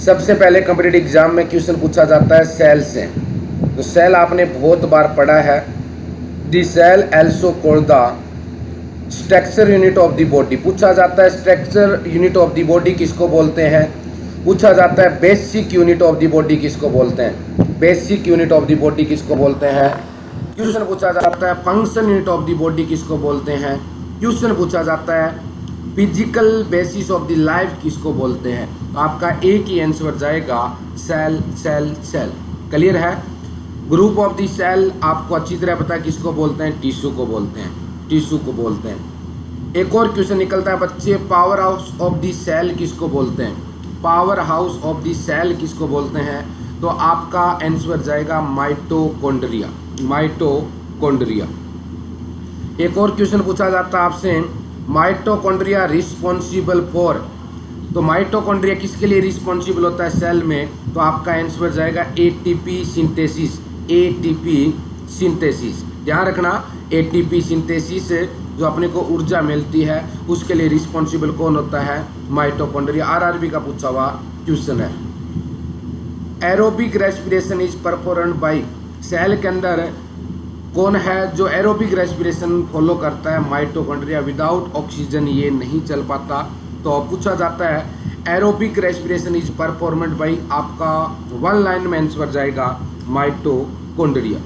सबसे पहले competitive exam में क्वेश्चन पूछा जाता है सेल से। तो सेल आपने बहुत बार पढ़ा है। The cell also called the structure unit of the body. पूछा जाता है structure unit of the body किसको बोलते हैं। पूछा जाता है basic unit of the body किसको बोलते हैं। Basic unit of the body किसको बोलते हैं। क्वेश्चन पूछा जाता है function unit of the body किसको बोलते हैं। क्वेश्चन पूछा जाता है physical basis of the life किसको बोलते हैं। तो आपका एक ही आंसर जाएगा सेल सेल सेल। क्लियर है। ग्रुप ऑफ द सेल आपको अच्छी तरह पता है किसको बोलते हैं। टिश्यू को बोलते हैं। टिश्यू को बोलते हैं। एक और क्वेश्चन निकलता है बच्चे power house of the cell किसको बोलते हैं। Power house of the cell किसको बोलते हैं। तो आपका आंसर जाएगा माइटोकॉन्ड्रिया। माइटोकॉन्ड्रिया। एक और क्वेश्चन पूछा जाता है आपसे माइटोकॉन्ड्रिया रिस्पॉन्सिबल फॉर। तो माइटोकॉन्ड्रिया किसके लिए रिस्पॉन्सिबल होता है सेल में। तो आपका आंसर जाएगा एटीपी सिंथेसिस। एटीपी सिंथेसिस ध्यान रखना। एटीपी सिंथेसिस जो अपने को ऊर्जा मिलती है उसके लिए रिस्पॉन्सिबल कौन होता है। माइटोकॉन्ड्रिया। आरआरबी का पूछा हुआ क्वेश्चन है। Aerobic respiration is performed by. Cell के अंदर कौन है जो एरोबिक रेस्पिरेशन फॉलो करता है। माइटोकॉन्ड्रिया। विदाउट ऑक्सीजन ये नहीं चल पाता। तो पूछा जाता है aerobic respiration is performed bye. आपका वन लाइन में आंसर जाएगा माइटोकॉन्ड्रिया।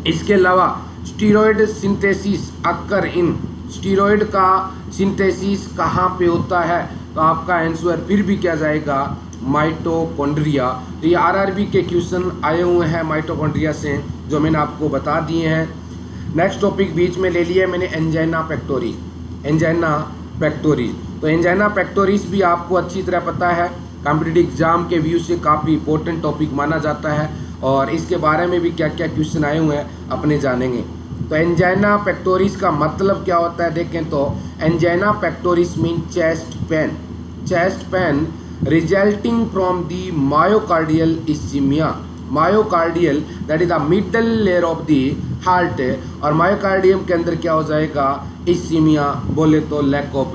इसके अलावा steroid synthesis occur in. Steroid का सिंथेसिस कहाँ पे होता है। तो आपका आंसर फिर भी क्या जाएगा माइटोकॉन्ड्रिया। तो ये आरआरबी के क्वेश्चन आए हुए हैं माइटोकॉन्ड्रिया से जो मैंने आपको बता दिए हैं। नेक्स्ट टॉपिक बीच में ले लिया मैंने एंजाइना पेक्टोरिस। Angina pectoris. तो एंजाइना पेक्टोरिस भी आपको अच्छी तरह पता है। कॉम्पिटिटिव एग्जाम के व्यू से काफ़ी इंपॉर्टेंट टॉपिक माना जाता है और इसके बारे में भी क्या क्या क्वेश्चन आए हुए हैं अपने जानेंगे। तो एंजाइना पेक्टोरिस का मतलब क्या होता है देखें तो angina pectoris mean chest pain. Chest pain resulting from the myocardial ischemia. Myocardial that is the middle layer of the heart. और मायोकार्डियम के अंदर क्या हो जाएगा इस्कीमिया बोले तो lack of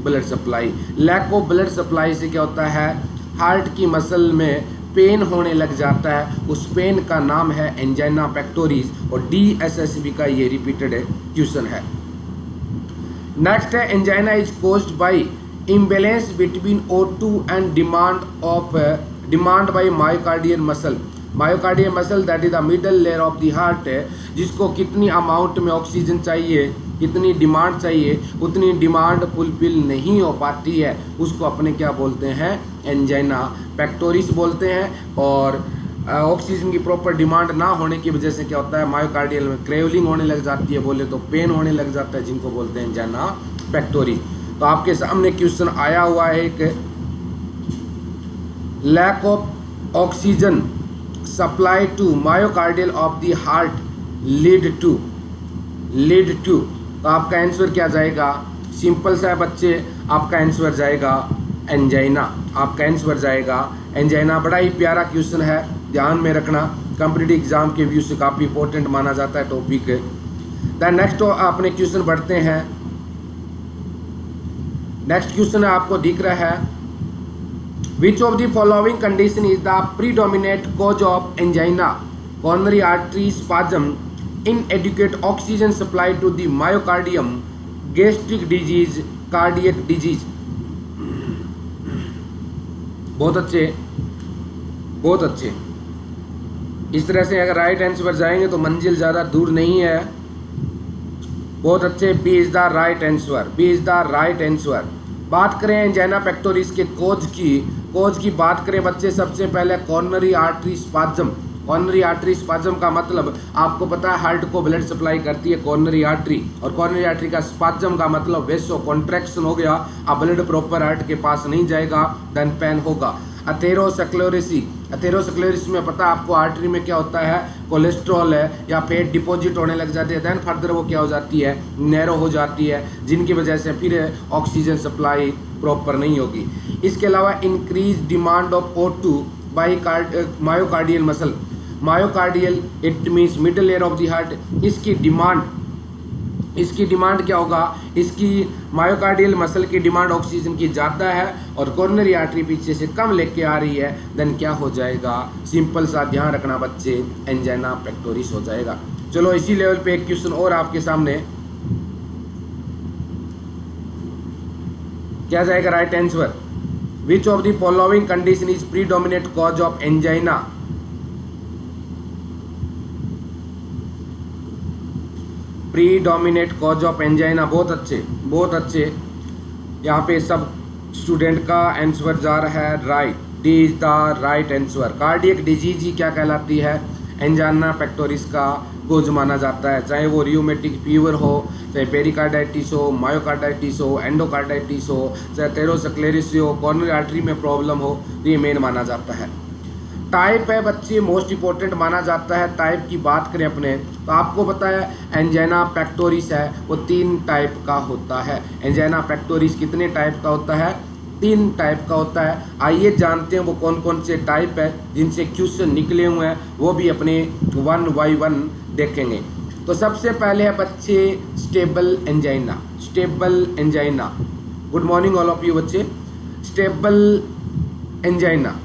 blood supply. Lack of blood supply से क्या होता है हार्ट की मसल में पेन होने लग जाता है। उस पेन का नाम है एंजाइना पेक्टोरिस और डीएसएसबी का ये रिपीटेड क्वेश्चन है। नेक्स्ट है angina is caused by imbalance between O2 and demand by myocardial muscle. Myocardial muscle that is the middle layer of the heart है जिसको कितनी अमाउंट में ऑक्सीजन चाहिए कितनी डिमांड चाहिए उतनी डिमांड फुलफिल नहीं हो पाती है उसको अपने क्या बोलते हैं एंजाइना पेक्टोरिस बोलते हैं। और ऑक्सीजन की प्रॉपर डिमांड ना होने की वजह से क्या होता है मायोकार्डियल में क्रेवलिंग होने लग जाती है बोले तो पेन होने लग जाता है जिनको बोलते हैं एंजाइना पेक्टोरिस। तो आपके सामने क्वेश्चन आया हुआ है एक lack of oxygen supply to myocardial of the heart lead to. तो आपका आंसर क्या जाएगा सिंपल सा है बच्चे। आपका आंसर जाएगा एंजाइना। आपका आंसर जाएगा एंजाइना। बड़ा ही प्यारा क्वेश्चन है ध्यान में रखना। कॉम्पिटिटिव एग्जाम के व्यू से काफ़ी इंपॉर्टेंट माना जाता है टॉपिक। दैन नेक्स्ट अपने क्वेश्चन बढ़ते हैं। नेक्स्ट क्वेश्चन आपको दिख रहा है विच of the following condition is the predominant cause of angina. Coronary artery spasm, inadequate oxygen supply to the myocardium, gastric disease, cardiac disease। बहुत अच्छे बहुत अच्छे। इस तरह से अगर राइट आंसर जाएंगे तो मंजिल ज़्यादा दूर नहीं है। बहुत अच्छे। B is the right answer. B is the right answer. बात करें एंजाइना पेक्टोरिस के कोज की बात करें बच्चे सबसे पहले coronary artery spasm. Coronary artery spasm का मतलब आपको पता है हार्ट को ब्लड सप्लाई करती है कॉर्नरी आर्टरी और कॉर्नरी आर्टरी का स्पाज्म का मतलब वेसो कॉन्ट्रैक्शन हो गया। अब ब्लड प्रॉपर हार्ट के पास नहीं जाएगा देन पेन होगा। अथेरोस्क्लेरोसिस में पता है आपको आर्टरी में क्या होता है कोलेस्ट्रॉल है या पेट डिपॉजिट होने लग जाती है। देन फर्दर वो क्या हो जाती है नैरो हो जाती है जिनकी वजह से फिर ऑक्सीजन सप्लाई प्रॉपर नहीं होगी। इसके अलावा increase demand of O2 by myocardial muscle. Myocardial it means middle layer of the heart. इसकी डिमांड इसकी डिमांड क्या होगा, इसकी मायोकार्डियल मसल की डिमांड ऑक्सीजन की ज़्यादा है और कोरोनरी आर्टरी पीछे से कम लेके आ रही है, देन क्या हो जाएगा, सिंपल सा ध्यान रखना बच्चे, एंजाइना पेक्टोरिस हो जाएगा। चलो इसी लेवल पे एक क्वेश्चन और आपके सामने, क्या जाएगा right answer, which of the following condition is predominant cause of angina. Predominant cause of angina, बहुत अच्छे बहुत अच्छे, यहाँ पे सब स्टूडेंट का आंसर जा रहा है right, D is the right answer. Cardiac disease ही क्या कहलाती है, एंजाइना पेक्टोरिस का कोज माना जाता है, चाहे वो रियोमेटिक फीवर हो, चाहे पेरिकार्डाइटिस हो, मायोकार्डाइटिस हो, एंडोकार्डाइटिस हो, चाहे एथेरोस्क्लेरोसिस हो, कोरोनरी आर्टरी में प्रॉब्लम हो, तो ये मेन माना जाता है। टाइप है बच्चे मोस्ट इंपॉर्टेंट माना जाता है। टाइप की बात करें अपने तो आपको पता है एंजाइना पेक्टोरिस है वो 3 टाइप का होता है। एंजाइना पेक्टोरिस कितने टाइप का होता है, 3 टाइप का होता है। आइए जानते हैं वो कौन कौन से टाइप है जिनसे क्वेश्चन निकले हुए हैं, वो भी अपने 1 बाय 1 देखेंगे। तो सबसे पहले है बच्चे stable angina. Stable angina, good morning all of you बच्चे। स्टेबल एंजाइना,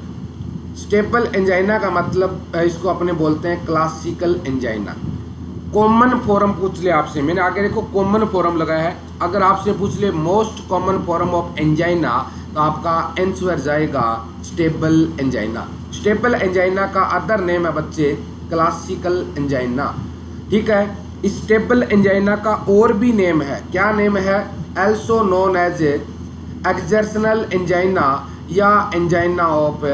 स्टेबल एंजाइना का मतलब इसको अपने बोलते हैं क्लासिकल एंजाइना। कॉमन फॉर्म पूछ ले आपसे, मैंने आगे देखो कॉमन फॉर्म लगाया है, अगर आपसे पूछ ले most common form of angina तो आपका आंसर जाएगा स्टेबल एंजाइना। स्टेबल एंजाइना का अदर नेम है बच्चे क्लासिकल एंजाइना, ठीक है। स्टेबल एंजाइना का और भी नेम है, क्या नेम है, also known as exertional angina या angina of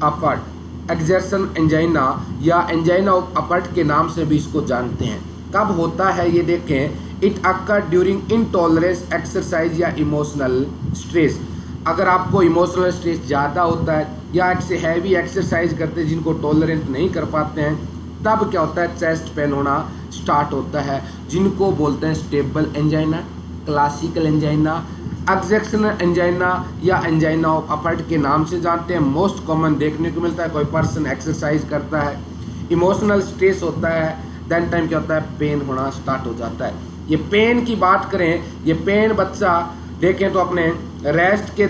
effort. Exertion angina या एंजाइना ऑफ अपर्ट के नाम से भी इसको जानते हैं। कब होता है ये देखें, it occur during intolerance exercise या इमोशनल स्ट्रेस। अगर आपको इमोशनल स्ट्रेस ज़्यादा होता है या हैवी एक्सरसाइज करते हैं जिनको टॉलरेंट नहीं कर पाते हैं, तब क्या होता है, चेस्ट पेन होना स्टार्ट होता है, जिनको बोलते हैं stable angina, classical angina, exertional angina या एंजाइना ऑफ अपर्ट के नाम से जानते हैं। मोस्ट कॉमन देखने को मिलता है, कोई पर्सन एक्सरसाइज करता है, इमोशनल स्ट्रेस होता है, देन टाइम क्या होता है, पेन होना स्टार्ट हो जाता है। ये पेन की बात करें, ये पेन बच्चा देखें तो अपने रेस्ट के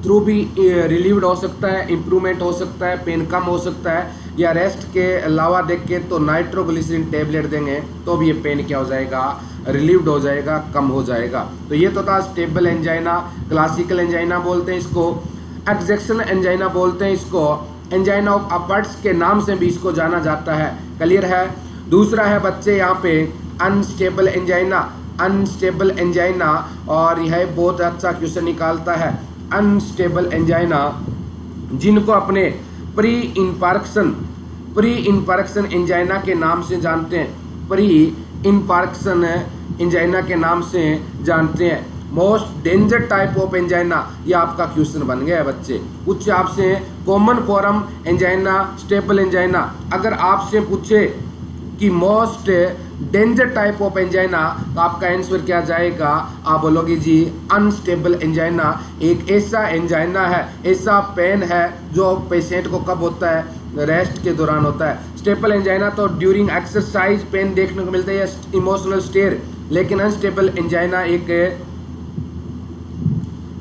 थ्रू भी रिलीव्ड हो सकता है, इम्प्रूवमेंट हो सकता है, पेन कम हो सकता है, या रेस्ट के अलावा देखें तो नाइट्रोग्लिसरीन टेबलेट देंगे तो भी ये पेन क्या हो जाएगा, रिलीव्ड हो जाएगा, कम हो जाएगा। तो ये तो था स्टेबल एंजाइना। क्लासिकल एंजाइना बोलते हैं इसको, एक्सर्शनल एंजाइना बोलते हैं इसको, एंजाइना ऑफ अपर्ट्स के नाम से भी इसको जाना जाता है। क्लियर है। दूसरा है बच्चे यहाँ पे अनस्टेबल एंजाइना। अनस्टेबल एंजाइना, और यह बहुत अच्छा क्वेश्चन निकालता है। अनस्टेबल एंजाइना जिनको अपने प्री इनफार्क्शन एंजाइना के नाम से जानते हैं, प्री इनफार्क्शन एंजाइना के नाम से जानते हैं। Most danger type of angina, ये आपका क्वेश्चन बन गया है बच्चे। पूछे आपसे common form angina, stable angina, अगर आपसे पूछे कि most danger type of angina तो आपका आंसर क्या जाएगा, आप बोलोगे जी अनस्टेबल एंजाइना। एक ऐसा एंजाइना है, ऐसा पेन है जो पेशेंट को कब होता है, रेस्ट के दौरान होता है। स्टेबल एंजाइना तो ड्यूरिंग एक्सरसाइज पेन देखने को मिलता है, इमोशनल स्टेर। लेकिन अनस्टेबल एंजाइना एक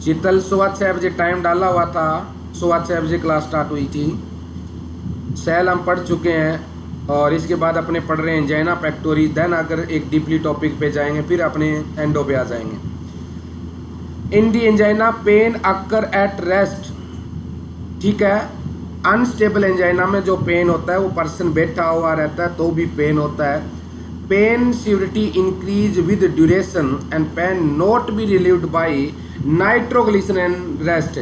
शीतल 6:15 बजे टाइम डाला हुआ था, 6:15 बजे क्लास स्टार्ट हुई थी। सेल हम पढ़ चुके हैं और इसके बाद अपने पढ़ रहे हैं एंजाइना पेक्टोरिस। देन अगर एक डीपली टॉपिक पे जाएंगे फिर अपने एंडो पे आ जाएंगे। In the angina pain occur at rest, ठीक है। अनस्टेबल एंजाइना में जो पेन होता है वो पर्सन बैठा हुआ रहता है तो भी पेन होता है। Pain severity increase with duration and pain not be relieved by nitroglycerin and rest.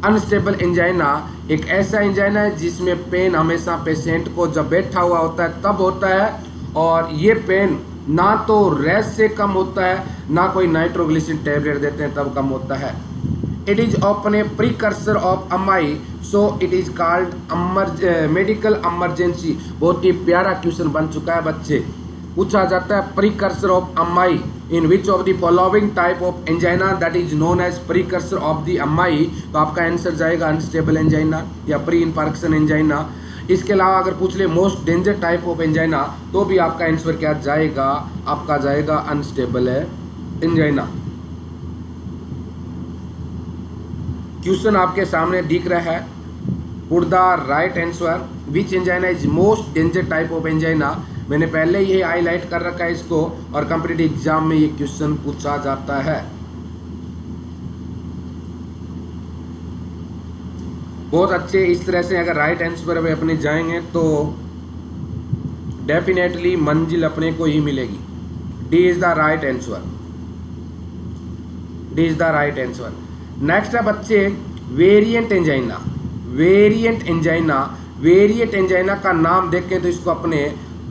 Unstable angina एक ऐसा एंजाइना है जिसमें पेन हमेशा पेशेंट को जब बैठा हुआ होता है तब होता है, और ये पेन ना तो रेस्ट से कम होता है ना कोई नाइट्रोग्लिसरीन टैबलेट देते हैं तब कम होता है। It is often a precursor of AMI, so it is called medical emergency. बहुत ही प्यारा क्वेश्चन बन चुका है बच्चे। पूछा जाता है precursor of AMI, in which of the following type of angina that is known as precursor of the AMI, तो आपका आंसर जाएगा अनस्टेबल एंजाइना या प्री इनफार्क्शन एंजाइना। इसके अलावा अगर पूछ ले most danger type of angina, तो भी आपका आंसर क्या जाएगा, आपका जाएगा अनस्टेबल है एंजाइना। क्वेश्चन आपके सामने दिख रहा है, put the right answer, which angina is most danger type of angina. मैंने पहले ही हाईलाइट कर रखा है इसको, और कॉम्पिटिटिव एग्जाम में ये क्वेश्चन पूछा जाता है। बहुत अच्छे, इस तरह से अगर राइट आंसर पे अपने जाएंगे तो डेफिनेटली मंजिल अपने को ही मिलेगी। D is the right answer, D is the right answer. Next है बच्चे variant angina. Variant angina, variant angina का नाम देखें तो इसको अपने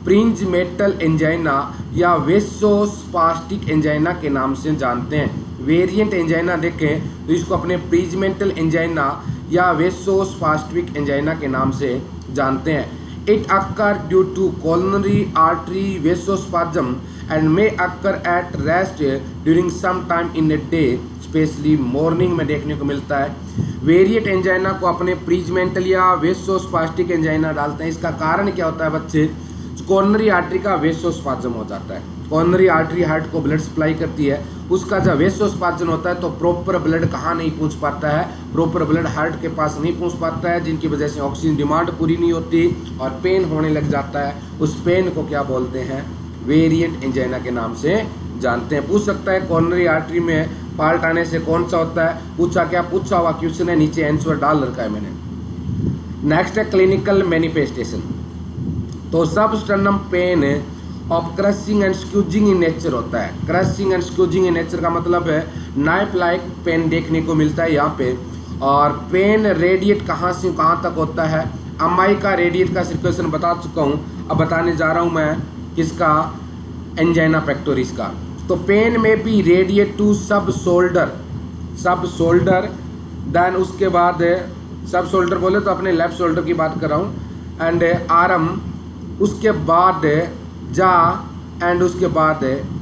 प्रिंज मेटल एंजाइना या वेसोस्पास्टिक एंजाइना के नाम से जानते हैं। वेरिएंट एंजाइना देखें तो इसको अपने प्रिंजमेंटल एंजाइना या वेसोस्पास्टिक एंजाइना के नाम से जानते हैं। It occur due to coronary artery vasospasm and may occur at rest during some time in a day, specially morning में देखने को मिलता है। वेरिएंट एंजाइना को अपने प्रिंजमेंटल या वेसोस्पास्टिक एंजाइना डालते हैं। इसका कारण क्या होता है बच्चे, कोरोनरी आर्टरी का वेसोस्पाज्म हो जाता है। कोरोनरी आर्टरी हार्ट को ब्लड सप्लाई करती है, उसका जब वेसोस्पाज्म होता है तो प्रॉपर ब्लड कहाँ नहीं पहुंच पाता है, प्रॉपर ब्लड हार्ट के पास नहीं पहुंच पाता है, जिनकी वजह से ऑक्सीजन डिमांड पूरी नहीं होती और पेन होने लग जाता है। उस पेन को क्या बोलते हैं, वेरिएंट एंजाइना के नाम से जानते हैं। पूछ सकता है कोरोनरी आर्टरी में फॉल्ट आने से कौन सा होता है, पूछा क्या, पूछा हुआ क्वेश्चन है, नीचे आंसर डाल रखा है मैंने। नेक्स्ट है क्लिनिकल मैनिफेस्टेशन। तो substernum pain of crushing and squeezing in nature होता है। Crushing and squeezing in nature का मतलब है नाइफ लाइक पेन देखने को मिलता है यहाँ पे। और पेन रेडिएट कहाँ से कहाँ तक होता है, अमाई का रेडिएट का सर्कुलेशन बता चुका हूँ, अब बताने जा रहा हूँ मैं किसका, एंजाइना पेक्टोरिस का। तो पेन में भी रेडिएट टू सब शोल्डर, सब शोल्डर, देन उसके बाद सब शोल्डर बोले तो अपने लेफ्ट शोल्डर की बात कर रहा हूँ, एंड आर्म, उसके बाद जा, एंड उसके बाद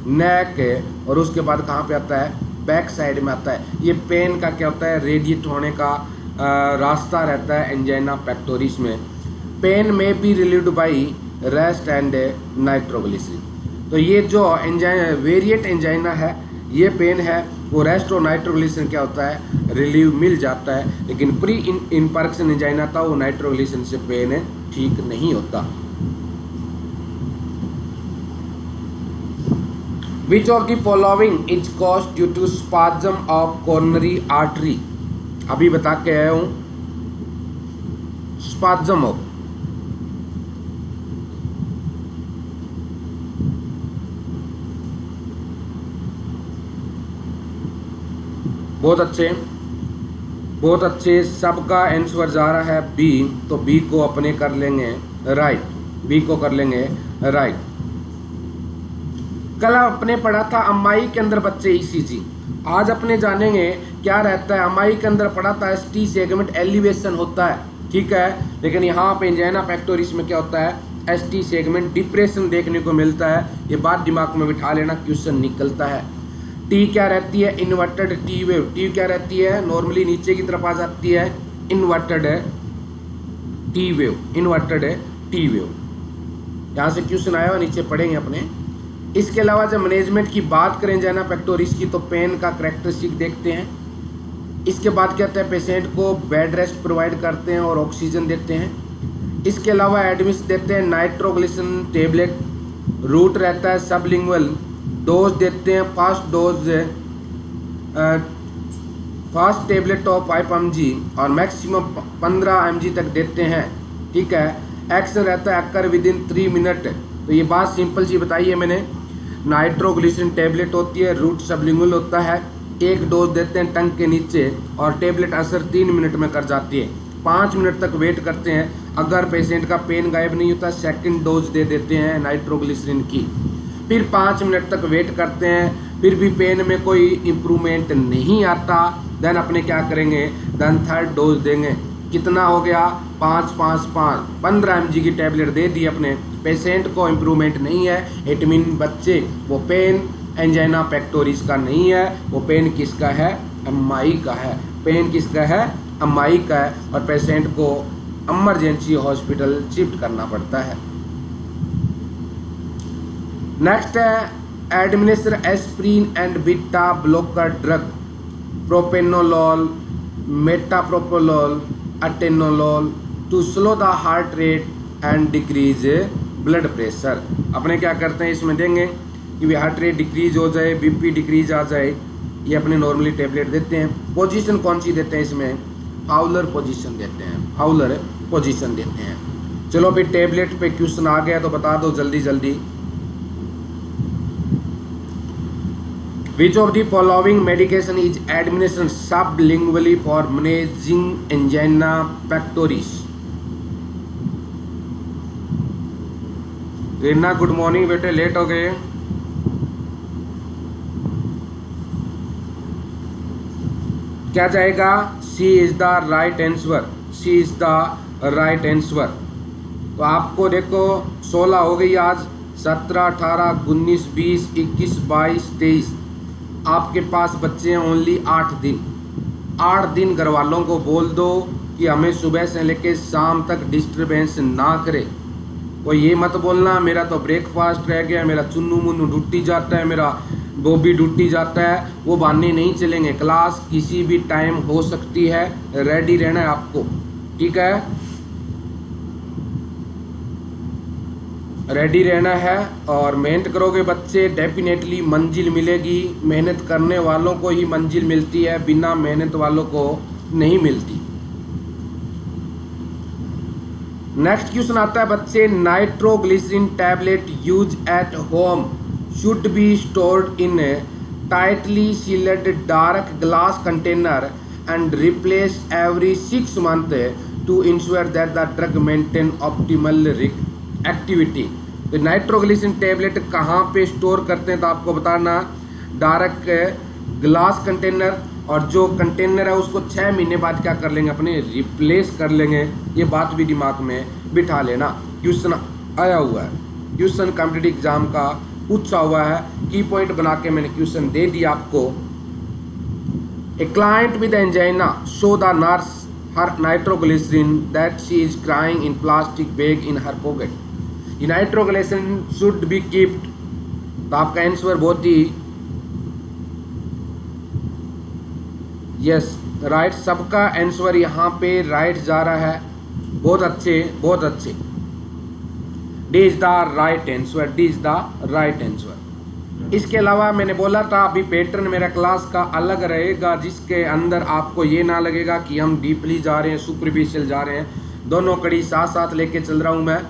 नेक, और उसके बाद कहाँ पे आता है, बैक साइड में आता है। ये पेन का क्या होता है, रेडिएट होने का रास्ता रहता है एंजाइना पेक्टोरिस में। पेन में be relieved by rest and nitroglycerin. तो ये जो वेरिएंट एंजाइना है, ये पेन है वो रेस्ट और नाइट्रोग्लिसरीन क्या होता है, रिलीव मिल जाता है। लेकिन प्री इनफार्क्शन एंजाइना था वो नाइट्रोग्लिसरीन से पेन ठीक नहीं होता। Which of the following is caused due to spasm of coronary artery? अभी बता के आया हूं, spasm of, बहुत अच्छे, बहुत अच्छे, सबका आंसर जा रहा है बी। तो बी को अपने कर लेंगे राइट, बी को कर लेंगे राइट। कल अपने पढ़ा था अमाई के अंदर बच्चे ईसीजी, आज अपने जानेंगे क्या रहता है। अमाई के अंदर पढ़ा था एसटी सेगमेंट एलिवेशन होता है, ठीक है, लेकिन यहाँ पे एंजाइना पेक्टोरिस में क्या होता है, एसटी सेगमेंट डिप्रेशन देखने को मिलता है। ये बात दिमाग में बिठा लेना, क्वेश्चन निकलता है। टी क्या रहती है, इन्वर्टेड टी वेव। टी क्या रहती है, नॉर्मली नीचे की तरफ आ जाती है, inverted T wave, inverted T wave. यहाँ से क्वेश्चन आया हुआ, नीचे पढ़ेंगे अपने। इसके अलावा जब मैनेजमेंट की बात करें एंजाइना पेक्टोरिस की, तो पेन का कैरेक्टरिस्टिक देखते हैं। इसके बाद क्या होता है, पेशेंट को बेड रेस्ट प्रोवाइड करते हैं और ऑक्सीजन देते हैं। इसके अलावा एडमिस देते हैं नाइट्रोग्लिसरीन टेबलेट, रूट रहता है सबलिंगुअल, डोज देते हैं fast dose, fast tablet of 5 mg और मैक्सिमम 15 mg तक देते हैं, ठीक है। एक्शन रहता है अक्कर विद इन 3 मिनट। तो ये बात सिंपल सी बताई है मैंने। नाइट्रोग्लिसरीन टेबलेट होती है, रूट सबलिंगुअल होता है, एक डोज देते हैं टंग के नीचे और टेबलेट असर 3 मिनट में कर जाती है। 5 मिनट तक वेट करते हैं, अगर पेशेंट का पेन गायब नहीं होता सेकंड डोज दे देते हैं नाइट्रोग्लिसरीन की। फिर 5 मिनट तक वेट करते हैं, फिर भी पेन में कोई इम्प्रूवमेंट नहीं आता, देन अपने क्या करेंगे, देन थर्ड डोज देंगे। कितना हो गया, 5 5 5 15 mg की टेबलेट दे दी अपने, पेशेंट को इम्प्रूवमेंट नहीं है। इट मीन बच्चे वो पेन एंजाइना पेक्टोरिस का नहीं है, वो पेन किसका है, अमाई का है। पेन किसका है, अमाई का है। और पेशेंट को इमरजेंसी हॉस्पिटल शिफ्ट करना पड़ता है। नेक्स्ट है administer aspirin and beta blocker drug, propranolol, metoprolol, atenolol to slow the heart rate and decrease blood pressure. अपने क्या करते हैं इसमें देंगे कि हार्ट रेट डिक्रीज हो जाए, बीपी डिक्रीज आ जाए, ये अपने नॉर्मली टेबलेट देते हैं। पोजीशन कौन सी देते हैं इसमें? फाउलर पोजीशन देते हैं, फाउलर पोजीशन देते हैं। चलो फिर टेबलेट पे क्वेश्चन आ गया तो बता दो जल्दी जल्दी। Which of the following medication is administered sublingually for managing angina pectoris? Reena good morning बेटे, लेट हो गए। क्या जाएगा? C is the right answer, C is the right answer. तो आपको देखो 16 हो गई आज, 17, 18, 19, 20, 21, 22, 23, आपके पास बच्चे हैं ओनली 8 दिन। 8 दिन घर वालों को बोल दो कि हमें सुबह से लेकर शाम तक डिस्टर्बेंस ना करे। वो ये मत बोलना मेरा तो ब्रेकफास्ट रह गया, मेरा चुन्नू मुन्नू ड्यूटी जाता है, मेरा बॉबी ड्यूटी जाता है, वो बहाने नहीं चलेंगे। क्लास किसी भी टाइम हो सकती है, रेडी रहना है आपको, ठीक है? रेडी रहना है और मेहनत करोगे बच्चे, डेफिनेटली मंजिल मिलेगी। मेहनत करने वालों को ही मंजिल मिलती है, बिना मेहनत वालों को नहीं मिलती। नेक्स्ट क्वेश्चन आता है बच्चे, nitroglycerin tablet use at home should be stored in tightly sealed dark glass container and replace every 6 months to ensure that the drug maintain optimal activity. तो नाइट्रोग्लिसरीन टैबलेट कहाँ पे स्टोर करते हैं तो आपको बताना, डार्क ग्लास कंटेनर, और जो कंटेनर है उसको 6 महीने बाद क्या कर लेंगे अपने, रिप्लेस कर लेंगे। ये बात भी दिमाग में बिठा लेना। क्वेश्चन आया हुआ है, क्वेश्चन कॉम्पिटिटिव एग्जाम का पूछा हुआ है, की पॉइंट बना के मैंने क्वेश्चन दे दिया आपको। A client with angina show the nurse her nitroglycerin that she is crying in plastic bag in her pocket. Nitroglycerin should be keeped, तो आपका आंसर बहुत ही यस राइट, सबका आंसर यहाँ पे राइट जा रहा है। बहुत अच्छे, बहुत अच्छे। D is the right answer, D is the right answer. इसके अलावा मैंने बोला था अभी पैटर्न मेरा क्लास का अलग रहेगा, जिसके अंदर आपको ये ना लगेगा कि हम डीपली जा रहे हैं, सुपरफिशियल जा रहे हैं। दोनों कड़ी साथ साथ लेके चल रहा हूँ मैं।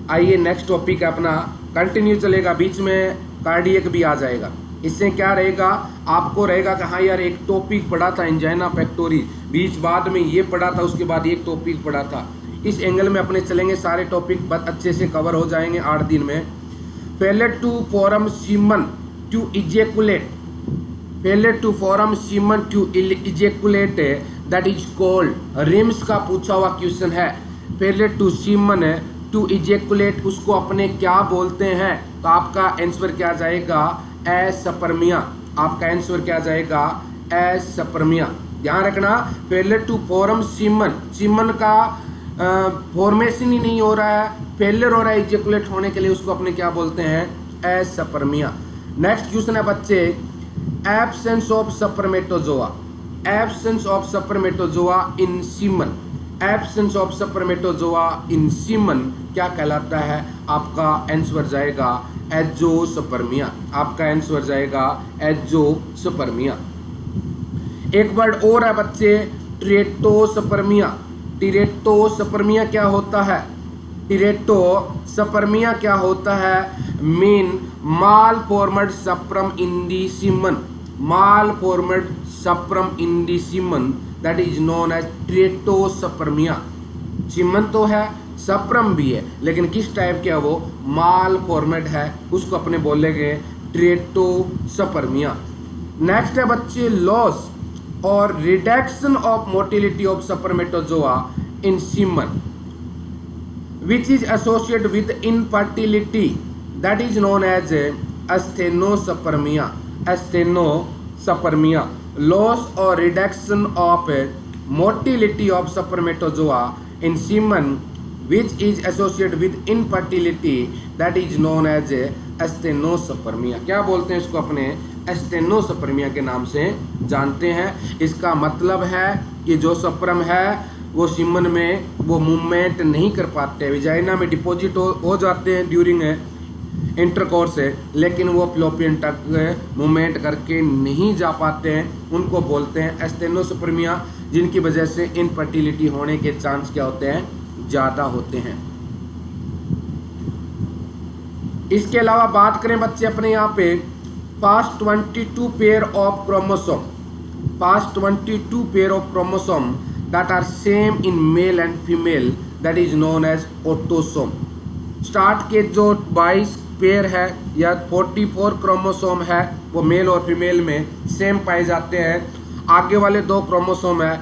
आइए नेक्स्ट टॉपिक अपना कंटिन्यू चलेगा, बीच में कार्डियक भी आ जाएगा। इससे क्या रहेगा, आपको रहेगा कि हाँ यार एक टॉपिक पढ़ा था एंजाइना पेक्टोरिस, बीच बाद में ये पढ़ा था, उसके बाद एक टॉपिक पढ़ा था। इस एंगल में अपने चलेंगे, सारे टॉपिक बहुत अच्छे से कवर हो जाएंगे 8 दिन में। Failure to form semen to ejaculate, failure to form semen to ejaculate that is called, RIMS का पूछा हुआ क्वेश्चन है। Failure to semen to ejaculate उसको अपने क्या बोलते हैं, तो आपका आंसर क्या जाएगा, एस्पर्मिया। आपका आंसर क्या जाएगा, एस्पर्मिया। ध्यान रखना, failure to form semen, semen का फॉर्मेशन ही नहीं हो रहा है, फेलियर हो रहा है इजेकुलेट होने के लिए, उसको अपने क्या बोलते हैं, एस्पर्मिया। नेक्स्ट क्वेश्चन है बच्चे, absence of spermatozoa, absence of spermatozoa in semen, absence of spermatozoa in semen क्या कहलाता है, आपका आंसर जाएगा एजोस्पर्मिया। आपका आंसर जाएगा एजोस्पर्मिया। एक वर्ड और है बच्चे, टिरेटोस्पर्मिया। टिरेटोस्पर्मिया क्या होता है, टिरेटोस्पर्मिया क्या होता है, mean malformed sperm in the semen, malformed sperm in the semen that is known as teratospermia. Semen तो है, स्पर्म भी है, लेकिन किस टाइप का वो, माल फॉर्मेट है, उसको अपने बोलेंगे टिरेटोस्पर्मिया। नेक्स्ट है बच्चे, लॉस और reduction of motility of spermatozoa in semen which is associated with infertility that is known as asthenospermia, asthenospermia. Loss और reduction of motility of spermatozoa in semen which is associated with infertility that is known as asthenospermia. क्या बोलते हैं इसको? अपने एस्टेनोस्पर्मिया के नाम से जानते हैं। इसका मतलब है कि जो स्पर्म है वो सीमन में वो मूवमेंट नहीं कर पाते, विजाइना में डिपॉजिट हो जाते हैं ड्यूरिंग इंटरकोर्स है, लेकिन वो फ्लोपियन तक मूवमेंट करके नहीं जा पाते हैं। उनको बोलते हैं एस्टेनोस्पर्मिया, जिनकी वजह से इनफर्टिलिटी होने के चांस क्या होते हैं? ज़्यादा होते हैं। इसके अलावा बात करें बच्चे अपने यहाँ पे past 22 pair of chromosome, past 22 pair of chromosome that are same in male and female that is known as autosome. Start के जो 22 पेयर है या 44 क्रोमोसोम है वो मेल और फीमेल में सेम पाए जाते हैं। आगे वाले 2 क्रोमोसोम है,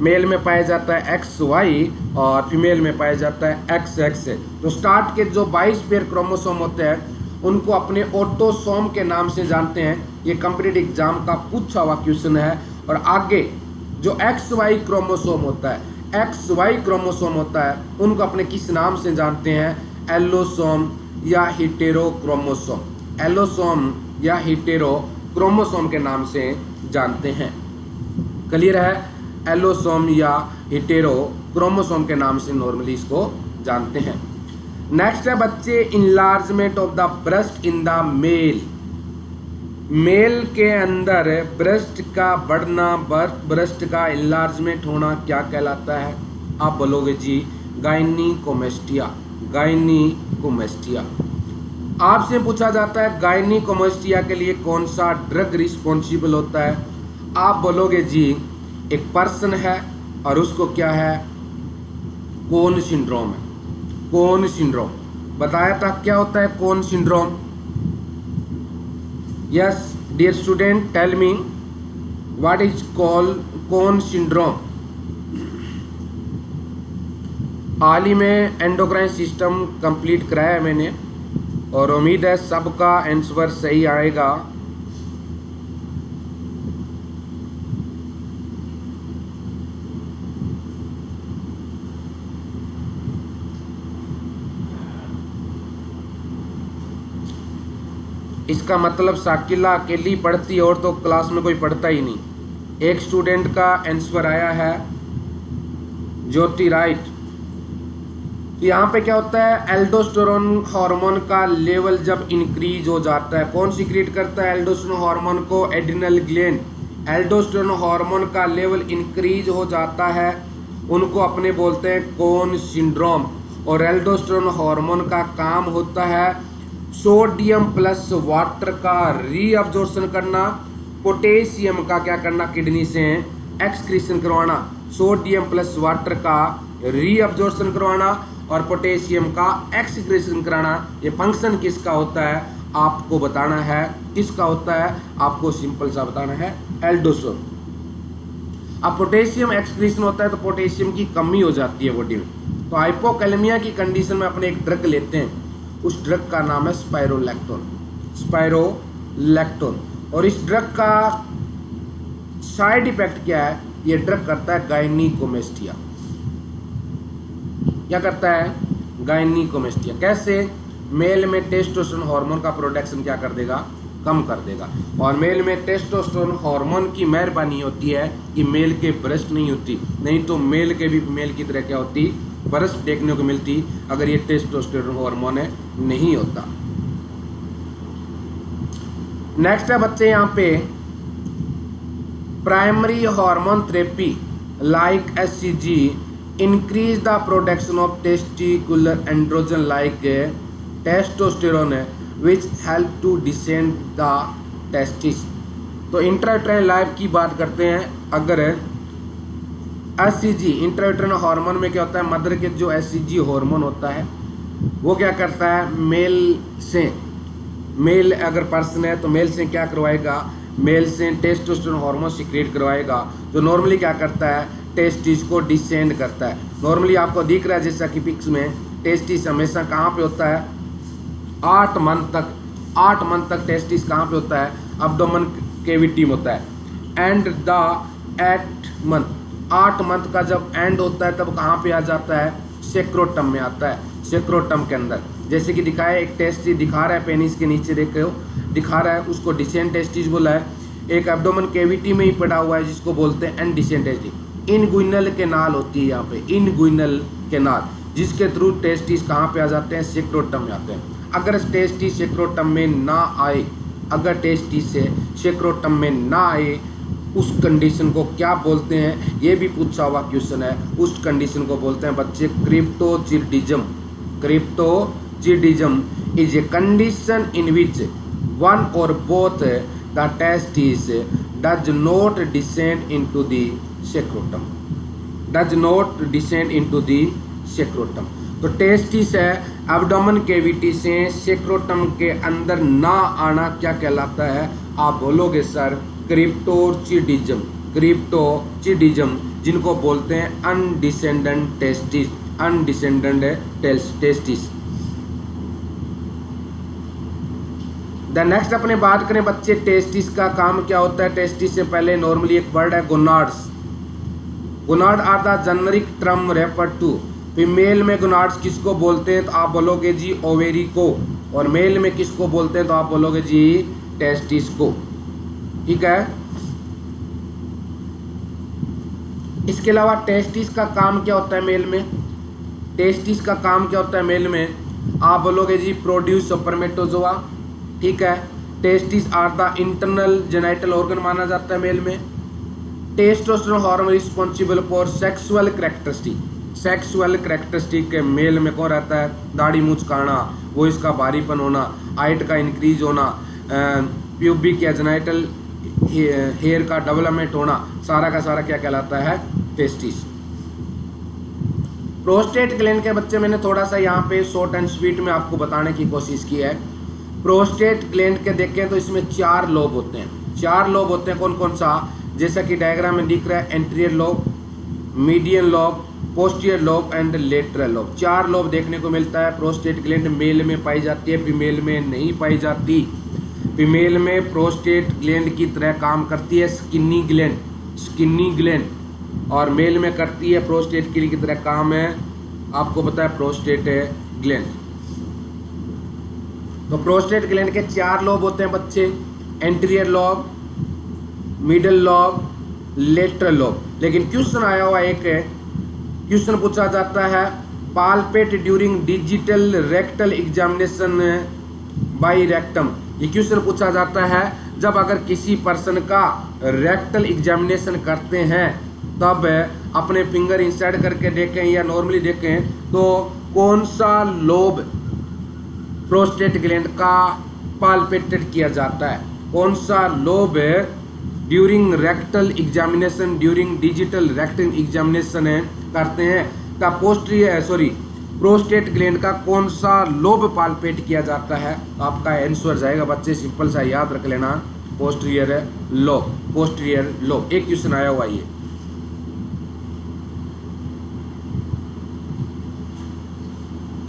मेल में पाया जाता है XY और फीमेल में पाया जाता है XX। तो स्टार्ट के जो 22 पेयर क्रोमोसोम होते हैं उनको अपने ऑटोसोम के नाम से जानते हैं। ये कॉम्पिटिटिव एग्जाम का पूछा हुआ क्वेश्चन है। और आगे जो XY क्रोमोसोम होता है, XY क्रोमोसोम होता है, उनको अपने किस नाम से जानते हैं? एलोसोम या हेटेरोक्रोमोसोम, एलोसोम या हेटेरोक्रोमोसोम के नाम से जानते हैं। क्लियर है? एलोसोम या हेटेरोक्रोमोसोम के नाम से नॉर्मली इसको जानते हैं। नेक्स्ट है बच्चे enlargement of the breast in the male. Male के अंदर ब्रेस्ट का बढ़ना, ब्रेस्ट का इनलार्जमेंट होना क्या कहलाता है? आप बोलोगे जी गायनीकोमेस्टिया, गायनीकोमेस्टिया। आपसे पूछा जाता है गायनीकोमेस्टिया के लिए कौन सा ड्रग रिस्पॉन्सिबल होता है? आप बोलोगे जी एक पर्सन है और उसको क्या है? कोन सिंड्रोम है, कोन सिंड्रोम। बताया था क्या होता है कोन syndrome? Yes, dear student, tell me what is called Cohen syndrome। हाल ही में एंडोक्राइन सिस्टम कंप्लीट कराया है मैंने और उम्मीद है सबका आंसर सही आएगा। इसका मतलब साकिला अकेली पढ़ती और तो क्लास में कोई पढ़ता ही नहीं। एक स्टूडेंट का आंसर आया है ज्योति राइट। यहाँ पे क्या होता है? एल्डोस्टेरोन हार्मोन का लेवल जब इंक्रीज हो जाता है, कौन सीक्रेट करता है एल्डोस्टेरोन हार्मोन को? Adrenal gland. एल्डोस्टेरोन हार्मोन का लेवल इंक्रीज हो जाता है, उनको अपने बोलते हैं कोन सिंड्रोम। और एल्डोस्टेरोन हार्मोन का काम होता है सोडियम प्लस वाटर का रीअब्जॉर्प्शन करना, पोटेशियम का क्या करना? किडनी से एक्सक्रीशन करवाना। सोडियम प्लस वाटर का रीअब्जॉर्प्शन करवाना और पोटेशियम का एक्सक्रीशन कराना। ये फंक्शन किसका होता है आपको बताना है। किसका होता है आपको सिंपल सा बताना है? एल्डोस्टेरोन। अब पोटेशियम एक्सक्रीशन होता है तो पोटेशियम की कमी हो जाती है बॉडी में, तो हाइपोकैलेमिया की कंडीशन में अपने एक ड्रग लेते हैं, उस ड्रग का नाम है स्पाइरोलैक्टोन, स्पाइरोलैक्टोन। और इस ड्रग का साइड इफेक्ट क्या है? ये ड्रग करता है गायनीकोमेस्टिया। क्या करता है? गायनीकोमेस्टिया। कैसे? मेल में टेस्टोस्टेरोन हार्मोन का प्रोडक्शन क्या कर देगा? कम कर देगा। और मेल में टेस्टोस्टेरोन हार्मोन की मेहरबानी होती है कि मेल के ब्रेस्ट नहीं होती, नहीं तो मेल के भी मेल की तरह क्या होती? ब्रेस्ट देखने को मिलती अगर ये टेस्टोस्टेरोन हार्मोन नहीं होता। नेक्स्ट है बच्चे यहाँ पे primary hormone therapy like HCG increase the production of testicular androgen like testosterone which help to descend the testis. तो इंट्रायूटेराइन लाइफ की बात करते हैं। अगर HCG इंट्रायूटेराइन हार्मोन में क्या होता है? मदर के जो HCG हार्मोन होता है वो क्या करता है? मेल से, मेल अगर पर्सन है तो मेल से क्या करवाएगा? मेल से टेस्टोस्टेरोन हार्मोन सीक्रेट करवाएगा, जो नॉर्मली क्या करता है? टेस्टिस को डिसेंड करता है। नॉर्मली आपको दिख रहा है जैसा कि पिक्स में टेस्टिस हमेशा कहाँ पे होता है? 8 मंथ तक टेस्टिस कहाँ पे होता है? अब्डोमेन कैविटी में होता है। And the 8th month 8 month का जब एंड होता है तब कहाँ पे आ जाता है, सेक्रोटम में आता है, सेक्रोटम के अंदर। जैसे कि दिखाया, एक टेस्टिस दिखा रहा है, पेनिस के नीचे देखो दिखा रहा है, उसको डिसेंट टेस्टिस बोला है। एक एब्डोमेन कैविटी में ही पड़ा हुआ है जिसको बोलते हैं एंडिसेंट टेस्टिस। इनगुइनल केनाल होती है यहाँ पे, इनगुइनल केनाल, जिसके थ्रू टेस्टिस कहाँ पे आ जाते हैं, सेक्रोटम में आते हैं। अगर टेस्टिस सेक्रोटम में ना आए, अगर टेस्टिस से सेक्रोटम में ना आए, उस कंडीशन को क्या बोलते हैं, ये भी पूछा हुआ क्वेश्चन है। उस कंडीशन को बोलते हैं बच्चे cryptorchidism. Cryptorchidism is a condition in which one और both the testis does not descend into the scrotum, does not descend into the scrotum. तो टेस्टिस है एब्डोमेन कैविटी से सेक्रोटम के अंदर ना आना क्या कहलाता है, आप बोलोगे सर क्रिप्टोचिडिज्म। क्रिप्टोचिडिज्म जिनको बोलते हैं undescended testis, undescended testis. The next अपने बात करें बच्चे, टेस्टिस का काम क्या होता है। टेस्टिस से पहले नॉर्मली एक वर्ड है gonads. Gonad are the generic term refer to, female में गोनाड्स किसको बोलते हैं, तो आप बोलोगे जी ओवेरी को, और मेल में किसको बोलते हैं, तो आप बोलोगे जी टेस्टिस को। ठीक है। इसके अलावा टेस्टिस का काम क्या होता है मेल में, टेस्टिस का काम क्या होता है मेल में, आप बोलोगे जी प्रोड्यूस स्पर्मेटोजोआ। ठीक है। Testis are the internal genital organ माना जाता है मेल में। Testosterone hormone responsible for sexual characteristic, sexual characteristic के मेल में कौन रहता है, दाढ़ी मुचकाना, वो इसका भारीपन होना, हाइट का इंक्रीज होना, प्यूबिक या जेनिटल हेयर का डेवलपमेंट होना, सारा का सारा क्या कहलाता है, टेस्टिस। प्रोस्टेट ग्लैंड के बच्चे मैंने थोड़ा सा यहाँ पे शॉर्ट एंड स्वीट में आपको बताने की कोशिश की है। प्रोस्टेट ग्लैंड के देखें तो इसमें 4 लोब होते हैं, 4 लोब होते हैं। कौन कौन सा, जैसा कि डायग्राम में दिख रहा है, anterior lobe, median lobe, posterior lobe and lateral lobe. 4 lobe देखने को मिलता है। प्रोस्टेट ग्लैंड मेल में पाई जाती है, फीमेल में नहीं पाई जाती। फीमेल में प्रोस्टेट ग्लैंड की तरह काम करती है स्किनी ग्लैंड, स्किनी ग्लैंड, और मेल में करती है प्रोस्टेट ग्लैंड की तरह काम है, आपको पता है, प्रोस्टेट ग्लैंड। तो प्रोस्टेट ग्लैंड के 4 लोब होते हैं बच्चे, anterior lobe, middle lobe, lateral lobe. लेकिन क्वेश्चन आया हुआ एक क्वेश्चन पूछा जाता है, palpate during digital rectal examination by rectum. ये क्वेश्चन पूछा जाता है जब अगर किसी पर्सन का रेक्टल एग्जामिनेशन करते हैं तब अपने फिंगर इंसर्ट करके देखें या नॉर्मली देखें तो कौन सा लोब प्रोस्टेट ग्लैंड का पाल्पेटेड किया जाता है, कौन सा lobe during rectal examination, during digital rectal examination करते हैं का प्रोस्टेट ग्लैंड का कौन सा लोब पाल्पेट किया जाता है। आपका आंसर जाएगा बच्चे, सिंपल सा याद रख लेना, पोस्टीरियर लोब, पोस्टीरियर लोब। एक क्वेश्चन आया हुआ ये।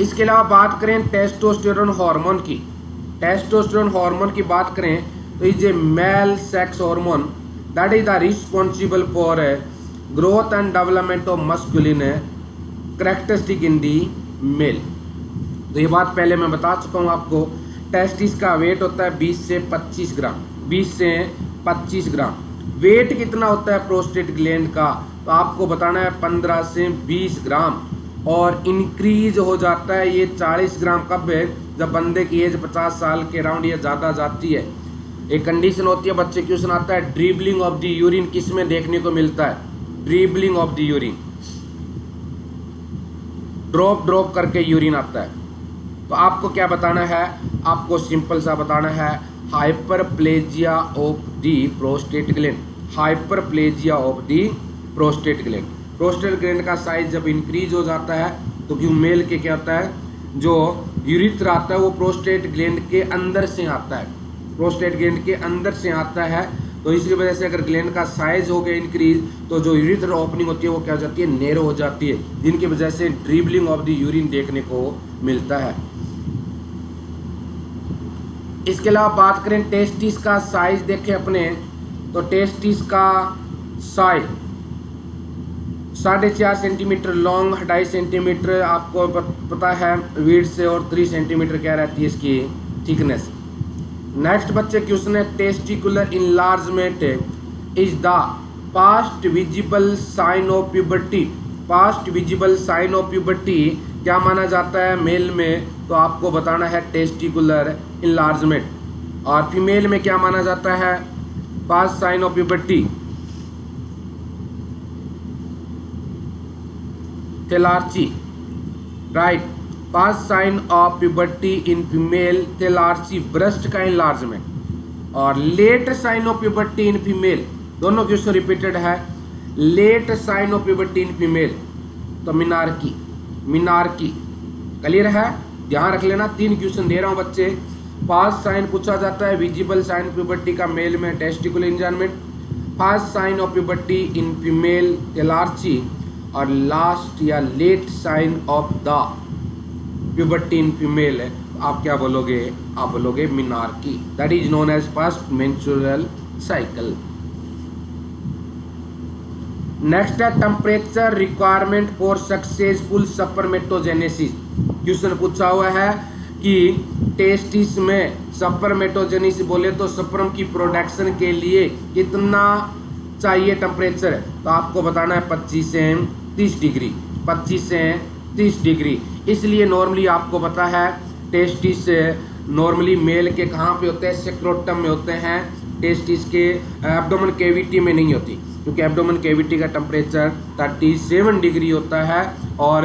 इसके अलावा बात करें टेस्टोस्टेरोन हार्मोन की, टेस्टोस्टेरोन हार्मोन की बात करें तो is a male sex hormone that is the responsible for growth and development of masculine characteristic in the male. तो ये बात पहले मैं बता चुका हूँ आपको। टेस्टिस का वेट होता है 20 से 25 ग्राम, 20 से 25 ग्राम। वेट कितना होता है प्रोस्टेट ग्लैंड का, तो आपको बताना है 15 से 20 ग्राम, और इंक्रीज हो जाता है ये 40 ग्राम कब है, जब बंदे की एज 50 साल के अराउंड या ज़्यादा जाती है। एक कंडीशन होती है बच्चे, क्वेश्चन आता है ड्रिबलिंग ऑफ द यूरिन किस में देखने को मिलता है, dribbling of the urine, drop करके यूरिन आता है। तो आपको क्या बताना है, आपको सिंपल सा बताना है hyperplasia of the prostate gland, hyperplasia of the prostate gland. Prostate gland का साइज जब इंक्रीज हो जाता है तो क्यों मेल के क्या होता है, जो यूरिथ्रा आता है वो प्रोस्टेट ग्लैंड के अंदर से आता है, प्रोस्टेट ग्लैंड के अंदर से आता है। तो इसकी वजह से अगर ग्लैंड का साइज हो गया इंक्रीज तो जो यूरिथ्रा ओपनिंग होती है वो क्या हो जाती है, नैरो हो जाती है, जिनकी वजह से ड्रिबलिंग ऑफ द यूरिन देखने को मिलता है। इसके अलावा बात करें टेस्टिस का साइज देखें अपने, तो टेस्टिस का साइज 4.5 सेंटीमीटर लॉन्ग, 2.5 सेंटीमीटर आपको पता है वीड से, और 3 सेंटीमीटर क्या रहती है इसकी थिकनेस। नेक्स्ट बच्चे क्वेश्चन है, testicular enlargement is the past visible sign of puberty. Past visible sign of puberty क्या माना जाता है मेल में, तो आपको बताना है टेस्टिकुलर इनलार्जमेंट, और फीमेल में क्या माना जाता है past sign of puberty thelarche, right. Past sign of puberty in female thelarche, breast का इनलार्जमेंट, और late sign of puberty in female, दोनों क्वेश्चन रिपीटेड है। Late sign of puberty in female तो मिनार्की, मिनार्की क्लियर है, ध्यान रख लेना। 3 question दे रहा हूं बच्चे। पास्ट साइन पूछा जाता है विजिबल साइन प्यूबर्टी का मेल में testicular enlargement, past sign of puberty in female thelarche, और लास्ट या late sign of the puberty in female है, आप क्या बोलोगे, आप बोलोगे menarche, that is known as first menstrual cycle. Next है temperature requirement for successful spermatogenesis. Question पूछा हुआ है कि टेस्टिस में स्पर्मेटोजेनेसिस बोले तो स्पर्म की प्रोडक्शन के लिए कितना चाहिए टेम्परेचर, तो आपको बताना है 25 से 30 डिग्री, 25 से 30 डिग्री। इसलिए नॉर्मली आपको पता है टेस्टिस नॉर्मली मेल के कहाँ पे होते हैं, सेक्रोटम में होते हैं, टेस्टिस के एब्डोमेन कैविटी में नहीं होती, क्योंकि एब्डोमेन कैविटी का टेम्परेचर 37 डिग्री होता है, और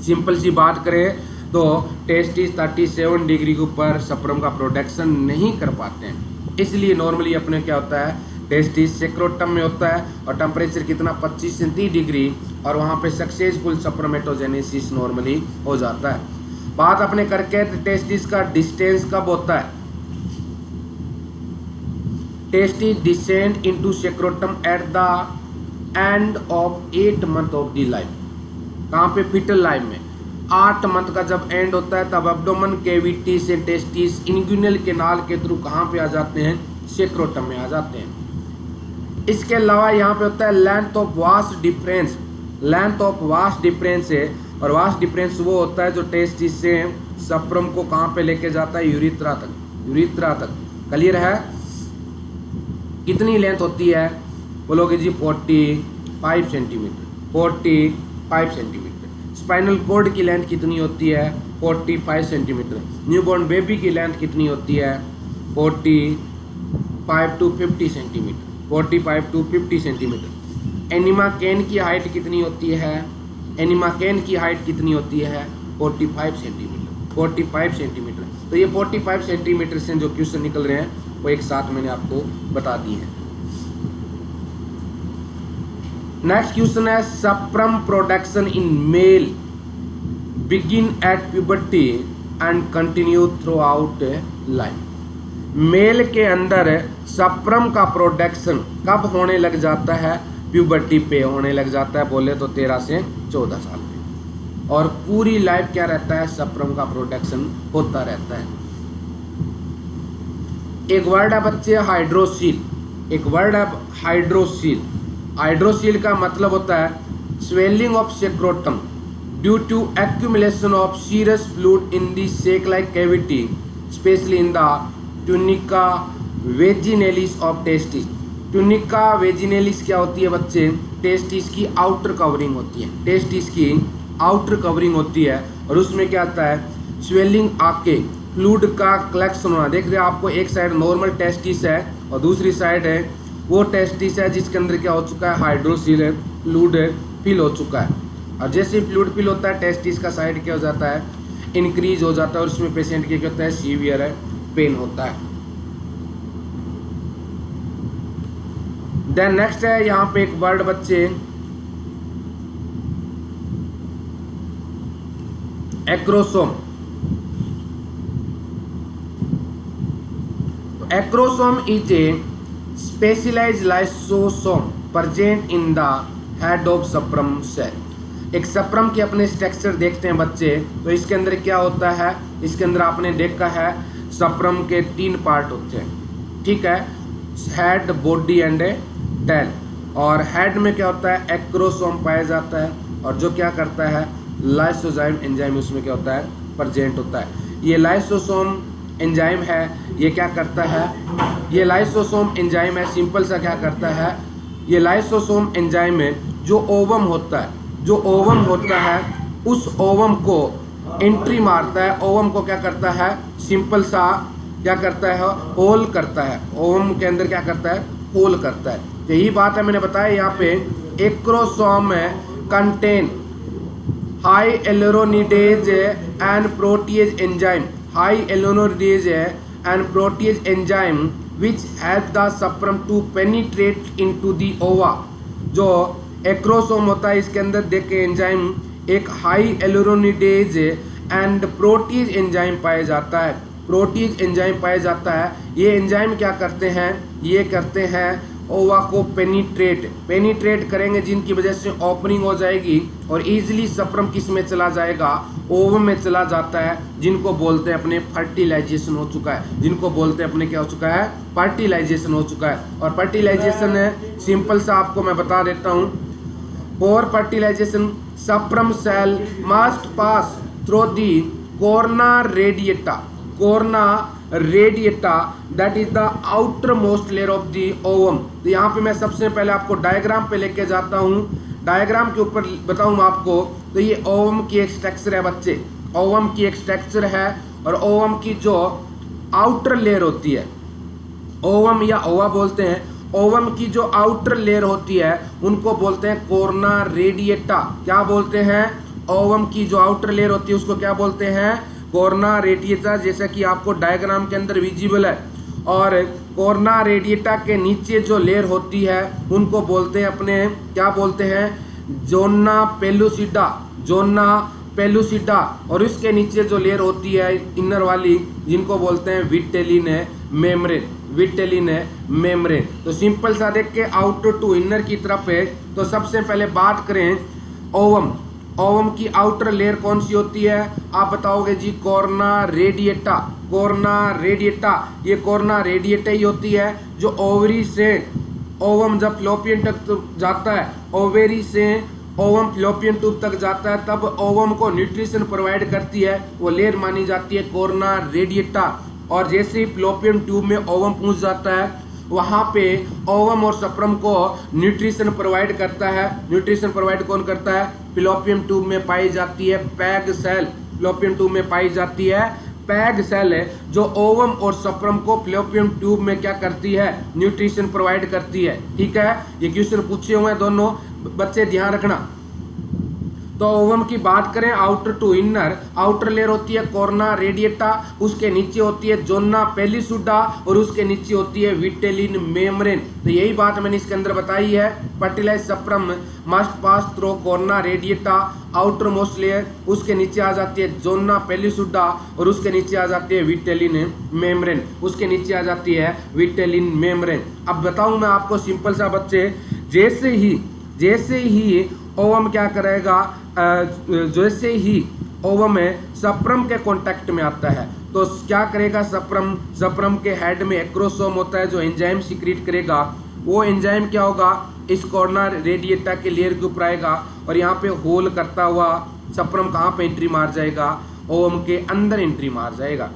सिंपल सी बात करें तो टेस्टिस 37 डिग्री के ऊपर स्पर्म का प्रोडक्शन नहीं कर पाते हैं। इसलिए नॉर्मली अपने क्या होता है टेस्टिस सेक्रोटम में होता है, और टेम्परेचर कितना 25 से 30 डिग्री, और वहाँ पे सक्सेसफुल स्पर्मेटोजेनेसिस नॉर्मली हो जाता है। बात अपने करके टेस्टिस का डिस्टेंस कब होता है, testis descend into scrotum at the end of 8 month of the life. कहाँ पे, फीटल लाइफ में 8 मंथ का जब एंड होता है तब एब्डोमेन कैविटी से टेस्टिस इंग्यूनल कैनाल के थ्रू कहाँ पे आ जाते हैं, सेक्रोटम में आ जाते हैं। इसके अलावा यहाँ पे होता है length of vast difference, length of vast difference है, और वास्ट डिफरेंस वो होता है जो टेस्टिस से स्पर्म को कहाँ पे लेके जाता है, यूरिथ्रा तक, यूरिथ्रा तक। क्लियर है, कितनी लेंथ होती है, बोलोगे जी 45 सेंटीमीटर, 45 सेंटीमीटर। स्पाइनल कॉर्ड की लेंथ कितनी होती है, 45 सेंटीमीटर। न्यूबॉर्न बेबी की लेंथ कितनी होती है, 45 to 50 centimeter, 45 to 50 centimeter. Enema can की हाइट कितनी होती है, एनिमा कैन की हाइट कितनी होती है, 45 सेंटीमीटर, 45 सेंटीमीटर। तो ये 45 सेंटीमीटर से जो क्वेश्चन निकल रहे हैं वो एक साथ मैंने आपको बता दिए हैं। नेक्स्ट क्वेश्चन है sperm production in male begin at puberty and continue throughout life. Male के अंदर स्पर्म का प्रोडक्शन कब होने लग जाता है, प्यूबर्टी पे होने लग जाता है, बोले तो 13 से 14 साल में, और पूरी लाइफ क्या रहता है, स्पर्म का प्रोडक्शन होता रहता है। एक वर्ड है बच्चे हाइड्रोसील, एक वर्ड है हाइड्रोसील। हाइड्रोसील का मतलब होता है swelling of scrotum due to accumulation of serous fluid in the sac like cavity specially in the tunica vaginalis of testis. Tunica vaginalis क्या होती है बच्चे, टेस्टिस की आउटर कवरिंग होती है, टेस्टिस की आउटर कवरिंग होती है, और उसमें क्या आता है स्वेलिंग आके फ्लूइड का कलेक्शन होना। देख रहे हैं आपको, एक साइड नॉर्मल टेस्टिस है और दूसरी साइड है वो टेस्टिस है जिसके अंदर क्या हो चुका है, हाइड्रोसील है, फ्लूइड फिल हो चुका है। और जैसे ही फ्लूइड फिल होता है टेस्टिस का साइड क्या हो जाता है, इंक्रीज हो जाता है, और उसमें पेशेंट क्या होता है, सीवियर है, पेन होता है। देन नेक्स्ट है यहाँ पे एक वर्ड बच्चे acrosome. Acrosome is a specialized lysosome present in the head of sperm cell. एक स्पर्म के अपने स्ट्रक्चर देखते हैं बच्चे, तो इसके अंदर क्या होता है, इसके अंदर आपने देखा है स्पर्म के 3 पार्ट होते हैं, ठीक है, हेड, बॉडी एंड टेल। और हेड में क्या होता है, एक्रोसोम पाया जाता है, और जो क्या करता है, लाइसोजाइम एंजाइम उसमें क्या होता है, प्रेजेंट होता है। ये लाइसोसोम एंजाइम है, ये क्या करता है, ये लाइसोसोम एंजाइम है, सिंपल सा क्या करता है, ये लाइसोसोम एंजाइम में जो ओवम होता है, जो ओवम होता है उस ओवम को एंट्री मारता है, ओवम को क्या करता है, सिंपल सा क्या करता है, होल करता है, ओवम के अंदर क्या करता है, होल करता है। यही बात है, मैंने बताया यहाँ पे acrosome contain high hyaluronidase and protease enzyme, high hyaluronidase and protease enzyme which help the sperm to penetrate into the ova. जो एक्रोसोम होता है इसके अंदर देख के एंजाइम एक high hyaluronidase and protease enzyme पाया जाता है, प्रोटीज एंजाइम पाया जाता है। ये एंजाइम क्या करते हैं, ये करते हैं ओवा को पेनिट्रेट करेंगे, जिनकी वजह से ओपनिंग हो जाएगी और इजीली सप्रम किस में चला जाएगा, ओवम में चला जाता है, जिनको बोलते हैं अपने फर्टिलाइजेशन हो चुका है, जिनको बोलते हैं अपने क्या हो चुका है, फर्टिलाइजेशन हो चुका है। और फर्टिलाइजेशन है सिंपल सा आपको मैं बता देता हूँ, for fertilization sperm cell must pass through the corona radiata that is the outer most layer of the ovum. तो यहाँ पे मैं सबसे पहले आपको डायग्राम पे लेके जाता हूँ, डायग्राम के ऊपर बताऊँ आपको। तो ये ओवम की एक स्ट्रक्चर है बच्चे, ओवम की एक स्ट्रक्चर है, और ओवम की जो आउटर लेयर होती है, ओवम या ओवा बोलते हैं, ओवम की जो आउटर लेयर होती है उनको बोलते हैं कोर्ना रेडिएटा। क्या बोलते हैं, ओवम की जो आउटर लेयर होती है उसको क्या बोलते हैं, कोर्ना रेडिएटा, जैसा कि आपको डायग्राम के अंदर विजिबल है। और कोर्ना रेडिएटा के नीचे जो लेयर होती है उनको बोलते हैं अपने, क्या बोलते हैं, जोना पेलुसिडा। और इसके नीचे जो लेयर होती है इनर वाली, जिनको बोलते हैं विटेलिन मेम्ब्रेन। तो सिंपल सा देख के आउटर टू इनर की तरफ है। तो सबसे पहले बात करें ओवम की आउटर लेयर कौन सी होती है, आप बताओगे जी, कोर्ना रेडिएटा। ये कोर्ना रेडिएटा ही होती है जो ओवरी से ओवम जब फ्लोपियन तक जाता है, ओवेरी से ओवम फ्लोपियन ट्यूब तक जाता है, तब ओवम को न्यूट्रिशन प्रोवाइड करती है, वो लेयर मानी जाती है कोर्ना रेडिएटा। और जैसे ही फ्लोपियन ट्यूब में ओवम पहुंच जाता है, वहाँ पे ओवम और सप्रम को न्यूट्रिशन प्रोवाइड करता है। न्यूट्रिशन प्रोवाइड कौन करता है, फ्लोपियन ट्यूब में पाई जाती है पैग सेल, फ्लोपियन ट्यूब में पाई जाती है पैग सेल है, जो ओवम और सप्रम को फ्लोपियन ट्यूब में क्या करती है, न्यूट्रिशन प्रोवाइड करती है। ठीक है, ये क्वेश्चन पूछे हुए हैं दोनों बच्चे, ध्यान रखना। तो ओवम की बात करें outer to inner, outer layer होती है कोर्ना रेडिएटा, उसके नीचे होती है जोना पेलिसुडा, और उसके नीचे होती है विटेलिन मेम्ब्रेन। तो यही बात मैंने इसके अंदर बताई है, fertilize sperm must pass through corona radiata, outer most layer, उसके नीचे आ जाती है जोना पेलिसुडा, और उसके नीचे आ जाती है विटेलिन मेम्ब्रेन, उसके नीचे आ जाती है विटेलिन मेम्ब्रेन। अब बताऊं मैं आपको सिंपल सा बच्चे, जैसे ही ओवम क्या करेगा, जैसे ही ओवम में सप्रम के कांटेक्ट में आता है तो क्या करेगा, सप्रम के हेड में एक्रोसोम होता है जो एंजाइम सीक्रेट करेगा। वो एंजाइम क्या होगा, इस कोर्ना रेडिएटा के लेयर के ऊपर आएगा, और यहाँ पे होल करता हुआ सप्रम कहाँ पे एंट्री मार जाएगा, ओवम के अंदर एंट्री मार जाएगा।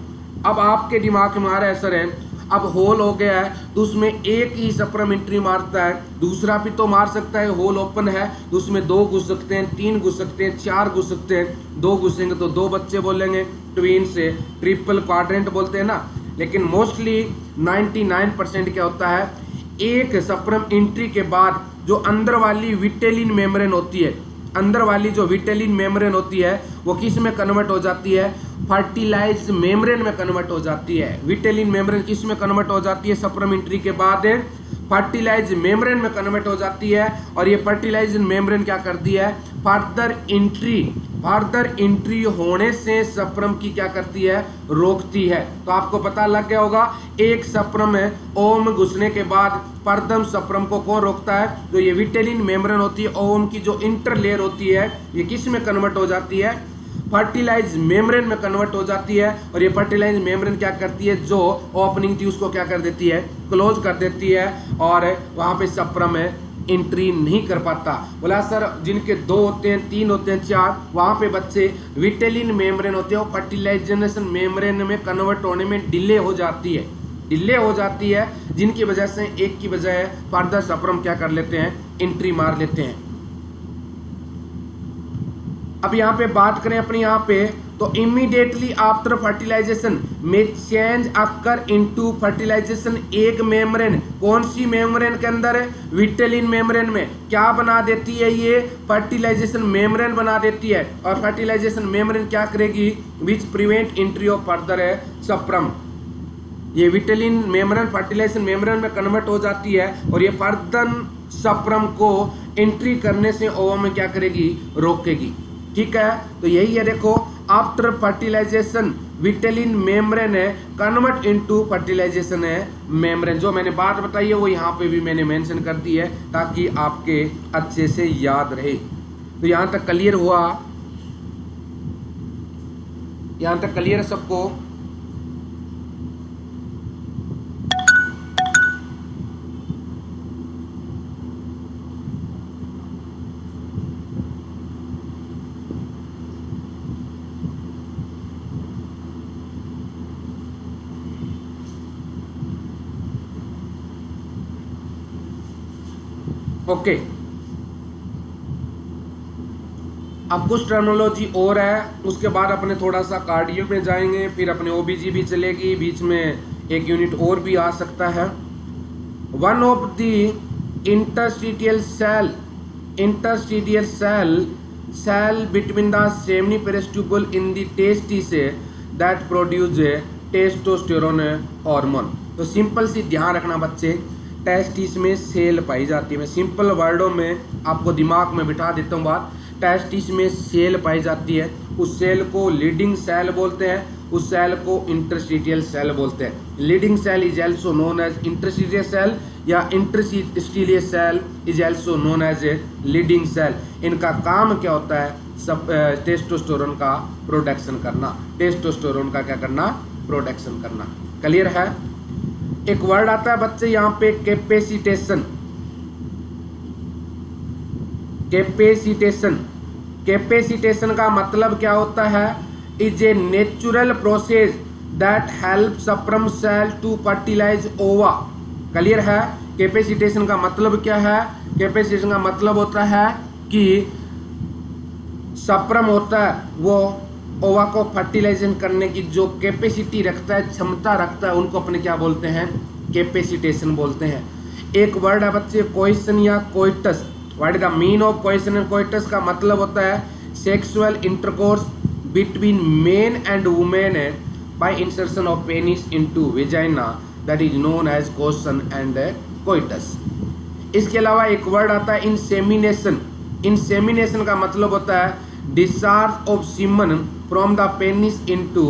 अब आपके दिमाग में आ रहा है सर है, अब होल हो गया है तो उसमें एक ही सप्रम एंट्री मारता है, दूसरा भी तो मार सकता है, होल ओपन है तो उसमें 2 घुस सकते हैं, 3 घुस सकते हैं, 4 घुस सकते हैं। 2 घुसेंगे तो 2 बच्चे बोलेंगे, ट्विन से ट्रिपल क्वाड्रेंट बोलते हैं ना। लेकिन मोस्टली 99% क्या होता है, एक सप्रम एंट्री के बाद जो अंदर वाली विटेलिन मेम्ब्रेन होती है, अंदर वाली जो विटेलिन मेम्ब्रेन होती है वो किस में कन्वर्ट हो जाती है, फर्टिलाइज मेम्ब्रेन में कन्वर्ट हो जाती है। विटेलिन मेम्ब्रेन किस में कन्वर्ट हो जाती है, सप्लीमेंट्री के बाद फर्टिलाइज मेम्ब्रेन में कन्वर्ट हो जाती है। और ये फर्टिलाइज मेम्ब्रेन क्या करती है, फर्दर एंट्री होने से सप्रम की क्या करती है, रोकती है। तो आपको पता लग गया होगा, एक सप्रम है ओवम में घुसने के बाद परदम सप्रम को कौन रोकता है, तो ये विटेलिन मेम्ब्रेन होती है। ओवम की जो इंटर लेयर होती है ये किस में कन्वर्ट हो जाती है, फर्टिलाइज मेम्ब्रेन में कन्वर्ट हो जाती है। और ये फर्टिलाइज मेम्ब्रेन क्या करती है, जो ओपनिंग थी उसको क्या कर देती है, क्लोज कर देती है। और वहां पे सप्रम एंट्री नहीं कर पाता। बोला सर जिनके 2 होते हैं, 3 होते हैं, 4, वहाँ पे बच्चे विटेलिन मेम्ब्रेन होते हैं, वो फर्टिलाइजेशन मेम्ब्रेन में कन्वर्ट होने में डिले हो जाती है, जिनकी वजह से एक की बजाय फर्दर सप्रम क्या कर लेते हैं, एंट्री मार लेते हैं। अब यहाँ पे बात करें अपने यहाँ पे, तो इमीडिएटली आफ्टर फर्टिलाइजेशन में चेंज अकर इनटू फर्टिलाइजेशन एग मेम्ब्रेन। कौन सी मेम्ब्रेन के अंदर है? विटेलिन मेम्ब्रेन में क्या बना देती है? ये फर्टिलाइजेशन मेम्ब्रेन बना देती है। और फर्टिलाइजेशन मेम्ब्रेन क्या करेगी? Which prevent entry of further है सप्रम। ये विटेलिन मेम्ब्रेन फर्टिलाइजेशन मेम्ब्रेन में कन्वर्ट हो जाती है और ये फर्दर सप्रम को एंट्री करने से ओवम में क्या करेगी? रोकेगी। ठीक है, तो यही है, देखो आफ्टर फर्टिलाइजेशन विटेलिन मेम्ब्रेन है कन्वर्ट इनटू फर्टिलाइजेशन है मेम्ब्रेन। जो मैंने बात बताई है वो यहाँ पे भी मैंने मेंशन कर दी है ताकि आपके अच्छे से याद रहे। तो यहाँ तक क्लियर हुआ? यहाँ तक क्लियर है सबको? ओके, अब कुछ टर्मिनोलॉजी और है, उसके बाद अपने थोड़ा सा कार्डियो में जाएंगे, फिर अपने ओबीजी भी चलेगी, बीच में एक यूनिट और भी आ सकता है। One of the interstitial cell between the seminiferous tubule in the testis that produce testosterone hormone. तो सिंपल सी ध्यान रखना बच्चे, टेस्टिस में सेल पाई जाती है। मैं सिंपल वर्डों में आपको दिमाग में बिठा देता हूँ बात। टेस्टिस में सेल पाई जाती है, उस सेल को लीडिंग सेल बोलते हैं, उस सेल को इंटरस्टिशियल सेल बोलते हैं। Leydig cell is also known as interstitial cell या interstitial cell is also known as a Leydig cell. इनका काम क्या होता है? सब टेस्टोस्टेरोन का प्रोडक्शन करना, टेस्टोस्टेरोन का क्या करना? प्रोडक्शन करना। क्लियर है? एक वर्ड आता है बच्चे यहाँ पे कैपेसिटेशन। कैपेसिटेशन का मतलब क्या होता है? Is a natural process that help सप्रम सेल टू फर्टिलाइज ओवा। क्लियर है? कैपेसिटेशन का मतलब क्या है? कैपेसिटेशन का मतलब होता है कि सप्रम होता है वो ओवा को फर्टिलाइजेशन करने की जो कैपेसिटी रखता है, क्षमता रखता है, उनको अपने क्या बोलते हैं? कैपेसिटेशन बोलते हैं। एक वर्ड है बच्चे क्वेश्चन या coitus. What is the mean of question and coitus? का मतलब होता है sexual intercourse between men and women by insertion of penis into vagina, that is known as question and coitus. इसके अलावा एक वर्ड आता है इंसेमिनेशन। इंसेमिनेशन का मतलब होता है discharge of semen from the penis into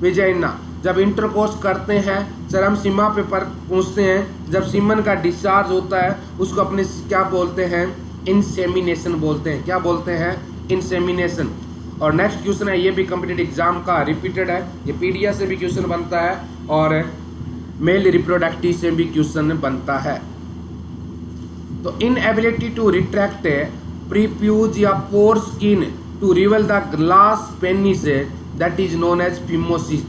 vagina. जब इंटरकोर्स करते हैं, चरम सीमा पे पर पहुंचते हैं, जब सीमन का डिस्चार्ज होता है उसको अपने क्या बोलते हैं? इंसेमिनेशन बोलते हैं। क्या बोलते हैं? इंसेमिनेशन। और नेक्स्ट क्वेश्चन है, ये भी कॉम्पिटिटिव एग्जाम का रिपीटेड है, ये पीडिया से भी क्वेश्चन बनता है और मेल रिप्रोडक्टिव से भी क्वेश्चन बनता है। तो इनएबिलिटी टू रिट्रैक्ट प्रीप्यूज या foreskin to reveal the glans penis that is known as phimosis.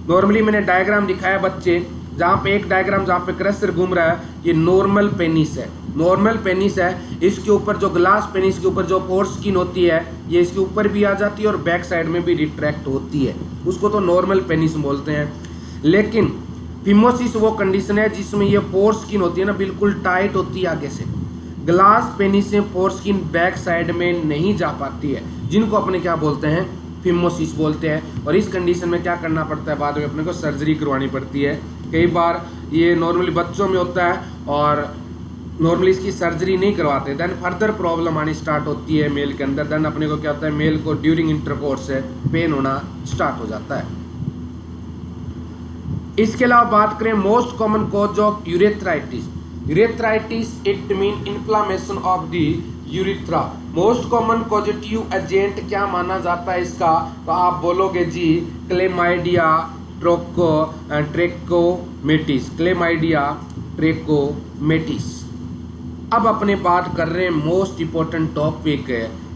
Normally मैंने डायग्राम दिखाया बच्चे, जहाँ पे एक डायग्राम जहाँ पे क्रस्टर घूम रहा है, ये नॉर्मल पेनिस है। नॉर्मल पेनिस है, इसके ऊपर जो ग्लास पेनिस के ऊपर जो पोर स्किन होती है ये इसके ऊपर भी आ जाती है और बैक साइड में भी रिट्रैक्ट होती है, उसको तो नॉर्मल पेनिस बोलते हैं। लेकिन फिमोसिस वो कंडीशन है जिसमें ये पोर स्किन होती है ना, बिल्कुल टाइट होती है आगे से। ग्लास पेनिस से पोर स्किन बैक साइड में नहीं जा पाती है, जिनको अपने क्या बोलते हैं? फिमोसिस बोलते हैं। और इस कंडीशन में क्या करना पड़ता है? बाद में अपने को सर्जरी करवानी पड़ती है। कई बार ये नॉर्मली बच्चों में होता है और नॉर्मली इसकी सर्जरी नहीं करवाते, देन फर्दर प्रॉब्लम आनी स्टार्ट होती है मेल के अंदर। देन अपने को क्या होता है? मेल को ड्यूरिंग इंटरकोर्स से पेन होना स्टार्ट हो जाता है। इसके अलावा बात करें most common cause of urethritis. Urethritis it mean inflammation of the urethra. Most common positive agent क्या माना जाता है इसका? तो आप बोलोगे जी क्लेमाइडिया ट्रेकोमेटिस। क्लेमाइडिया ट्रेकोमेटिस। अब अपने बात कर रहे हैं most important topic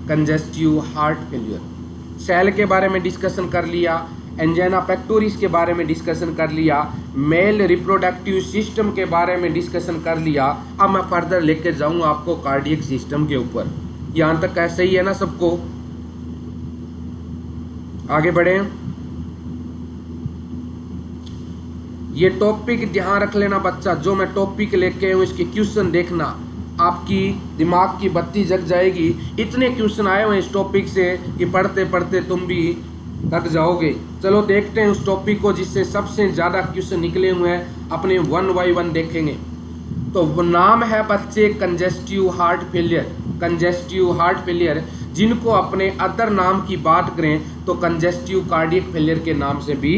congestive heart failure. Cell के बारे में डिस्कशन कर लिया, एंजाइना पेक्टोरिस के बारे में डिस्कशन कर लिया, मेल रिप्रोडक्टिव सिस्टम के बारे में डिस्कशन कर लिया। अब मैं फर्दर लेके जाऊंगा आपको कार्डियक सिस्टम के ऊपर। यहां तक कैसे ही है ना सबको? आगे बढ़े। ये टॉपिक ध्यान रख लेना बच्चा, जो मैं टॉपिक लेके हूँ इसके क्वेश्चन देखना, आपकी दिमाग की बत्ती जग जाएगी। इतने क्वेश्चन आए हुए इस टॉपिक से कि पढ़ते पढ़ते तुम भी थक जाओगे। चलो देखते हैं उस टॉपिक को जिससे सबसे ज़्यादा क्वेश्चन निकले हुए हैं, अपने 1 बाय 1 देखेंगे। तो वो नाम है बच्चे congestive heart failure. Congestive heart failure, जिनको अपने अदर नाम की बात करें तो कंजेस्टिव कार्डियक फेलियर के नाम से भी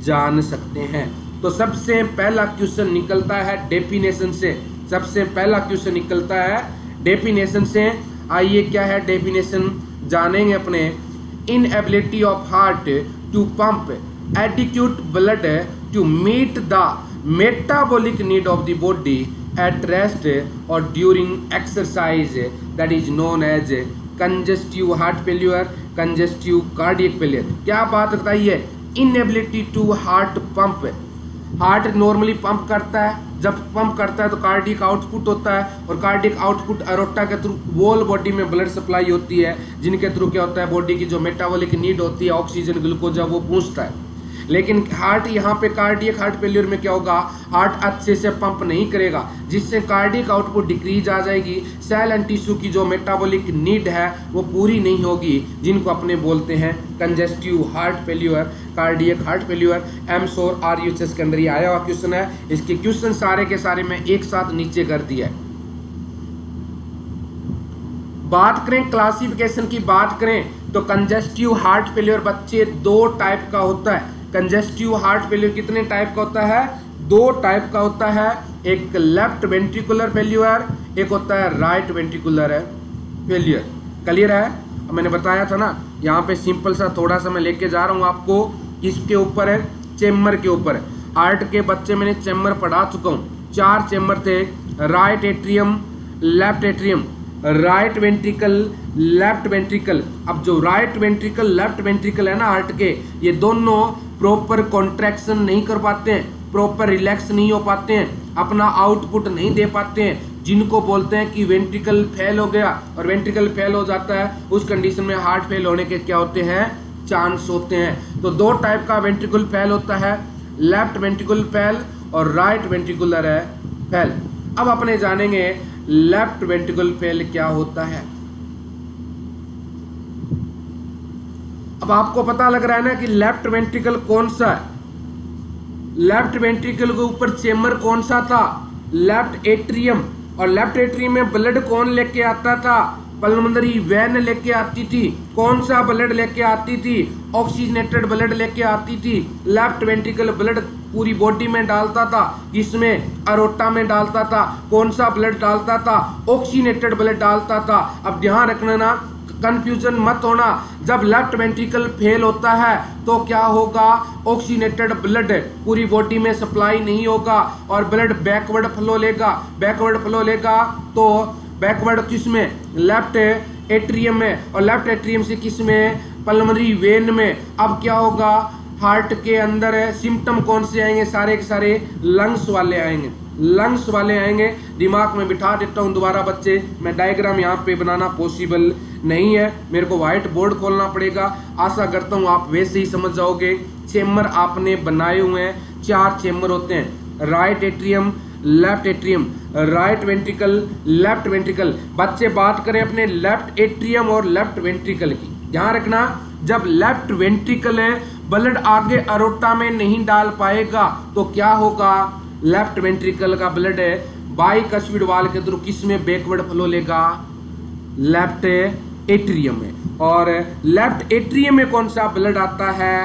जान सकते हैं। तो सबसे पहला क्वेश्चन निकलता है डेफिनेशन से। सबसे पहला क्वेश्चन निकलता है डेफिनेशन से। आइए क्या है डेफिनेशन जानेंगे अपने। Inability of heart to pump adequate blood to meet the metabolic need of the body at rest और during exercise, that is known as congestive heart failure, congestive cardiac failure. क्या बात बताइए? Inability to heart pump. Heart normally pump करता है, जब pump करता है तो कार्डियक आउटपुट होता है, और कार्डियक आउटपुट एरोटा के थ्रू होल बॉडी में ब्लड सप्लाई होती है, जिनके थ्रू क्या होता है बॉडी की जो मेटाबॉलिक नीड होती है ऑक्सीजन ग्लूकोज वो पहुंचता है। लेकिन हार्ट यहाँ पे कार्डियक हार्ट फेल्यूर में क्या होगा, हार्ट अच्छे से पंप नहीं करेगा, जिससे कार्डियक आउटपुट डिक्रीज आ जाएगी। सेल एंड टिश्यू की जो मेटाबॉलिक नीड है वो पूरी नहीं होगी, जिनको अपने बोलते हैं congestive heart failure, cardiac heart failure. AIIMS और RUHS के अंदर ये आया हुआ क्वेश्चन है। इसके क्वेश्चन सारे के सारे मैं एक साथ नीचे कर दिया है। बात करें क्लासिफिकेशन की बात करें तो कंजेस्टिव हार्ट फेल्यूर बच्चे 2 टाइप का होता है। कंजेस्टिव हार्ट फेल्यूर कितने टाइप का होता है? 2 टाइप का होता है। एक लेफ्ट वेंट्रिकुलर फेल्यूर, एक होता है राइट वेंट्रिकुलर फेल्यूर। क्लियर है? मैंने बताया था ना, यहाँ पे सिंपल सा थोड़ा सा मैं लेके जा रहा हूँ आपको। किसके ऊपर है? चेम्बर के ऊपर। हार्ट के बच्चे मैंने चेम्बर पढ़ा चुका हूँ। 4 चेम्बर थे, right atrium, left atrium, right ventricle, left ventricle. अब जो राइट वेंट्रिकल लेफ्ट वेंट्रिकल है ना हार्ट के, ये दोनों प्रॉपर कॉन्ट्रैक्शन नहीं कर पाते हैं, प्रॉपर रिलैक्स नहीं हो पाते हैं, अपना आउटपुट नहीं दे पाते हैं, जिनको बोलते हैं कि वेंट्रिकल फेल हो गया। और वेंट्रिकल फेल हो जाता है, उस कंडीशन में हार्ट फेल होने के क्या होते हैं? चांस होते हैं। तो 2 टाइप का वेंट्रिकल फेल होता है, लेफ्ट वेंट्रिकल फेल और राइट वेंट्रिकुलर फेल। अब अपने जानेंगे लेफ्ट वेंट्रिकल फेल क्या होता है। अब आपको पता लग रहा है ना कि लेफ्ट वेंट्रिकल कौन सा है। लेफ्ट वेंट्रिकल के ऊपर चेम्बर कौन सा था? Left atrium. और लेफ्ट एट्रियम में ब्लड कौन लेके आता था? पल्मोनरी वेन लेके आती थी। कौन सा ब्लड लेके आती थी? ऑक्सीजनेटेड ब्लड लेके आती थी। लेफ्ट वेंट्रिकल ब्लड पूरी बॉडी में डालता था, जिसमें अरोटा में डालता था। कौन सा ब्लड डालता था? ऑक्सीजनेटेड ब्लड डालता था। अब ध्यान रखना ना, कंफ्यूजन मत होना। जब लेफ्ट वेंट्रिकल फेल होता है तो क्या होगा? ऑक्सीजनेटेड ब्लड पूरी बॉडी में सप्लाई नहीं होगा और ब्लड बैकवर्ड फ्लो लेगा। बैकवर्ड फ्लो लेगा तो बैकवर्ड किस में? लेफ्ट एट्रियम में, और लेफ्ट एट्रियम से किस में? पल्मोनरी वेन में। अब क्या होगा? हार्ट के अंदर सिम्टम कौन से आएंगे? सारे के सारे लंग्स वाले आएंगे। लंग्स वाले आएंगे। दिमाग में बिठा देता हूँ दोबारा बच्चे, मैं डायग्राम यहाँ पे बनाना पॉसिबल नहीं है, मेरे को व्हाइट बोर्ड खोलना पड़ेगा। आशा करता हूँ आप वैसे ही समझ जाओगे। चेम्बर आपने बनाए हुए हैं, 4 चेम्बर होते हैं, right atrium, left atrium, right ventricle, left ventricle. बच्चे बात करें अपने लेफ्ट एट्रियम और लेफ्ट वेंट्रिकल की, ध्यान रखना, जब लेफ्ट वेंट्रिकल है ब्लड आगे अरोटा में नहीं डाल पाएगा तो क्या होगा? लेफ्ट वेंट्रिकल का ब्लड है बाइकस्फीड वाल के थ्रू किस में बैकवर्ड फ्लो लेगा? लेफ्ट एट्रियम में। और लेफ्ट एट्रियम में कौन सा ब्लड आता है?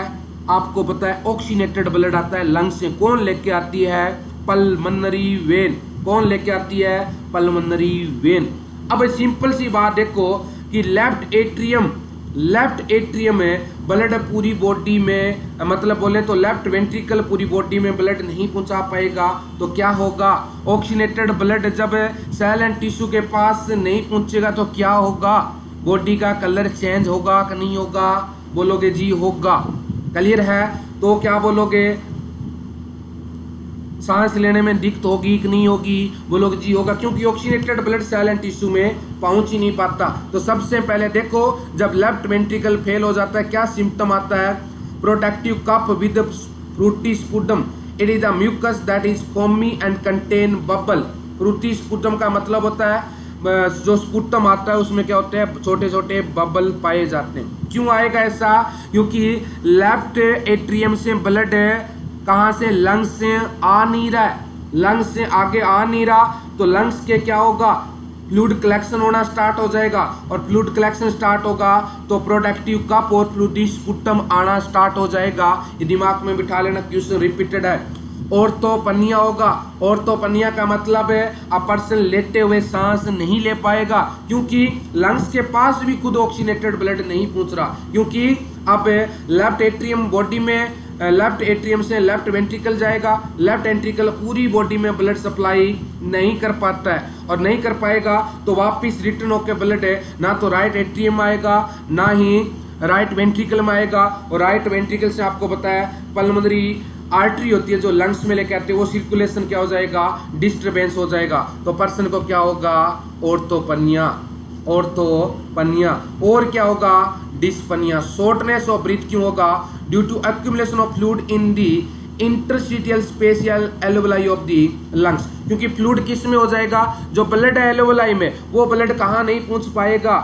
आपको पता है ऑक्सीजनेटेड ब्लड आता है लंग्स से। कौन लेके आती है? Pulmonary vein. कौन लेके आती है? Pulmonary vein. अब सिंपल सी बात देखो कि लेफ्ट एट्रियम लेफ्ट एट्रियम में ब्लड पूरी बॉडी में, मतलब बोले तो लेफ्ट वेंट्रिकल पूरी बॉडी में ब्लड नहीं पहुंचा पाएगा, तो क्या होगा, ऑक्सीनेटेड ब्लड जब सेल एंड टिश्यू के पास नहीं पहुंचेगा तो क्या होगा, बॉडी का कलर चेंज होगा कि नहीं होगा, बोलोगे जी होगा। क्लियर है, तो क्या बोलोगे, सांस लेने में दिक्कत होगी कि नहीं होगी, बोलोगे जी होगा, क्योंकि oxygenated blood cell and tissue में पहुंच ही नहीं पाता। तो सबसे पहले देखो, जब लेफ्ट वेंट्रिकल फेल हो जाता है क्या सिम्टम आता है, productive cough with frothy sputum, it is the mucus that is foamy and contain bubble. Frothy sputum का मतलब होता है जो स्पुटम आता है उसमें क्या होते हैं, छोटे छोटे बबल पाए जाते हैं। क्यों आएगा ऐसा, क्योंकि लेफ्ट एट्रियम से ब्लड कहाँ से, लंग्स से आ नहीं रहा है, लंग्स से आगे आ नहीं रहा, तो लंग्स के क्या होगा, फ्लूइड कलेक्शन होना स्टार्ट हो जाएगा, और फ्लूइड कलेक्शन स्टार्ट होगा तो प्रोडक्टिव कप और फ्लूइड स्पुटम आना स्टार्ट हो जाएगा। ये दिमाग में बिठा लेना, क्वेश्चन रिपीटेड है। ऑर्थोपनिया होगा, ऑर्थोपनिया का मतलब है अ पर्सन लेटे हुए सांस नहीं ले पाएगा, क्योंकि लंग्स के पास भी खुद ऑक्सीनेटेड ब्लड नहीं पहुंच रहा, क्योंकि अब लेफ्ट एट्रियम बॉडी में, लेफ्ट एट्रियम से लेफ्ट वेंट्रिकल जाएगा, लेफ्ट वेंट्रिकल पूरी बॉडी में ब्लड सप्लाई नहीं कर पाता है, और नहीं कर पाएगा तो वापस रिटर्न होकर ब्लड ना तो राइट एट्रियम आएगा ना ही राइट वेंट्रिकल में आएगा, और राइट वेंट्रिकल से आपको बताया पल्मोनरी आर्टरी होती है जो लंग्स में लेके आते हैं, वो सर्कुलेशन क्या हो जाएगा, डिस्टर्बेंस हो जाएगा, तो पर्सन को क्या होगा, ऑर्थोपनिया, ऑर्थोपनिया। और क्या होगा, डिस्पनिया, शॉर्टनेस ऑफ ब्रीथ क्यों होगा, due to accumulation of fluid in the interstitial spatial alveoli of the lungs, क्योंकि फ्लूइड किस में हो जाएगा, जो ब्लड है एल्वेलाई में, वो ब्लड कहाँ नहीं पहुंच पाएगा,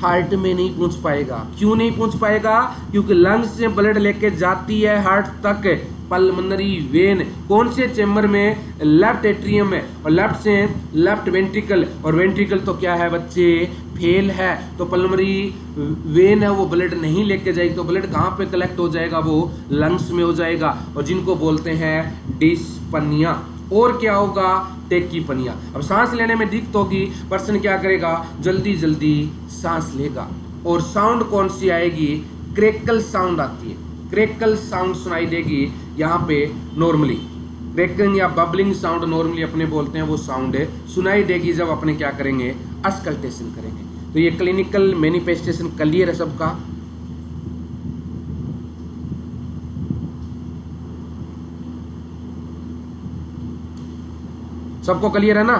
हार्ट में नहीं पहुंच पाएगा। क्यों नहीं पहुंच पाएगा, क्योंकि लंग्स से ब्लड लेके जाती है हार्ट तक पल्मोनरी वेन, कौन से चेम्बर में, लेफ्ट एट्रियम में, और लेफ्ट से लेफ्ट वेंट्रिकल, और वेंट्रिकल तो क्या है बच्चे, फेल है, तो पल्मोनरी वेन है वो ब्लड नहीं लेके जाएगी, तो ब्लड कहाँ पे कलेक्ट हो जाएगा, वो लंग्स में हो जाएगा, और जिनको बोलते हैं डिस्पनिया। और क्या होगा, टेकीपनिया। अब सांस लेने में दिक्कत होगी, पर्सन क्या करेगा, जल्दी जल्दी सांस लेगा, और साउंड कौन सी आएगी, क्रेकल साउंड आती है, क्रेकल साउंड सुनाई देगी यहाँ पे नॉर्मली, क्रैकिंग या बबलिंग साउंड नॉर्मली अपने बोलते हैं, वो साउंड सुनाई देगी जब अपने क्या करेंगे, अस्कल्टेशन करेंगे। तो ये क्लिनिकल मैनिफेस्टेशन क्लियर है सबका। सबको क्लियर है ना,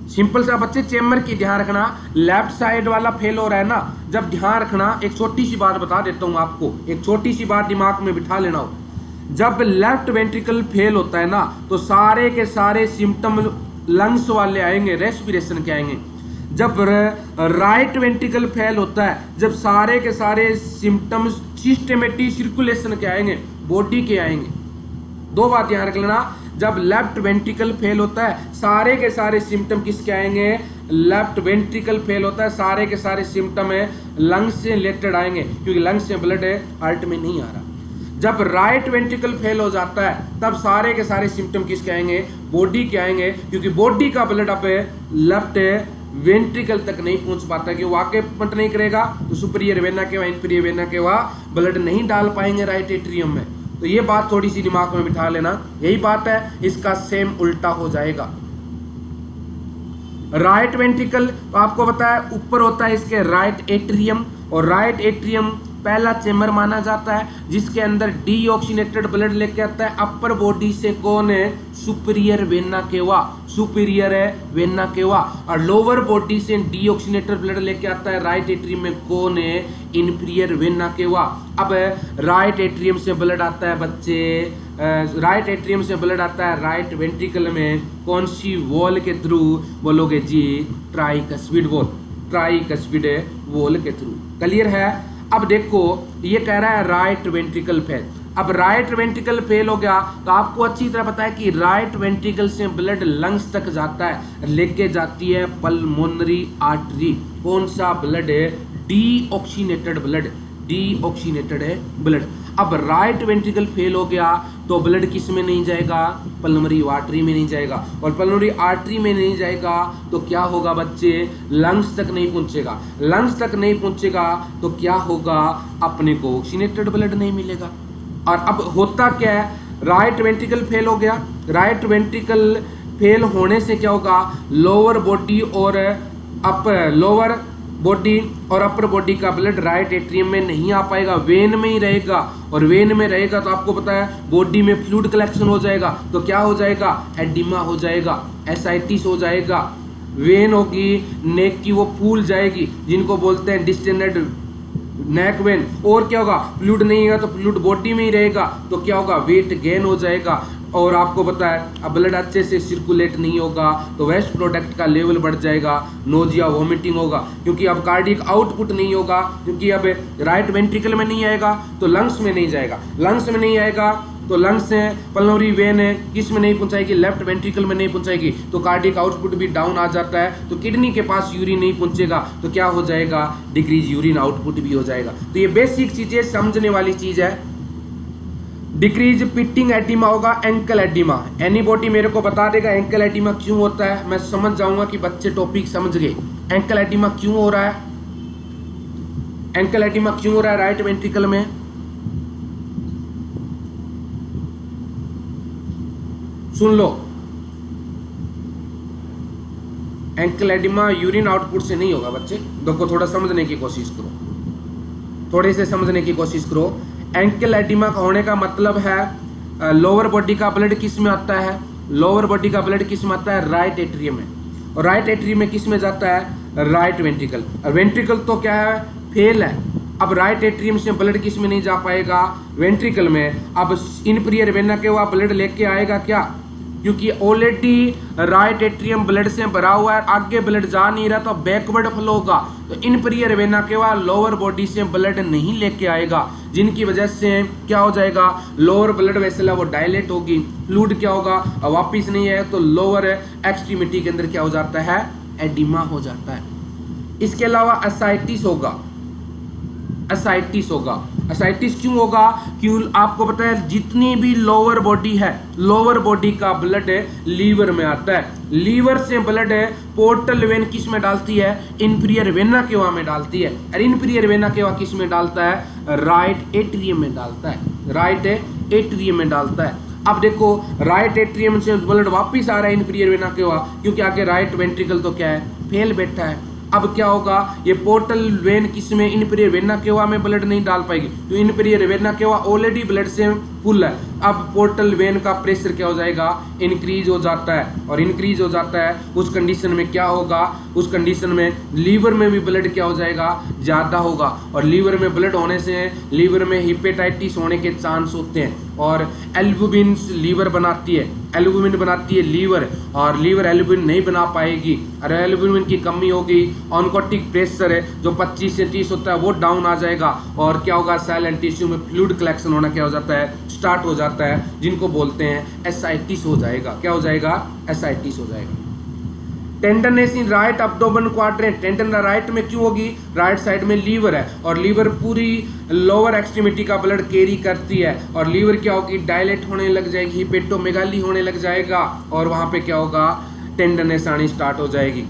सिंपल सा बच्चे, चेम्बर की ध्यान रखना, लेफ्ट साइड वाला फेल हो रहा है ना, जब ध्यान रखना, एक छोटी सी बात बता देता हूं आपको, एक छोटी सी बात दिमाग में बिठा लेना हो, जब लेफ्ट वेंट्रिकल फेल होता है ना, तो सारे के सारे सिम्टम लंग्स वाले आएंगे, रेस्पिरेशन के आएंगे। जब राइट वेंट्रिकल फेल होता है, जब सारे के सारे सिम्टम्स सिस्टेमेटिक सर्कुलेशन के आएंगे, बॉडी के आएंगे। दो बात ध्यान रख लेना, जब लेफ्ट वेंट्रिकल फेल होता है, सारे के सारे सिम्टम किसके आएंगे, लेफ्ट वेंट्रिकल फेल होता है, सारे के सारे सिम्टम है लंग्स से रिलेटेड आएंगे, क्योंकि लंग्स से ब्लड हार्ट में नहीं आ रहा। जब राइट वेंट्रिकल फेल हो जाता है, तब सारे के सारे सिम्टम किसके आएंगे, बॉडी के आएंगे, क्योंकि बॉडी का ब्लड अब लेफ्ट वेंट्रिकल तक नहीं पहुंच पाता, कि वो आके पंट नहीं करेगा, तो सुपीरियर वेना के वहाँ इंफीरियर वेना के वहाँ ब्लड नहीं डाल पाएंगे राइट एट्रियम में। तो ये बात थोड़ी सी दिमाग में बिठा लेना, यही बात है, इसका सेम उल्टा हो जाएगा। राइट वेंट्रिकल तो आपको बताया ऊपर होता है इसके राइट एट्रियम, और राइट एट्रियम पहला चेम्बर माना जाता है, जिसके अंदर डीऑक्सीनेटेड ब्लड लेके आता है अपर बॉडी से, कौन है, सुपीरियर वेना केवा, सुपीरियर है वेना केवा, और लोअर बॉडी से डीऑक्सीनेटेड ब्लड लेके आता है राइट एट्रियम में, कौन है, इन्फीरियर वेना केवा। अब राइट एट्रियम से ब्लड आता है बच्चे, राइट एट्रियम से ब्लड आता है राइट वेंट्रिकल में, कौन सी वॉल के थ्रू, बोलोगे जी ट्राइकस्पिड वॉल, ट्राइकस्पिड वॉल के थ्रू। क्लियर है। अब देखो ये कह रहा है राइट वेंट्रिकल फेल। अब राइट वेंट्रिकल फेल हो गया तो आपको अच्छी तरह पता है कि राइट वेंट्रिकल से ब्लड लंग्स तक जाता है, लेके जाती है पल्मोनरी आर्टरी। कौन सा ब्लड है, डीऑक्सीनेटेड ब्लड, डीऑक्सीनेटेड है ब्लड। अब राइट वेंट्रिकल फेल हो गया तो ब्लड किस में नहीं जाएगा, पल्मोनरी आर्टरी में नहीं जाएगा, और पल्मोनरी आर्टरी में नहीं जाएगा तो क्या होगा बच्चे, लंग्स तक नहीं पहुंचेगा, लंग्स तक नहीं पहुंचेगा तो क्या होगा, अपने को ऑक्सीनेटेड ब्लड नहीं मिलेगा। और अब होता क्या है, राइट वेंट्रिकल फेल हो गया, राइट वेंट्रिकल फेल होने से क्या होगा, लोअर बॉडी और अपर बॉडी का ब्लड राइट एट्रियम में नहीं आ पाएगा, वेन में ही रहेगा, और वेन में रहेगा तो आपको पता है बॉडी में फ्लूइड कलेक्शन हो जाएगा, तो क्या हो जाएगा, एडिमा हो जाएगा, एसाइटिस हो जाएगा, वेन होगी नेक की वो फूल जाएगी जिनको बोलते हैं डिस्टेंडेड नेक वेन, और क्या होगा, फ्लूइड नहीं होगा तो फ्लूइड बॉडी में ही रहेगा तो क्या होगा, वेट गेन हो जाएगा। और आपको पता है अब ब्लड अच्छे से सर्कुलेट नहीं होगा तो वेस्ट प्रोडक्ट का लेवल बढ़ जाएगा, नोजिया वोमिटिंग होगा, क्योंकि अब कार्डियक आउटपुट नहीं होगा, क्योंकि अब राइट वेंट्रिकल में नहीं आएगा तो लंग्स में नहीं जाएगा, लंग्स में नहीं आएगा तो लंग्स से पल्मोनरी वेन है किस में नहीं पहुंचाएगी, लेफ्ट वेंट्रिकल में नहीं पहुंचाएगी, तो कार्डियक आउटपुट भी डाउन आ जाता है, तो किडनी के पास यूरिन नहीं पहुंचेगा तो क्या हो जाएगा, डिक्रीज यूरिन आउटपुट भी हो जाएगा। तो ये बेसिक चीजें समझने वाली चीज है। डिक्रीज पिटिंग एडिमा होगा, एंकल एडिमा, एनीबॉडी मेरे को बता देगा एंकल एडिमा क्यों होता है, मैं समझ जाऊंगा कि बच्चे टॉपिक समझ गए। एंकल एडिमा क्यों हो रहा है, एंकल एडिमा क्यों हो रहा है राइट वेंट्रिकल में, सुन लो। एंकल एडिमा यूरिन आउटपुट से नहीं होगा बच्चे, देखो थोड़ा समझने की कोशिश करो, थोड़े से समझने की कोशिश करो। एंकल एडिमा का होने का मतलब है लोअर बॉडी का ब्लड किस में आता है, लोअर बॉडी का ब्लड किस में आता है, राइट एट्रियम में, और राइट एट्रियम में किस में जाता है, राइट वेंट्रिकल, और वेंट्रिकल तो क्या है, फेल है। अब राइट एट्रियम से ब्लड किस में नहीं जा पाएगा, वेंट्रिकल में। अब इनफीरियर वेना के वो ब्लड लेके आएगा क्या, क्योंकि ऑलरेडी राइट एट्रियम ब्लड से भरा हुआ है, आगे ब्लड जा नहीं रहा तो बैकवर्ड फ्लो होगा, तो इनफीरियर वेना के बाद लोअर बॉडी से ब्लड नहीं लेके आएगा, जिनकी वजह से क्या हो जाएगा, लोअर ब्लड वेसल है वो डायलेट होगी, फ्लूइड क्या होगा, वापिस नहीं है तो लोअर एक्सट्रीमिटी के अंदर क्या हो जाता है, एडिमा हो जाता है। इसके अलावा एसाइटिस होगा, एसाइटिस होगा, एसाइटिस क्यों होगा, क्यों आपको पता है जितनी भी लोअर बॉडी है, लोअर बॉडी का ब्लड लीवर में आता है, लीवर से ब्लड पोर्टल वेन किस में डालती है, इन्फीरियर वेना केवा में डालती है, और इन्फीरियर वेना केवा किस में डालता है, राइट एट्रियम में डालता है, राइट एट्रियम में डालता है। अब देखो राइट एट्रियम से ब्लड वापिस आ रहा है इन्फीरियर वेना केवा, क्योंकि आगे राइट वेंट्रिकल तो क्या है, फेल बैठा है। अब क्या होगा, ये पोर्टल वेन किस में, इनफीरियर वेना केवा में ब्लड नहीं डाल पाएगी, तो inferior vena cava already blood से फुल है। अब पोर्टल वेन का प्रेशर क्या हो जाएगा, इंक्रीज हो जाता है, और इंक्रीज हो जाता है उस कंडीशन में क्या होगा, उस कंडीशन में लीवर में भी ब्लड क्या हो जाएगा, ज़्यादा होगा, और लीवर में ब्लड होने से लीवर में हिपेटाइटिस होने के चांस होते हैं, और एल्बुमिन लीवर बनाती है, एल्बुमिन बनाती है लीवर, और लीवर एल्बुमिन नहीं बना पाएगी, और एल्बुमिन की कमी होगी, ऑनकोटिक प्रेशर है जो 25 से 30 होता है वो डाउन आ जाएगा, और क्या होगा, सेल एंड टिश्यू में फ्लूइड कलेक्शन होना क्या हो जाता है, स्टार्ट हो जाता है, जिनको बोलते हैं एसाइटिस हो जाएगा। क्या हो जाएगा, एसाइटिस हो जाएगा। Tenderness in right abdomen quadrant, tendon right में क्यों होगी, राइट साइड में लीवर है, और लीवर पूरी लोअर एक्सट्रीमिटी का ब्लड कैरी करती है, और लीवर क्या होगी, डायलेट होने लग जाएगी, हिपेटोमेगाली होने लग जाएगा, और वहाँ पे क्या होगा, टेंडरनेस आनी स्टार्ट हो जाएगी।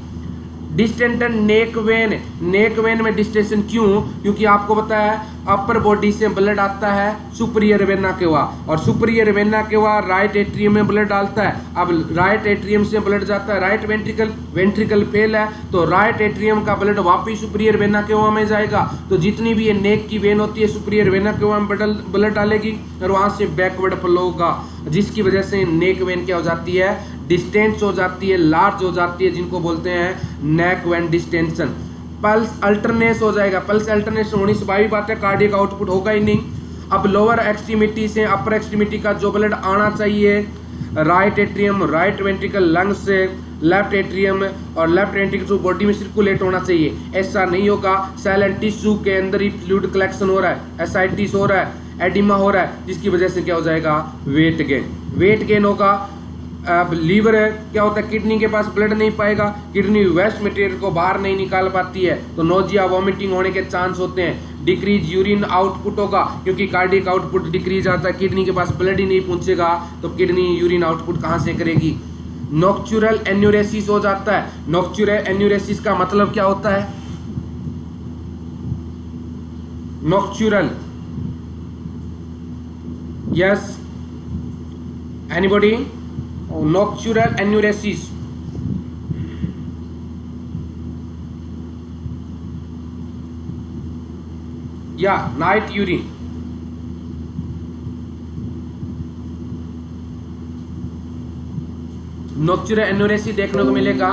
Distension neck when, neck when में डिस्टेंशन क्यों, क्योंकि आपको पता है अपर बॉडी से ब्लड आता है सुपीरियर वेना केवा, और superior vena cava right atrium में ब्लड डालता है। अब राइट एट्रियम से ब्लड जाता है राइट वेंट्रिकल, वेंट्रिकल फेल है तो राइट एट्रियम का ब्लड वापिस सुपीरियर वेना केवा में जाएगा, तो जितनी भी ये नेक की वेन होती है सुपीरियर वेना केवा में ब्लड डालेगी, और वहाँ से बैकवर्ड फ्लो होगा, जिसकी वजह से नेक वेन क्या हो जाती है, डिस्टेंस हो जाती है, लार्ज हो जाती है, जिनको बोलते हैं नेक वेन डिस्टेंशन। पल्स अल्टरनेस हो जाएगा, पल्स अल्टरनेस होने से भाई बात है कार्डियक आउटपुट होगा ही नहीं। अब लोअर एक्सट्रीमिटी से अपर एक्सट्रीमिटी का जो ब्लड आना चाहिए right atrium, right ventricle, lungs से लेफ्ट एट्रियम और लेफ्ट वेंट्रिकल टू बॉडी में सर्कुलेट होना चाहिए, ऐसा नहीं होगा। सेल एंड टिश्यू के अंदर ही फ्लूइड कलेक्शन हो रहा है, एसाइटिस हो रहा है, एडिमा हो रहा है, जिसकी वजह से क्या हो जाएगा, वेट गेन, वेट गेन होगा। अब लीवर है क्या होता है, किडनी के पास ब्लड नहीं पाएगा, किडनी वेस्ट मटेरियल को बाहर नहीं निकाल पाती है, तो नोजिया वॉमिटिंग होने के चांस होते हैं। डिक्रीज यूरिन आउटपुट होगा, क्योंकि कार्डियक आउटपुट डिक्रीज आता है, किडनी के पास ब्लड ही नहीं पहुंचेगा तो किडनी यूरिन आउटपुट कहाँ से करेगी। नोक्चुरल एन्यूरेसिस हो जाता है। नोक्चुरल एन्यूरेसिस का मतलब क्या होता है? नोक्चुरल, यस एनीबॉडी? नोक्चुरल एन्यूरेसिस या नाइट यूरिन। नोक्चुरल एन्यूरेसिस देखने को मिलेगा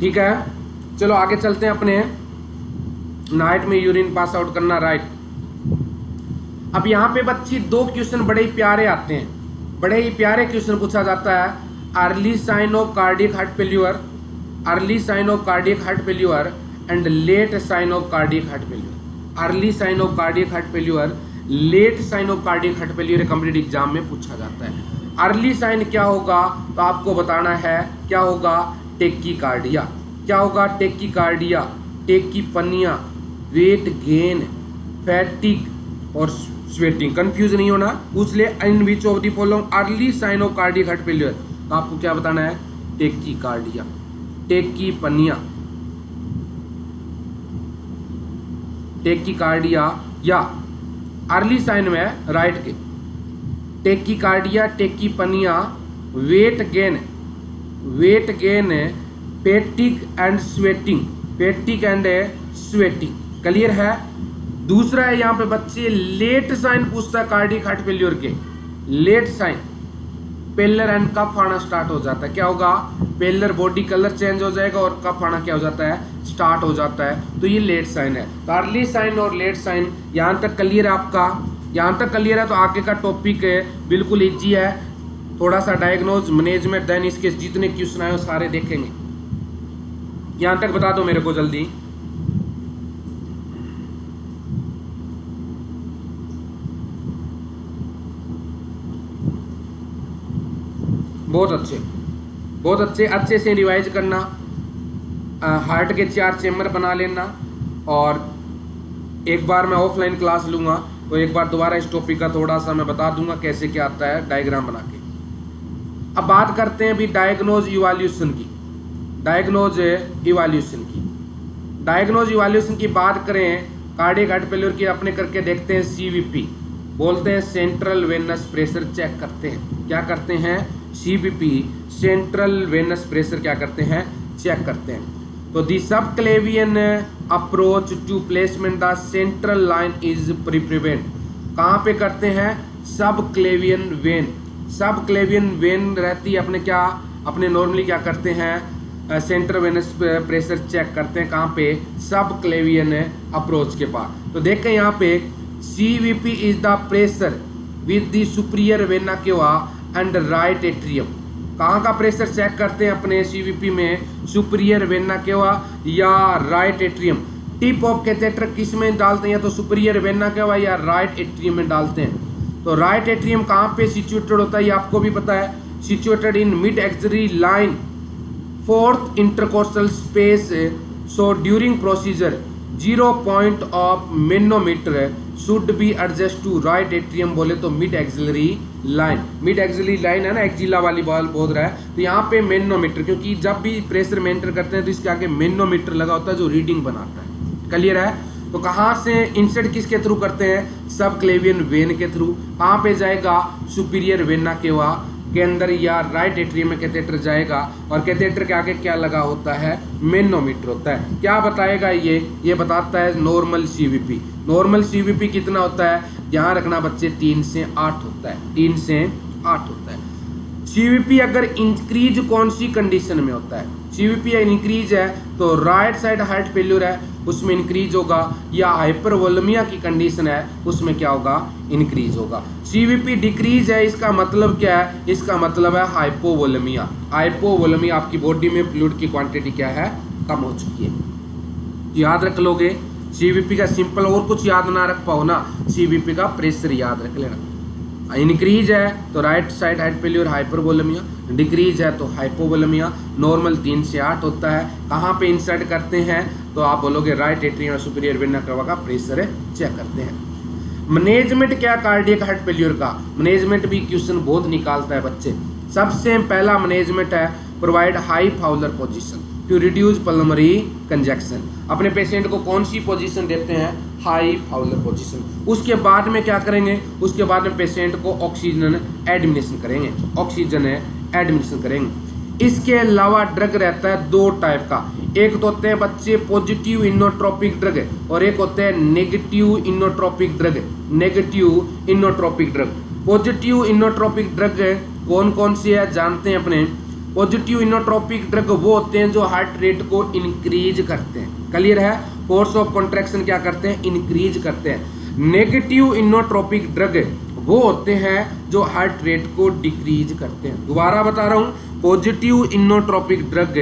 ठीक है। चलो आगे चलते हैं अपने नाइट में यूरिन पास आउट करना, राइट। अब यहाँ पे बच्ची दो क्वेश्चन बड़े ही प्यारे आते हैं, बड़े ही प्यारे क्वेश्चन पूछा जाता है। Early sign of cardiac heart failure, early sign of cardiac heart failure and late sign of cardiac heart failure. Early sign of cardiac heart failure, late sign of cardiac heart failure competitive exam में पूछा जाता है। Early sign क्या होगा तो आपको बताना है, क्या होगा? टेकीकार्डिया। क्या होगा? Tachycardia, tachypnea, weight gain, fatigue और स्वेटिंग। कंफ्यूज नहीं होना, पूछ ले in which of the following early sign of cardiac heart failure, तो आपको क्या बताना है? टेकीकार्डिया, टेकीपनिया, टेकीकार्डिया या अर्ली साइन में राइट के tachycardia, tachypnea, weight gain, weight gain, fatigue and sweating, fatigue and sweating. Clear है? दूसरा है यहाँ पे बच्चे लेट साइन पूछता है कार्डियक हार्ट फेल्यूर के। लेट साइन, पेलर एंड कफ आना स्टार्ट हो जाता है। क्या होगा? पेलर बॉडी कलर चेंज हो जाएगा और कफ आना क्या हो जाता है? स्टार्ट हो जाता है। तो ये लेट साइन है। तो अर्ली साइन और लेट साइन यहाँ तक क्लियर है आपका? यहाँ तक क्लियर है तो आगे का टॉपिक बिल्कुल इजी है। थोड़ा सा डायग्नोज मैनेजमेंट, देन इसके जितने क्वेश्चन आए वो सारे देखेंगे। यहाँ तक बता दो मेरे को जल्दी। बहुत अच्छे, बहुत अच्छे, अच्छे से रिवाइज करना। हार्ट के 4 चेम्बर बना लेना और एक बार मैं ऑफलाइन क्लास लूँगा तो एक बार दोबारा इस टॉपिक का थोड़ा सा मैं बता दूंगा कैसे क्या आता है डायग्राम बना के। अब बात करते हैं अभी डायग्नोज इवैल्यूएशन की। डायग्नोज इवैल्यूएशन की, डायग्नोज इवैल्यूएशन की बात करें कार्डियक हार्ट फेल्यूर की अपने करके देखते हैं। सीवीपी बोलते हैं, सेंट्रल वेनस प्रेशर चेक करते हैं। क्या करते हैं? सीवीपी, सेंट्रल वेनस प्रेशर क्या करते हैं? चेक करते हैं। तो the subclavian approach to placement the central line is preferred. कहाँ पे करते हैं? सब क्लेवियन वेन, सब क्लेवियन वेन रहती है अपने क्या, अपने नॉर्मली क्या करते हैं? सेंट्रल वेनस प्रेशर चेक करते हैं। कहाँ पे? सब क्लेवियन अप्रोच के पास। तो देखें यहाँ पे CVP is the pressure with the superior vena cava and right atrium. कहाँ का प्रेशर चेक करते हैं अपने CVP में? सुपीरियर वेना केवा या right atrium. Tip of catheter किस में डालते हैं? या तो सुपीरियर वेना केवा या राइट एट्रियम में डालते हैं। तो राइट एट्रियम कहाँ पे सिचुएटेड होता है ये आपको भी पता है। Situated in mid axillary line, 4th intercostal space. So during procedure 0 point of manometer should be adjust to right atrium. बोले तो mid axillary line, mid axillary line है ना, एक्जिला वाली बॉल बोल रहा है। तो यहाँ पे मैनोमीटर, क्योंकि जब भी प्रेशर मेंटेन करते हैं तो इसके आगे मैनोमीटर लगा होता है जो रीडिंग बनाता है। क्लियर है? तो कहाँ से इंसर्ट किसके थ्रू करते हैं? सब क्लेवियन वेन के थ्रू। कहाँ पे जाएगा? सुपीरियर वेना केवा के अंदर या राइट एट्रियम में कैथेटर जाएगा। और कैथेटर के आगे क्या लगा होता है? मैनोमीटर होता है। क्या बताएगा ये बताता है नॉर्मल CVP। नॉर्मल CVP कितना होता है? ध्यान रखना बच्चे, 3 से 8 होता है, 3 से 8 होता है। CVP अगर इंक्रीज कौन सी कंडीशन में होता है? CVP इंक्रीज है तो राइट साइड हार्ट फेल्यूर है उसमें इंक्रीज होगा, या हाइपरवोलेमिया की कंडीशन है उसमें क्या होगा? इंक्रीज होगा। CVP डिक्रीज है, इसका मतलब क्या है? इसका मतलब है हाइपोवोलेमिया। हाइपोवोलेमिया, आपकी बॉडी में फ्लूइड की क्वांटिटी क्या है? कम हो चुकी है। याद रख लोगे CVP का सिंपल, और कुछ याद ना रख पाओ ना, CVP का प्रेशर याद रख लेना। इंक्रीज है तो right side heart failure hypervolaemia, decrease है तो हाइपोवोलेमिया। नॉर्मल 3 से 8 होता है। कहाँ पे इंसर्ट करते हैं तो आप बोलोगे राइट एट्रियम और सुपीरियर वेना करवा का प्रेशर चेक करते हैं। मैनेजमेंट क्या कार्डियक हार्ट फेल्यूर का, मैनेजमेंट भी क्वेश्चन बहुत निकालता है बच्चे। सबसे पहला मैनेजमेंट है provide high Fowler position to reduce pulmonary congestion. अपने पेशेंट को कौन सी पोजीशन देते हैं, हाई फाउलर पोजीशन। उसके बाद में क्या करेंगे, उसके बाद में पेशेंट को ऑक्सीजन एडमिनिस्ट्रेशन करेंगे, ऑक्सीजन एडमिनिस्ट्रेशन करेंगे। इसके अलावा ड्रग रहता है 2 टाइप का, एक तो होते हैं बच्चे पॉजिटिव इनोट्रोपिक ड्रग और एक होते हैं negative inotropic drug. Negative inotropic drug, positive inotropic drug कौन कौन से है जानते हैं अपने। पॉजिटिव इनोट्रोपिक ड्रग वो होते हैं जो हार्ट रेट को इंक्रीज करते हैं, क्लियर है, फोर्स ऑफ कॉन्ट्रैक्शन क्या करते हैं, इंक्रीज करते हैं। नेगेटिव इनोट्रोपिक ड्रग वो होते हैं जो हार्ट रेट को डिक्रीज करते हैं। दोबारा बता रहा हूँ, पॉजिटिव इनोट्रोपिक ड्रग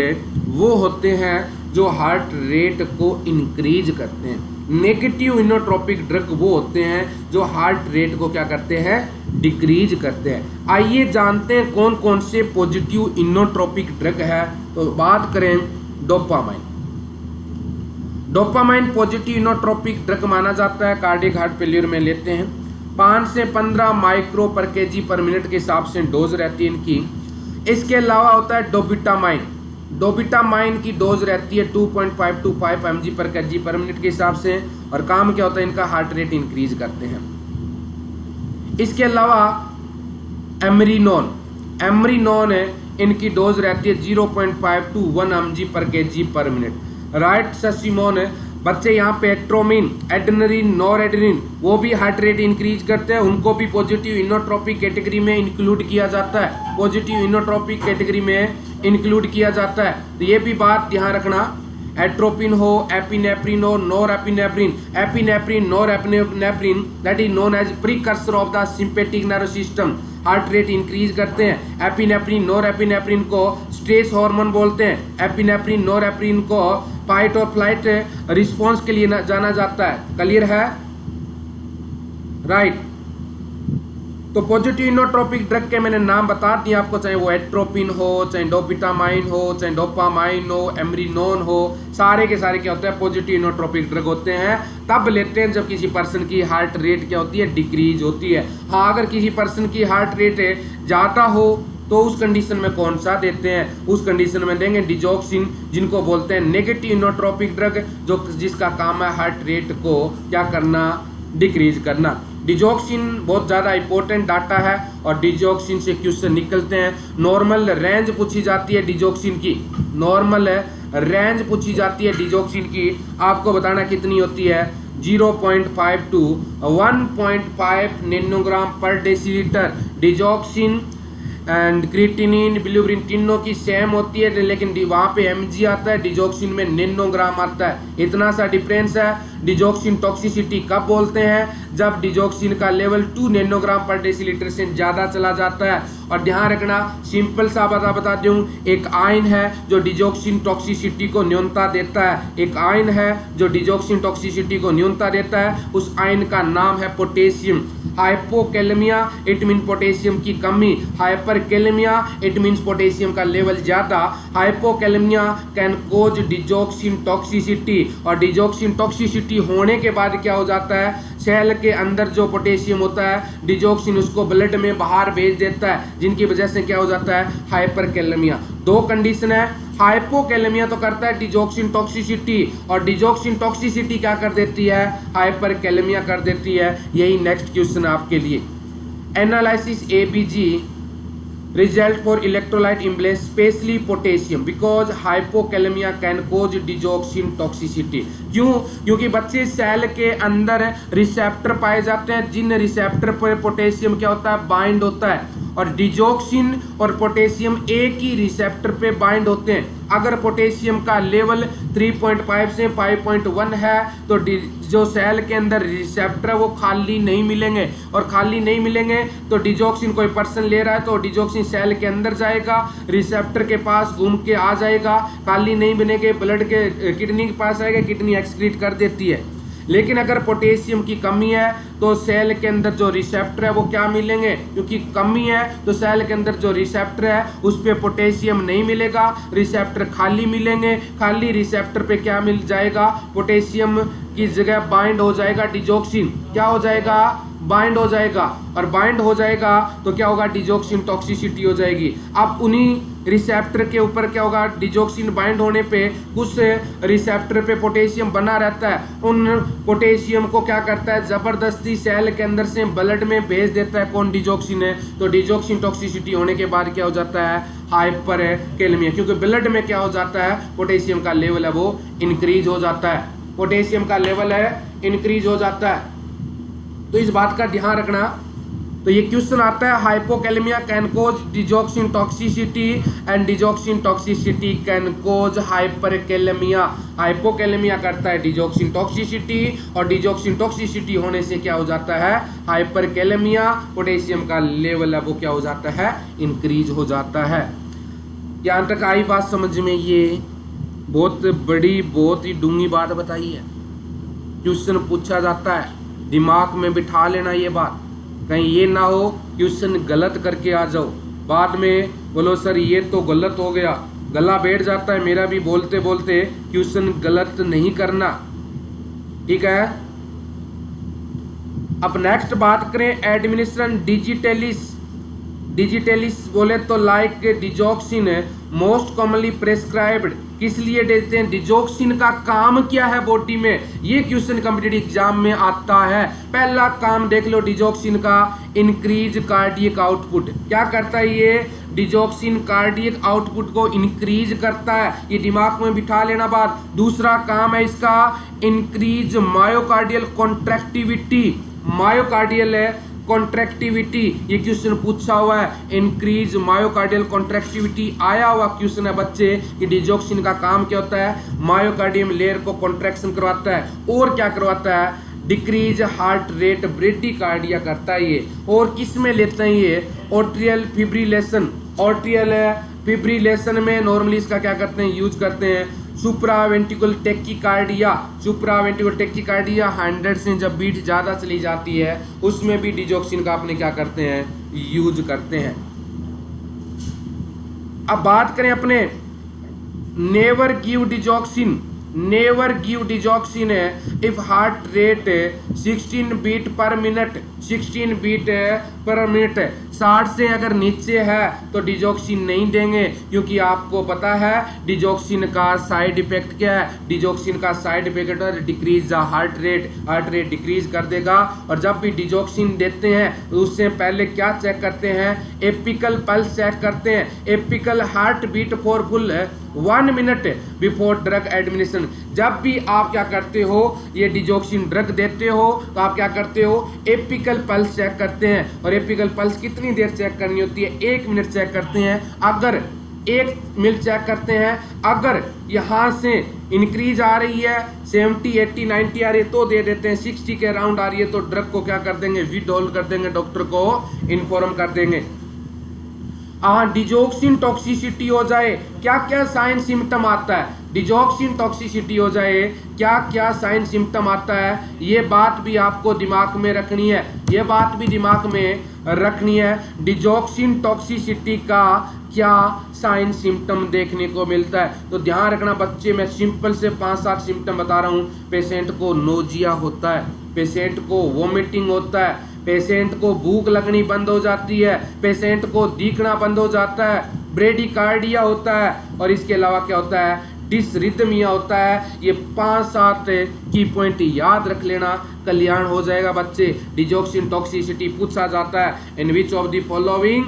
वो होते हैं जो हार्ट रेट को इंक्रीज करते हैं। नेगेटिव इनोट्रोपिक ड्रग वो होते हैं जो हार्ट रेट को क्या करते हैं, डिक्रीज करते हैं। आइए जानते हैं कौन कौन से पॉजिटिव इनोट्रोपिक ड्रग है। तो बात करें dopamine. Dopamine positive inotropic drug माना जाता है, कार्डियक हार्ट फेल्यूर में लेते हैं। 5 से 15 माइक्रो पर केजी पर मिनट के हिसाब से डोज रहती है इनकी। इसके अलावा होता है डोबिटामाइन। डोबिटामाइन की डोज रहती है 2.5 to 5 mg पर केजी पर मिनट के हिसाब से, और काम क्या होता है इनका, हार्ट रेट इंक्रीज करते हैं। इसके अलावा एमरीनोन, एमरीनोन है, इनकी डोज रहती है 0.5 to 1 mg पर केजी पर मिनट। राइट ससिमोन है बच्चे, यहाँ पे एट्रोमिन, एड्रेनलिन, नॉरएड्रेनलिन वो भी हार्ट रेट इंक्रीज करते हैं, उनको भी पॉजिटिव इनोट्रोपिक कैटेगरी में इंक्लूड किया जाता है, पॉजिटिव इनोट्रोपिक कैटेगरी में इंक्लूड किया जाता है। तो ये भी बात ध्यान रखना, एट्रोपिन हो, एपिनेफ्रिन हो, norepinephrine, epinephrine, norepinephrine that is known as precursor of the sympathetic nervous system, heart rate increase करते हैं। एपिनेफ्रिन, नॉरएपिनेफ्रिन को स्ट्रेस हार्मोन बोलते हैं। एपिनेफ्रिन, नॉरएपिनेफ्रिन को फाइट और फ्लाइट रिस्पॉन्स के लिए जाना जाता है, क्लियर है, राइट। तो पॉजिटिव इनोट्रोपिक ड्रग के मैंने नाम बता दिए आपको, चाहे वो एट्रोपिन हो, चाहे डोपिटामाइन हो, चाहे डोपामाइन हो, एमरीनोन हो, सारे के सारे क्या होते हैं, पॉजिटिव इनोट्रोपिक ड्रग होते हैं। तब लेते हैं जब किसी पर्सन की हार्ट रेट क्या होती है, डिक्रीज होती है। हाँ, अगर किसी पर्सन की हार्ट रेट ज़्यादा हो तो उस कंडीशन में कौन सा देते हैं, उस कंडीशन में देंगे डिजॉक्सिन, जिनको बोलते हैं नेगेटिव इनोट्रोपिक ड्रग, जो जिसका काम है हार्ट रेट को क्या करना, डिक्रीज करना। डिजॉक्सिन बहुत ज़्यादा इंपॉर्टेंट डाटा है और डिजॉक्सिन से क्वेश्चन निकलते हैं। नॉर्मल रेंज पूछी जाती है डिजॉक्सिन की, नॉर्मल रेंज पूछी जाती है डिजॉक्सिन की, आपको बताना कितनी होती है, 0.5 to 1.5 नैनोग्राम पर decilitre. Digoxin and creatinine, bilirubin तीनों की सेम होती है, लेकिन वहाँ पे mg आता है, डिजॉक्सिन में नैनोग्राम आता है, इतना सा डिफरेंस है। डिजॉक्सिन टॉक्सिसिटी कब बोलते हैं, जब डिजॉक्सिन का लेवल 2 नैनोग्राम पर डेसीलीटर से ज़्यादा चला जाता है। और ध्यान रखना, सिंपल सा बता दूं, एक आयन है जो डिजॉक्सिन टॉक्सिसिटी को न्यूनता देता है, एक आयन है जो डिजॉक्सिन टॉक्सिसिटी को न्यूनता देता है, उस आयन का नाम है potassium. Hypokalemia it mean potassium की कमी, हाइपरकैलेमिया इट मीन्स पोटेशियम का लेवल ज़्यादा। Hypokalemia can cause digoxin toxicity, और डिजॉक्सिन टॉक्सिसिटी होने के बाद क्या हो जाता है, सेल के अंदर जो पोटेशियम होता है, डिजॉक्सिन उसको ब्लड में बाहर भेज देता है, जिनकी वजह से क्या हो जाता है, हाइपरकैलेमिया। 2 कंडीशन है, हाइपोकैलेमिया तो करता है डिजॉक्सिन टॉक्सिसिटी, और डिजॉक्सिन टॉक्सिसिटी क्या कर देती है, हाइपरकैलेमिया कर देती है। यही नेक्स्ट क्वेश्चन आपके लिए। Analysis ABG result for electrolyte imbalance, especially potassium, because hypokalemia can cause digoxin toxicity। क्यों? क्योंकि बच्चे सेल के अंदर रिसेप्टर पाए जाते हैं, जिन रिसेप्टर पर पोटेशियम क्या होता है, बाइंड होता है, और डिजॉक्सिन और पोटेशियम एक ही रिसेप्टर पे बाइंड होते हैं। अगर पोटेशियम का लेवल 3.5 से 5.1 है तो जो सेल के अंदर रिसेप्टर है वो खाली नहीं मिलेंगे, और खाली नहीं मिलेंगे तो डिजॉक्सिन कोई पर्सन ले रहा है तो डिजॉक्सिन सेल के अंदर जाएगा, रिसेप्टर के पास घूम के आ जाएगा, खाली नहीं बनेंगे, ब्लड के किडनी के पास आएगा, किडनी एक्सक्रीट कर देती है। लेकिन अगर पोटेशियम की कमी है तो सेल के अंदर जो रिसेप्टर है वो क्या मिलेंगे, क्योंकि कमी है तो सेल के अंदर जो रिसेप्टर है उस पर पोटेशियम नहीं मिलेगा, रिसेप्टर खाली मिलेंगे। खाली रिसेप्टर पे क्या मिल जाएगा, पोटेशियम की जगह बाइंड हो जाएगा डिजॉक्सिन। क्या हो जाएगा, बाइंड हो जाएगा, और बाइंड हो जाएगा तो क्या होगा, डिजॉक्सिन टॉक्सिसिटी हो जाएगी। अब उन्हीं रिसेप्टर के ऊपर क्या होगा, डिजॉक्सिन बाइंड होने पे कुछ रिसेप्टर पे पोटेशियम बना रहता है, उन पोटेशियम को क्या करता है, जबरदस्ती सेल के अंदर से ब्लड में भेज देता है। कौन, डिजॉक्सिन है। तो डिजॉक्सिन टॉक्सिसिटी होने के बाद क्या हो जाता है, हाइपरकैलेमिया, क्योंकि ब्लड में क्या हो जाता है, पोटेशियम का लेवल है वो इंक्रीज हो जाता है, पोटेशियम का लेवल है इंक्रीज हो जाता है। तो इस बात का ध्यान रखना। तो ये क्वेश्चन आता है, hypokalemia can cause digoxin toxicity and digoxin toxicity can cause hyperkalemia. Hypokalemia करता है डिजॉक्सिन टॉक्सिसिटी, और डिजॉक्सिन टॉक्सिसिटी होने से क्या हो जाता है, हाइपरकैलेमिया, पोटेशियम का लेवल है वो क्या हो जाता है, इंक्रीज हो जाता है। यहाँ तक आई बात समझ में, ये बहुत बड़ी बहुत ही डूंगी बात बताई है, क्वेश्चन पूछा जाता है, दिमाग में बिठा लेना ये बात, कहीं ये ना हो क्वेश्चन गलत करके आ जाओ, बाद में बोलो सर ये तो गलत हो गया, गला बैठ जाता है मेरा भी बोलते बोलते, क्वेश्चन गलत नहीं करना, ठीक है। अब नेक्स्ट बात करें, एडमिनिस्ट्रेशन डिजिटलिस। डिजिटलिस बोले तो like digoxin most commonly prescribed, किस लिए देते हैं, डिजॉक्सिन का काम क्या है बॉडी में, ये क्वेश्चन कॉम्पिटिटिव एग्जाम में आता है। पहला काम देख लो डिजॉक्सिन का, इंक्रीज कार्डियक आउटपुट। क्या करता है ये, डिजॉक्सिन कार्डियक आउटपुट को इंक्रीज करता है, ये दिमाग में बिठा लेना बात। दूसरा काम है इसका, इंक्रीज मायोकार्डियल कॉन्ट्रैक्टिविटी। मायोकार्डियल है कॉन्ट्रैक्टिविटी, ये क्वेश्चन पूछा हुआ है, इंक्रीज मायोकार्डियल कॉन्ट्रैक्टिविटी आया हुआ क्वेश्चन है बच्चे कि डिजॉक्सिन का काम क्या होता है, मायोकार्डियम लेयर को कॉन्ट्रैक्शन करवाता है, और क्या करवाता है, डिक्रीज हार्ट रेट, ब्रेडिकार्डिया करता है ये। और किस में लेते हैं ये, ऑर्ट्रियल फिब्रिलेशन। ऑर्ट्रियल फिब्रिलेशन में नॉर्मली इसका क्या करते हैं, यूज करते हैं। सुप्रावेंट्रिकुलर टेकिकार्डिया, सुप्रावेंट्रिकुलर टेकिकार्डिया 100 से जब बीट ज़्यादा चली जाती है उसमें भी डिजॉक्सिन का अपने क्या करते हैं, यूज करते हैं। अब बात करें अपने never give digoxin. Never give digoxin है if heart rate 16 beat per minute, 16 beat per minute 60 से अगर नीचे है तो डिजॉक्सिन नहीं देंगे, क्योंकि आपको पता है डिजॉक्सिन का साइड इफेक्ट क्या है, डिजॉक्सिन का साइड इफेक्ट है decrease the heart rate decrease कर देगा। और जब भी डिजॉक्सिन देते हैं तो उससे पहले क्या चेक करते हैं, एपिकल पल्स चेक करते हैं, apical heart beat for full 1 minute before drug administration. जब भी आप क्या करते हो, ये डिजॉक्सिन ड्रग देते हो तो आप क्या करते हो, एपिकल पल्स चेक करते हैं। और एपिकल पल्स कितनी देर चेक करनी होती है, 1 मिनट चेक करते हैं। अगर 1 मिनट चेक करते हैं, अगर यहाँ से इंक्रीज आ रही है 70, 80, 90 आ रही है तो दे देते हैं, 60 के अराउंड आ रही है तो ड्रग को क्या कर देंगे, विथहोल्ड कर देंगे, डॉक्टर को इन्फॉर्म कर देंगे। डिजॉक्सिन टॉक्सिसिटी हो जाए, क्या क्या साइन सिम्टम आता है, डिजॉक्सिन टॉक्सिसिटी हो जाए क्या क्या साइन सिम्टम आता है, ये बात भी आपको दिमाग में रखनी है, ये बात भी दिमाग में रखनी है। डिजॉक्सिन टॉक्सिसिटी का क्या साइन सिम्टम देखने को मिलता है, तो ध्यान रखना बच्चे, मैं सिंपल से 5-7 सिम्टम बता रहा हूँ। पेशेंट को नोजिया होता है, पेशेंट को वोमिटिंग होता है, पेशेंट को भूख लगनी बंद हो जाती है, पेशेंट को दिखना बंद हो जाता है, ब्रेडिकार्डिया होता है, और इसके अलावा क्या होता है, डिसरिथमिया होता है। ये 5-7 की पॉइंट याद रख लेना, कल्याण हो जाएगा बच्चे। डिजॉक्सिन टॉक्सिसिटी पूछा जाता है, in which of the following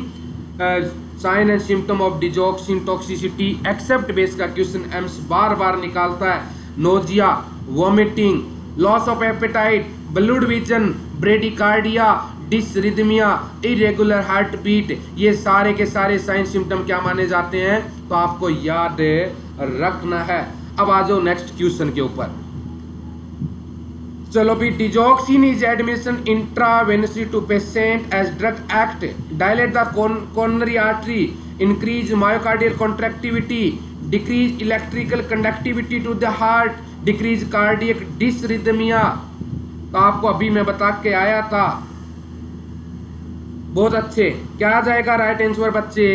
sign and symptom of digoxin toxicity except base का क्वेश्चन एम्स बार बार निकालता है। Nausea, vomiting, loss of appetite, blurred vision, bradycardia, dysrhythmia, irregular heart beat, ये सारे के सारे साइन सिम्टम क्या माने जाते हैं, तो आपको याद रखना है। अब आ जाओ नेक्स्ट क्वेश्चन के ऊपर। चलो भी, digoxin is admission intravenously to patient as drug act, dilate the coronary artery, increase myocardial contractility, decrease electrical conductivity to the heart, decrease cardiac dysrhythmia. तो आपको अभी मैं बता के आया था, बहुत अच्छे। क्या आ जाएगा राइट आंसर बच्चे?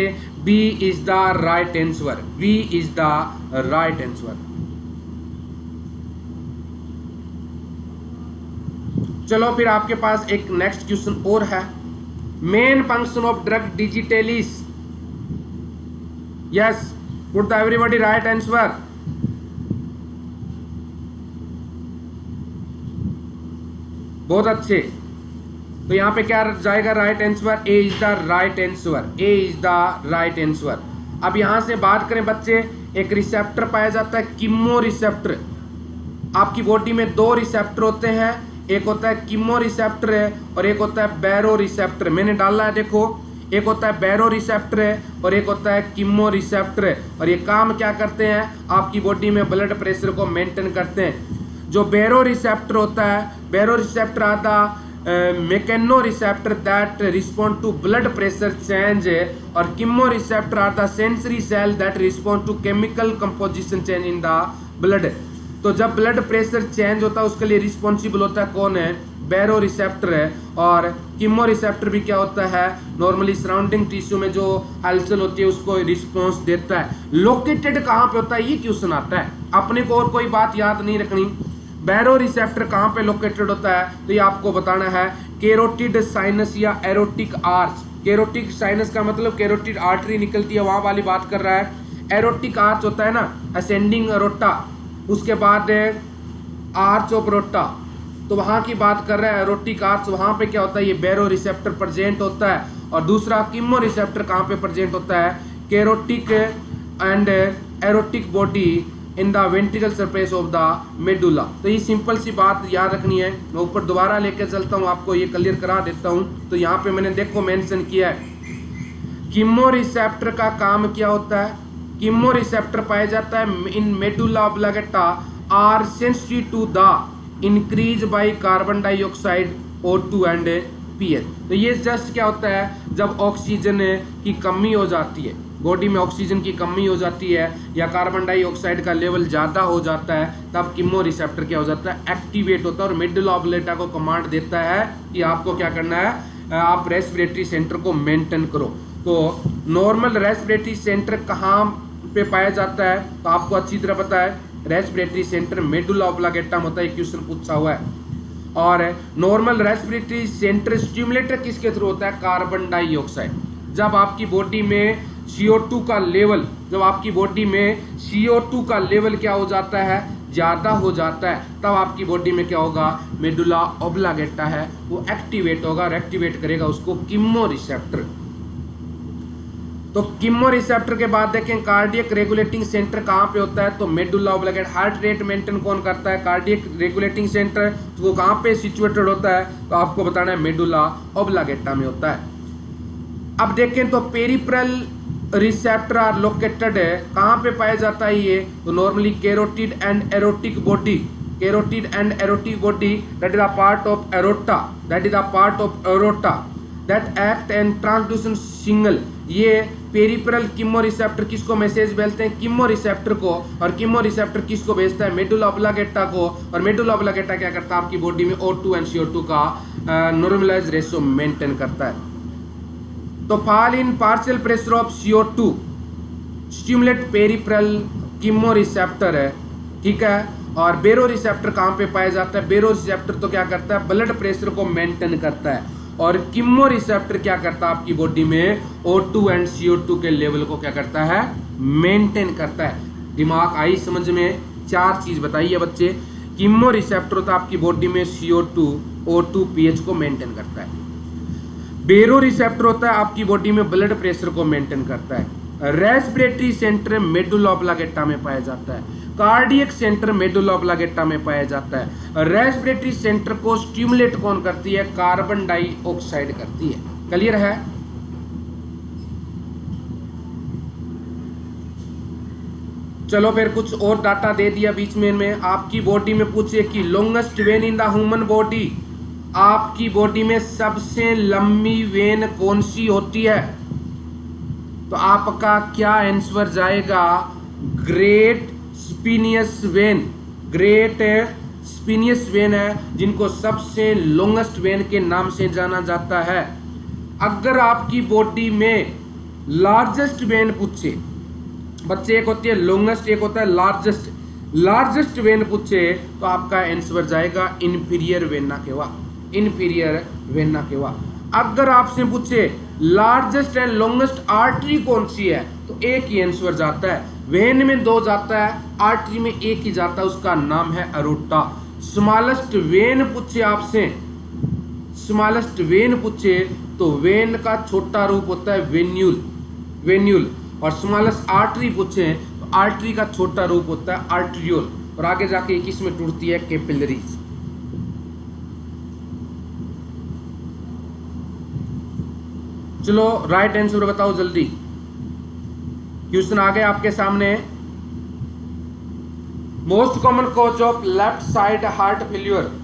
B is the right answer, B is the right answer. चलो फिर आपके पास एक नेक्स्ट क्वेश्चन और है। Main function of drug digitalis, yes, put the everybody right answer. बहुत अच्छे। तो यहां पे क्या जाएगा right answer? A is the right answer, A is the right answer. अब यहां से बात करें बच्चे, एक रिसेप्टर पाया जाता है कीमो रिसेप्टर। आपकी बॉडी में दो रिसेप्टर होते हैं, एक होता है कीमो रिसेप्टर है और एक होता है बैरो रिसेप्टर। मैंने डाला है देखो, एक होता है बैरो रिसेप्टर है और एक होता है कीमो रिसेप्टर है। और ये काम क्या करते हैं? आपकी बॉडी में ब्लड प्रेशर को मेंटेन करते हैं। जो बैरो रिसेप्टर होता है, बैरो रिसेप्टर आता mechanoreceptor that respond to blood pressure change, और chemoreceptor are the sensory cell that respond to chemical composition change in the blood. तो जब ब्लड प्रेशर चेंज होता है उसके लिए रिस्पॉन्सिबल होता है कौन है? बैरो रिसेप्टर है। और कीमो रिसेप्टर भी क्या होता है? नॉर्मली सराउंडिंग टिश्यू में जो हलचल होती है उसको रिस्पॉन्स देता है। लोकेटेड कहाँ पे होता है? ये क्वेश्चन आता है। अपने को और कोई बात याद नहीं रखनी। बैरो रिसेप्टर कहाँ पे लोकेटेड होता है? तो ये आपको बताना है। कैरोटिड साइनस या एरोटिक आर्च। कैरोटिक साइनस का मतलब कैरोटिड आर्टरी निकलती है, वहां वाली बात कर रहा है। एरोटिक आर्च होता है ना, असेंडिंग एरोटा, उसके बाद आर्च ऑफ रोटा, तो वहां की बात कर रहा है एरोटिक आर्च। वहां पे क्या होता है? ये बैरो रिसेप्टर प्रेजेंट होता है। और दूसरा कीमो रिसेप्टर कहाँ पे प्रेजेंट होता है? Carotid and aortic body in the ventricle surface of the medulla. तो ये सिंपल सी बात याद रखनी है। मैं ऊपर दोबारा लेकर चलता हूँ, आपको ये क्लियर करा देता हूँ। तो यहाँ पे मैंने देखो मेंशन किया है, कीमो रिसेप्टर का काम क्या होता है? कीमो रिसेप्टर पाया जाता है in medulla oblongata are sensitive to the increase by carbon dioxide O2 and pH. तो ये जस्ट क्या होता है? जब ऑक्सीजन की कमी हो जाती है, बॉडी में ऑक्सीजन की कमी हो जाती है या कार्बन डाइऑक्साइड का लेवल ज़्यादा हो जाता है, तब कीमो रिसेप्टर क्या हो जाता है? एक्टिवेट होता है और मेडुला ऑब्लांगेटा को कमांड देता है कि आपको क्या करना है, आप रेस्पिरेटरी सेंटर को मेंटेन करो। तो नॉर्मल रेस्पिरेटरी सेंटर कहाँ पे पाया जाता है? तो आपको अच्छी तरह पता है, रेस्पिरेटरी सेंटर मेडुला ऑब्लांगेटा में होता है। क्वेश्चन पूछा हुआ है। और नॉर्मल रेस्पिरेटरी सेंटर स्टिमुलेटर किसके थ्रू होता है? Carbon dioxide. जब आपकी बॉडी में CO2 का लेवल, जब आपकी बॉडी में CO2 का लेवल क्या हो जाता है? ज़्यादा हो जाता है, तब आपकी बॉडी में क्या होगा? मेडुला ऑब्लांगेटा है वो एक्टिवेट होगा और एक्टिवेट करेगा उसको कीमो रिसेप्टर। तो कीमो रिसेप्टर के बाद देखें कार्डियक रेगुलेटिंग सेंटर कहाँ पे होता है? तो medulla oblongata. Heart rate maintain कौन करता है? Cardiac regulating centre. तो वो कहाँ पे सिचुएटेड होता है? तो आपको बताना है मेडुला ऑब्लांगेटा में होता है। अब देखें तो पेरिफेरल रिसेप्टर आर लोकेटेड है, कहाँ पे पाया जाता है ये? तो normally carotid and aortic body, carotid and aortic body that is a part of aorta, that is a part of aorta that act and transduction signal. ये पेरिफेरल कीमो रिसेप्टर किसको मैसेज भेजते हैं? कीमो रिसेप्टर को। और chemo receptor किसको भेजता है? Medulla oblongata को। और मेडुला ऑब्लांगेटा क्या करता है? आपकी बॉडी में O2 एंड CO2 का नॉर्मलाइज रेशियो मेंटेन करता है। तो fall in partial pressure of CO2 stimulate peripheral chemo receptor है, ठीक है। और बेरो रिसेप्टर कहाँ पे पाया जाता है? बेरो रिसेप्टर तो क्या करता है? ब्लड प्रेशर को मेंटेन करता है। और कीमो रिसेप्टर क्या करता है? आपकी बॉडी में O2 एंड CO2 के लेवल को क्या करता है? मेंटेन करता है। दिमाग आई समझ में? चार चीज बताइए बच्चे। कीमो रिसेप्टर होता है आपकी बॉडी में CO2, O2, pH को मेंटेन करता है। बेरो रिसेप्टर होता है आपकी बॉडी में ब्लड प्रेशर को मेंटेन करता है। रेस्पिरेटरी सेंटर मेडुला ऑब्लांगेटा में पाया जाता है। कार्डियक सेंटर मेडुला ऑब्लांगेटा में पाया जाता है। रेस्पिरेटरी सेंटर को स्टिमुलेट कौन करती है? कार्बन डाइऑक्साइड करती है। क्लियर है? चलो फिर कुछ और डाटा दे दिया बीच में आपकी बॉडी में पूछे कि longest when in the human body, आपकी बॉडी में सबसे लंबी वेन कौन सी होती है? तो आपका क्या आंसर जाएगा? Great saphenous vein. Great saphenous vein है जिनको सबसे लॉन्गेस्ट वेन के नाम से जाना जाता है। अगर आपकी बॉडी में लार्जेस्ट वेन पूछे बच्चे, एक होती है लॉन्गेस्ट, एक होता है लार्जेस्ट, लार्जेस्ट वेन पूछे तो आपका आंसर जाएगा inferior vena cava, inferior vena cava. अगर आपसे पूछे लार्जेस्ट एंड लॉन्गेस्ट आर्टरी कौन सी है तो एक ही आंसर जाता है। वेन में दो जाता है, आर्टरी में एक ही जाता है, उसका नाम है अरोटा। स्मॉलेस्ट वेन पूछे आपसे, स्मॉलेस्ट वेन पूछे तो वेन का छोटा रूप होता है वेन्यूल, वेन्यूल। और स्मॉलेस्ट आर्टरी पूछे तो आर्टरी का छोटा रूप होता है आर्ट्रियोल। और आगे जाके किस में टूटती है? कैपिलरीज। चलो राइट आंसर बताओ जल्दी। क्वेश्चन आ गया आपके सामने। Most common cause of left side heart failure.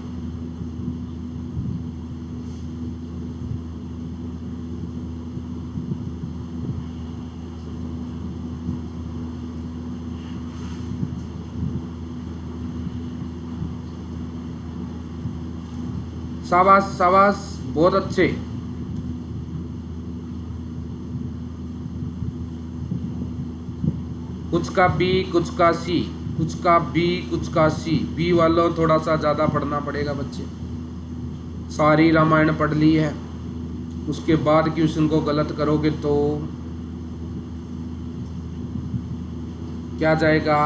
शाबाश शाबाश, बहुत अच्छे। कुछ का बी, कुछ का सी, कुछ का बी, कुछ का सी। बी वालों थोड़ा सा ज़्यादा पढ़ना पड़ेगा बच्चे, सारी रामायण पढ़ ली है, उसके बाद क्वेश्चन को गलत करोगे तो क्या जाएगा?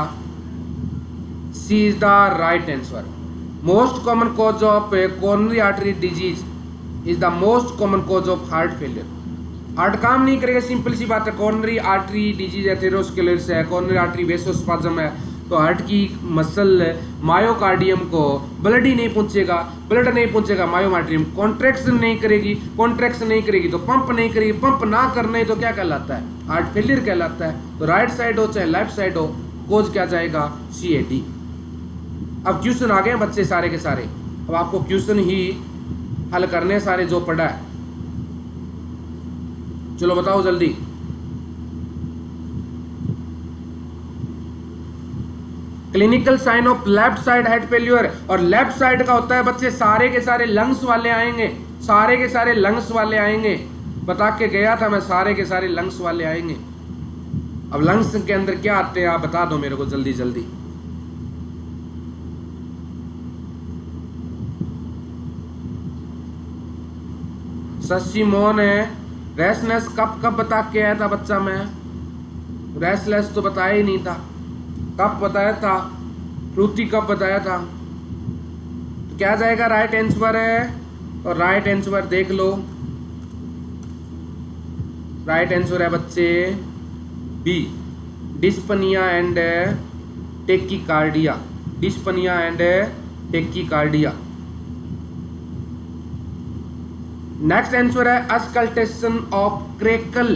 C is the right answer. Most common cause of coronary artery disease is the most common cause of heart failure. Heart काम नहीं करेगा, सिंपल सी बात है। कोरोनरी आर्टरी डिजीज एथेरोस्क्लेरोसिस है, कोरोनरी आर्टरी वेसोस्पाज्म है, तो हार्ट की मसल मायोकार्डियम को ब्लड ही नहीं पहुंचेगा, ब्लड नहीं पहुंचेगा, मायोकार्डियम कॉन्ट्रैक्शन नहीं करेगी, कॉन्ट्रैक्शन नहीं करेगी तो पंप नहीं करेगी, पंप ना करने तो क्या कहलाता है? हार्ट फेलियर कहलाता है। तो राइट साइड हो चाहे लेफ्ट साइड हो, कोज क्या जाएगा? CAD। अब क्वेश्चन आ गए बच्चे सारे के सारे, अब आपको क्वेश्चन ही हल करने सारे जो पढ़ा है। चलो बताओ जल्दी। Clinical sign of left side heart failure, और लेफ्ट साइड का होता है बच्चे सारे के सारे लंग्स वाले आएंगे, सारे के सारे लंग्स वाले आएंगे। बता के गया था मैं, सारे के सारे लंग्स वाले आएंगे। अब लंग्स के अंदर क्या आते हैं आप बता दो मेरे को जल्दी जल्दी। शशि मोहन है। रेस्टलेस कब बता के आया था बच्चा मैं? रेस्टलेस तो बताया ही नहीं था। कब बताया था? फ्रूटी कब बताया था? तो क्या जाएगा? राइट आंसर है। और राइट आंसर देख लो, राइट आंसर है बच्चे B, dyspnoea and tachycardia, dyspnoea and tachycardia. Next answer है auscultation of crackle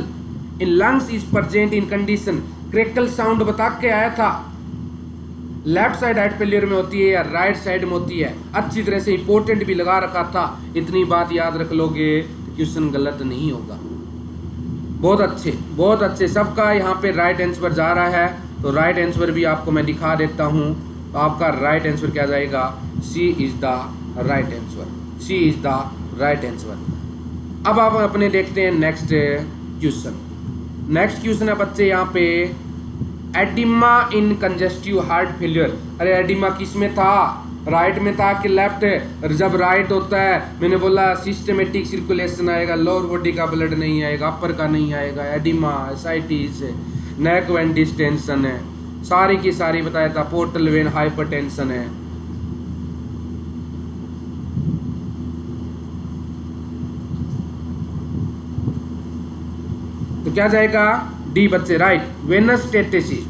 in lungs is present in condition. Crackle sound बता के आया था, लेफ्ट साइड हार्ट फेलियर में होती है या राइट साइड में होती है। अच्छी तरह से इंपॉर्टेंट भी लगा रखा था, इतनी बात याद रख लोगे तो क्वेश्चन गलत नहीं होगा। बहुत अच्छे बहुत अच्छे, सबका यहाँ पे राइट आंसर जा रहा है। तो राइट आंसर भी आपको मैं दिखा देता हूँ। तो आपका राइट आंसर क्या जाएगा? C is the right answer, C is the right answer. अब आप अपने देखते हैं नेक्स्ट क्वेश्चन। नेक्स्ट क्वेश्चन है बच्चे यहाँ पे एडिमा इन कंजेस्टिव हार्ट फेलियर। अरे एडिमा किस में था? राइट में था कि लेफ्ट? जब राइट होता है मैंने बोला सिस्टमेटिक सर्कुलेशन आएगा, लोअर बॉडी का ब्लड नहीं आएगा, अपर का नहीं आएगा। Oedema ascites neck when distension है, सारी की सारी बताया था। पोर्टल वेन हाइपरटेंशन है। तो क्या जाएगा? डी बच्चे राइट, वेनस स्टेटेसिस,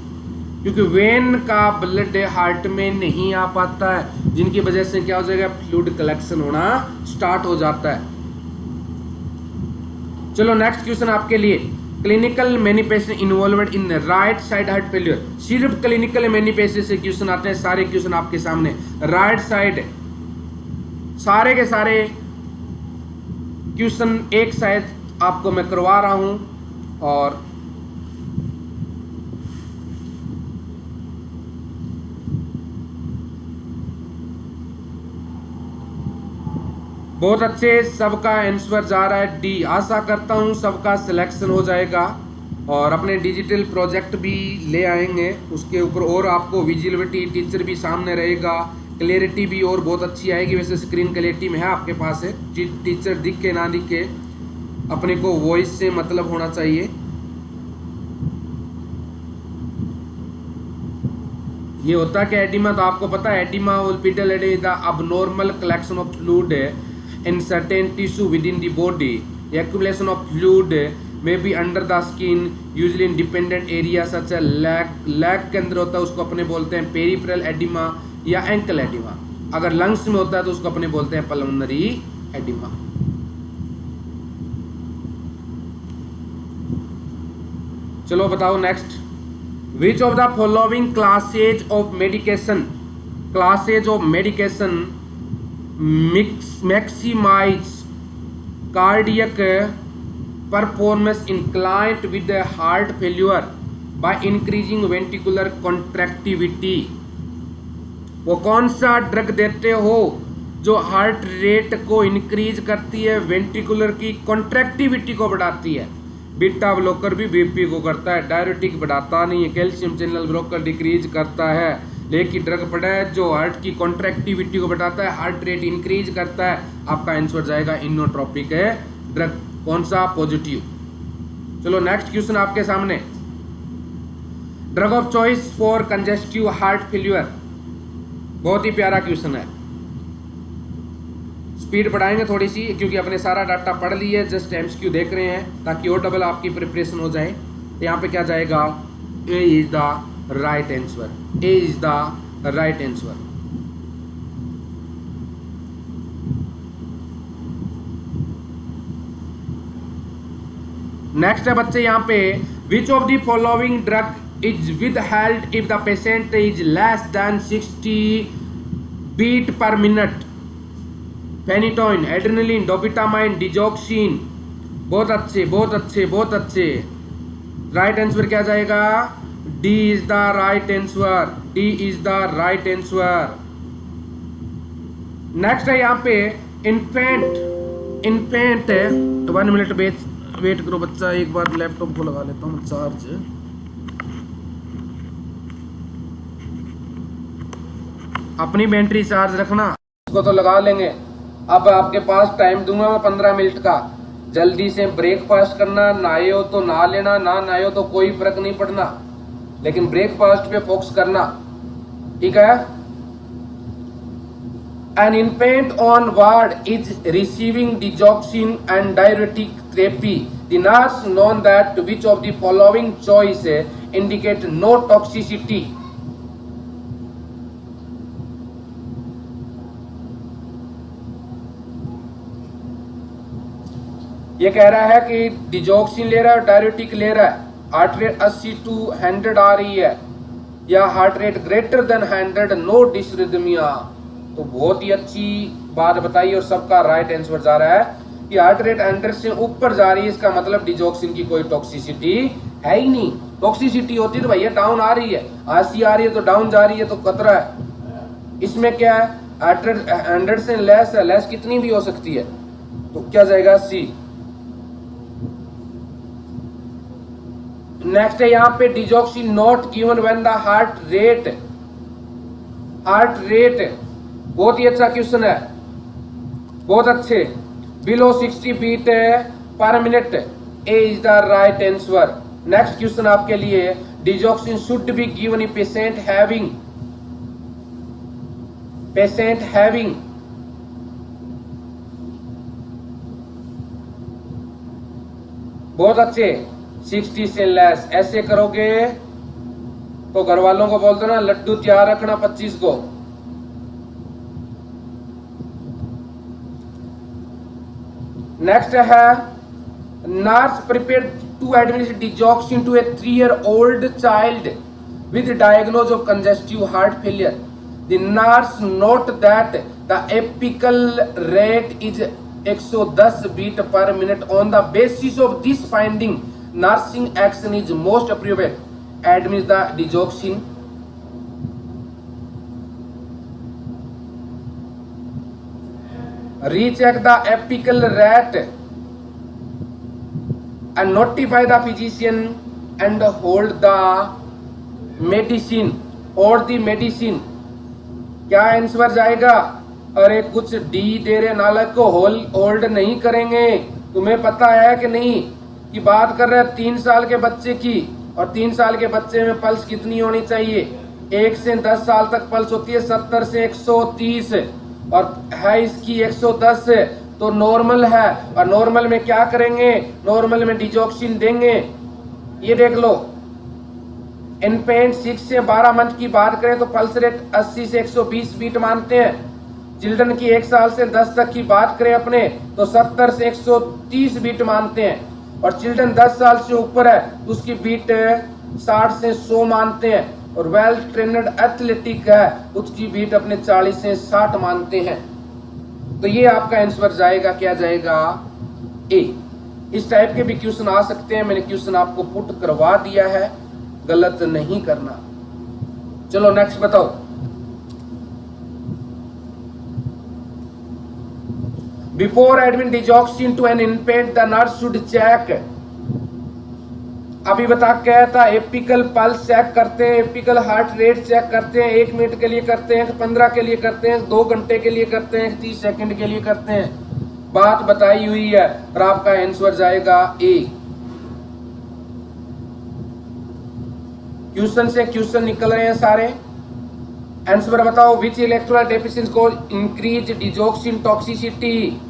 क्योंकि वेन का ब्लड हार्ट में नहीं आ पाता है, जिनकी वजह से क्या हो जाएगा? फ्लूइड कलेक्शन होना स्टार्ट हो जाता है। चलो नेक्स्ट क्वेश्चन आपके लिए, clinical manifestation involved in right side heart failure. सिर्फ क्लिनिकल मैनिफेस्टेशन से क्वेश्चन आते हैं, सारे क्वेश्चन आपके सामने राइट साइड, सारे के सारे क्वेश्चन एक साइड आपको मैं करवा रहा हूं। और बहुत अच्छे, सबका आंसर जा रहा है डी। आशा करता हूं सबका सिलेक्शन हो जाएगा और अपने डिजिटल प्रोजेक्ट भी ले आएंगे उसके ऊपर, और आपको विजिबिलिटी टीचर भी सामने रहेगा, क्लैरिटी भी और बहुत अच्छी आएगी। वैसे स्क्रीन क्लैरिटी में है आपके पास है, टीचर दिख के ना दिखे, अपने को वॉइस से मतलब होना चाहिए। ये होता है कि एडिमा, तो आपको पता है एडिमा ओल्पिटल is the abnormal collection of fluid in certain tissue within the body. The accumulation of fluid may be under the skin, usually in dependent area such as leg के अंदर होता है, उसको अपने बोलते हैं पेरिफेरल एडिमा या एंकल एडिमा। अगर लंग्स में होता है तो उसको अपने बोलते हैं पल्मोनरी एडिमा। चलो बताओ next, which of the following classes of medication maximize cardiac performance in client with heart failure by increasing ventricular contractility। वो कौन सा ड्रग देते हो जो हार्ट रेट को इंक्रीज करती है, वेंट्रिकुलर की कॉन्ट्रैक्टिविटी को बढ़ाती है? बीटा ब्लॉकर भी बीपी को करता है, डायरेटिक बढ़ाता नहीं है, कैल्शियम चैनल ब्लॉकर डिक्रीज करता है, लेकिन ड्रग पड़ा है जो हार्ट की कॉन्ट्रैक्टिविटी को बढ़ाता है, हार्ट रेट इंक्रीज करता है। आपका आंसर जाएगा इनोट्रोपिक है ड्रग, कौन सा? पॉजिटिव। चलो नेक्स्ट क्वेश्चन आपके सामने, drug of choice for congestive heart failure. बहुत ही प्यारा क्वेश्चन है, स्पीड बढ़ाएंगे थोड़ी सी क्योंकि अपने सारा डाटा पढ़ लिया है, जस्ट एमसीक्यू देख रहे हैं ताकि और डबल आपकी प्रिपरेशन हो जाए। तो यहाँ पे क्या जाएगा? A is the right answer, A is the right answer. Next है बच्चे यहाँ पे, which of the following drug is withheld if the patient is less than 60 beat per minute? Phenytoin, adrenaline, dobutamine, digoxin. बहुत अच्छे बहुत अच्छे बहुत अच्छे। राइट आंसर क्या जाएगा? D is the right answer, D is the right answer. Next है यहाँ पे इन्फेंट 1 मिनट वेट करो बच्चा, एक बार लैपटॉप को लगा लेता हूँ चार्ज। अपनी बैटरी चार्ज रखना, इसको तो लगा लेंगे। अब आपके पास टाइम दूंगा मैं 15 मिनट का, जल्दी से ब्रेकफास्ट करना, नहाए हो तो नहा लेना, ना नहाए हो तो कोई फर्क नहीं पड़ना, लेकिन ब्रेकफास्ट पे फोकस करना, ठीक है? An infant on ward is receiving digoxin and diuretic therapy. The nurse known that which of the following choice indicate no toxicity? ये कह रहा है कि डिजॉक्सिन ले रहा है और डायरेटिक ले रहा है, हार्ट रेट 80 to 100 आ रही है या heart rate greater than 100, no dysrhythmia. तो बहुत ही अच्छी बात बताई और सबका राइट आंसर जा रहा है कि हार्ट रेट 100 से ऊपर जा रही है, इसका मतलब डिजॉक्सिन की कोई टॉक्सिसिटी है ही नहीं। टॉक्सिसिटी होती तो भैया डाउन आ रही है, 80 आ रही है तो डाउन जा रही है तो खतरा है। इसमें क्या है? हार्ट रेट 100 से लेस है, लेस कितनी भी हो सकती है, तो क्या जाएगा? सी। नेक्स्ट है यहाँ पे digoxin not given when the heart rate, बहुत ही अच्छा क्वेश्चन है, बहुत अच्छे। Below 60 beat per minute, A is the right answer. Next question आपके लिए, digoxin should be given in patient having बहुत अच्छे 60 से लेस। ऐसे करोगे तो घर वालों को बोल दो ना, लड्डू तैयार रखना 25 को। नेक्स्ट है, nurse prepare to administer digoxin to a 3-year-old child with diagnosis of congestive heart failure. The nurse note that the apical rate is 110 beat per minute. On the basis of this finding, nursing action is most appropriate. Administer the digoxin. Recheck the apical rate and notify the physician and hold the medicine और दी medicine. क्या answer जाएगा? अरे कुछ D दे रहे नालक को hold नहीं करेंगे. तुम्हें पता है कि नहीं कि बात कर रहे हैं 3 साल के बच्चे की, और 3 साल के बच्चे में पल्स कितनी होनी चाहिए? 1 से 10 साल तक पल्स होती है 70 से 130 और है इसकी 110, तो नॉर्मल है. और नॉर्मल में क्या करेंगे? नॉर्मल में डिजॉक्सिन देंगे. ये देख लो, इनफेंट 6 से 12 मंथ की बात करें तो पल्स रेट 80 से 120 बीट मानते हैं. चिल्ड्रन की 1 साल से 10 तक की बात करें अपने तो 70 से 130 बीट मानते हैं. और चिल्ड्रन 10 साल से ऊपर है तो उसकी बीट 60 से 100 मानते हैं. और वेल ट्रेनड एथलेटिक है उसकी बीट अपने 40 से 60 मानते हैं. तो ये आपका आंसर जाएगा, क्या जाएगा? ए. इस टाइप के भी क्वेश्चन आ सकते हैं. मैंने क्वेश्चन आपको पुट करवा दिया है, गलत नहीं करना. चलो नेक्स्ट बताओ. Before admit digoxin to an infant the nurse should check. अभी बता क्या था? एपिकल पल्स चेक करते हैं, एपिकल हार्ट रेट चेक करते हैं. 1 मिनट के लिए करते हैं, 15 के लिए करते हैं, 2 घंटे के लिए करते हैं, 30 सेकंड के लिए करते हैं. बात बताई हुई है और आपका आंसर जाएगा ए. क्वेश्चन से क्वेश्चन निकल रहे हैं सारे. आंसर बताओ. विच इलेक्ट्रोलाइट डेफिशिएंसी को इंक्रीज डिजॉक्सिन टॉक्सिसिटी?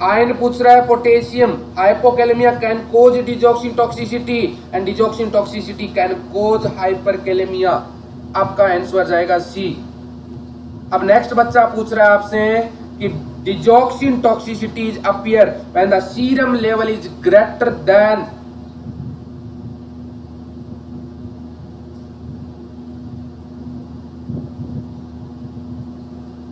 आयन पूछ रहा है potassium. Hypokalemia can cause digoxin toxicity and digoxin toxicity can cause hyperkalemia. आपका आंसर जाएगा सी. अब नेक्स्ट बच्चा पूछ रहा है आपसे कि digoxin toxicity is appear when the serum level is greater than.